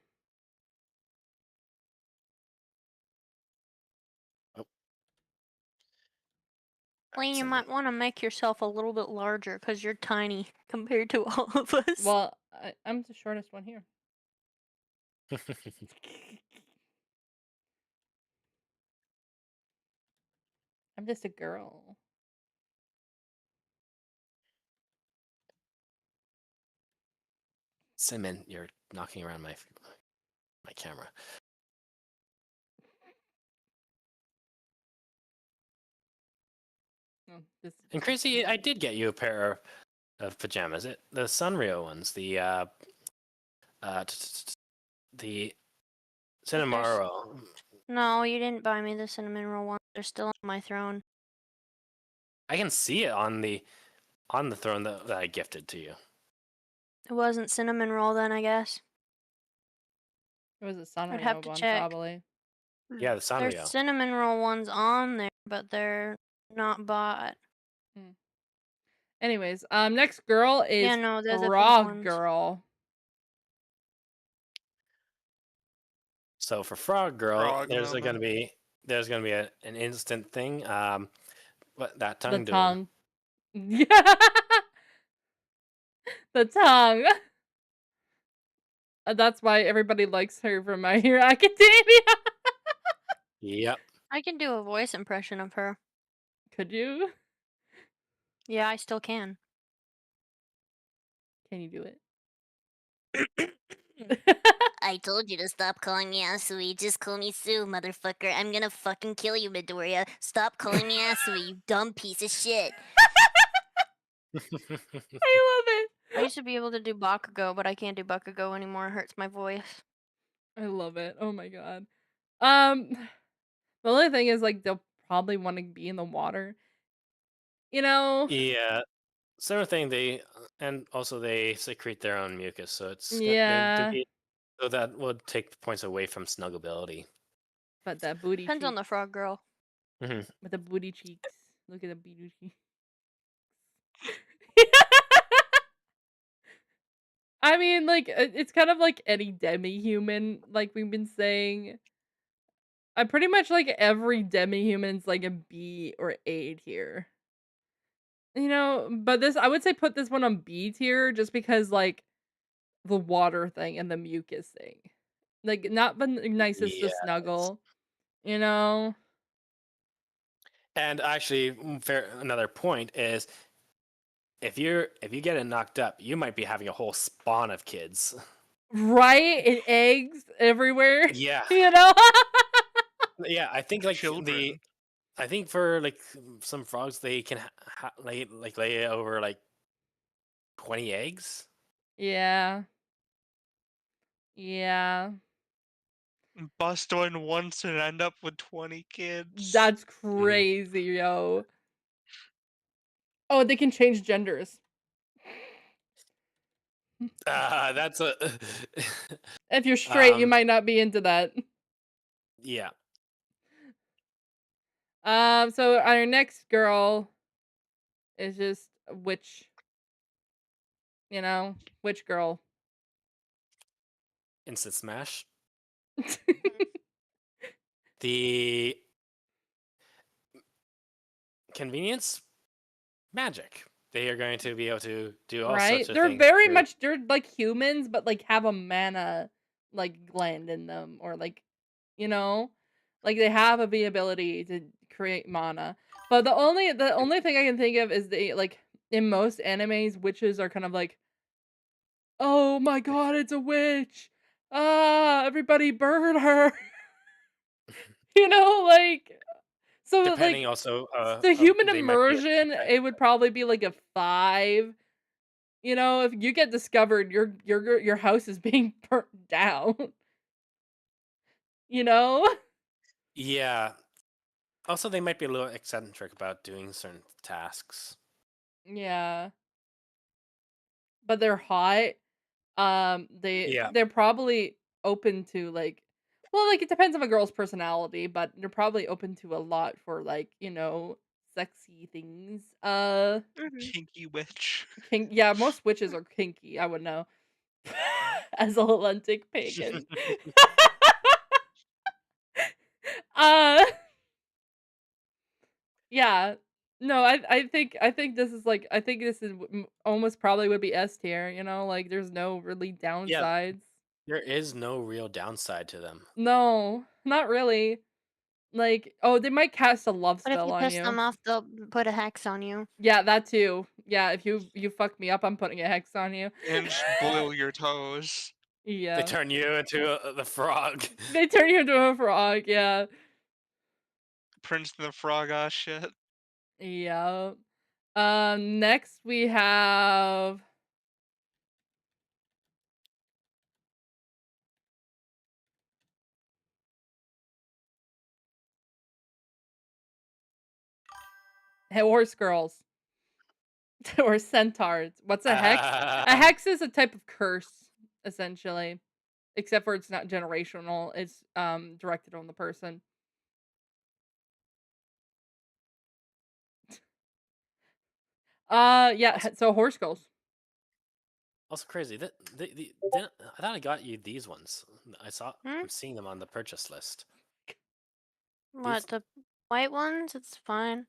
Oh, Lane, you so might want to make yourself a little bit larger because you're tiny compared to all of us. Well, I'm the shortest one here. I'm just a girl. Cinnamon, you're knocking around my camera. Oh, this. And Crazy, I did get you a pair of pajamas. The Sanrio ones, the the Cinnamaro. No, you didn't buy me the cinnamon roll ones. They're still on my throne. I can see it on the throne that I gifted to you. It wasn't cinnamon roll then, I guess. It was a I'd have Sanrio to one, check. probably. Yeah, the Sanrio. There's cinnamon roll ones on there, but they're not bought. Anyways, next girl is Yeah, no, they're the pink Frog ones. Girl. So for Frog Girl, Frog there's moment. gonna be an instant thing. What that tongue The doing? tongue. Yeah. The tongue. That's why everybody likes her from My Hero Academia. Yep. I can do a voice impression of her. Could you? Yeah, I still can. Can you do it? I told you to stop calling me Asui. Just call me Sue, motherfucker. I'm gonna fucking kill you, Midoriya. Stop calling me Asui, you dumb piece of shit. I love it. I used to be able to do Bakugo, but I can't do Bakugo anymore. It hurts my voice. I love it. Oh my god. The only thing is, like, they'll probably want to be in the water. You know? Yeah. Similar thing. And also they secrete their own mucus, so Yeah. so that would take points away from snuggability. But that booty Depends on cheeks. the frog girl. With the booty cheeks. Look at the booty cheeks. I mean, like, it's kind of like any demi-human, like we've been saying. I pretty much like every demi-human's like a B or A tier. You know, but I would say put this one on B tier just because, like, the water thing and the mucus thing. Like, not the nicest to Yes. snuggle, you know? And actually, another point is, if you get it knocked up, you might be having a whole spawn of kids. Right? And eggs everywhere. Yeah. You know? Yeah, I think like Children. I think for like some frogs, they can lay over like 20 eggs. Yeah. Yeah. Bust one once and end up with 20 kids. That's crazy, yo. Oh, they can change genders. That's a If you're straight, you Um, might not be into that. yeah. So our next girl is just a witch. You know, witch girl. Instant smash. The convenience magic. They are going to be able to do all Right? sorts of They're things. very much they're like humans, but like have a mana like gland in them, or like, you know, like they have the ability to create mana. But the only thing I can think of is like in most animes, witches are kind of like, oh my god, it's a witch. Ah, everybody burn her. You know, like, so Depending like also, the human they might be immersion, it would probably be like a 5. You know, if you get discovered, your house is being burnt down. You know? Yeah, Also, they might be a little eccentric about doing certain tasks. Yeah. But they're hot. Yeah. They're probably open to like well, like it depends on a girl's personality, but they're probably open to a lot for like, sexy things. Mhm. Kinky witch. Yeah, most witches are kinky, I would know. As a Lentic pagan. uh yeah. No, I think this is like I think this is almost probably would be S tier, like there's no really Yeah, downsides. there is no real downside to them. No, not really. Like, oh, they might cast a love But if spell you on piss them you. off, they'll put a hex on you. Yeah, that too. Yeah, if you fuck me up, I'm putting a hex on you. And just boil your toes. They Yeah. turn you into the frog. They turn you into a frog, yeah. Prince and the Frog ass shit. Yeah. Next we have horse girls or centaurs. What's a hex? A hex is a type of curse, essentially. Except for it's not generational. It's directed on the person. Yeah, so horse girls. Also crazy. I thought I got you these ones. Hmm? I'm seeing them on the purchase list. What, the white ones? It's fine.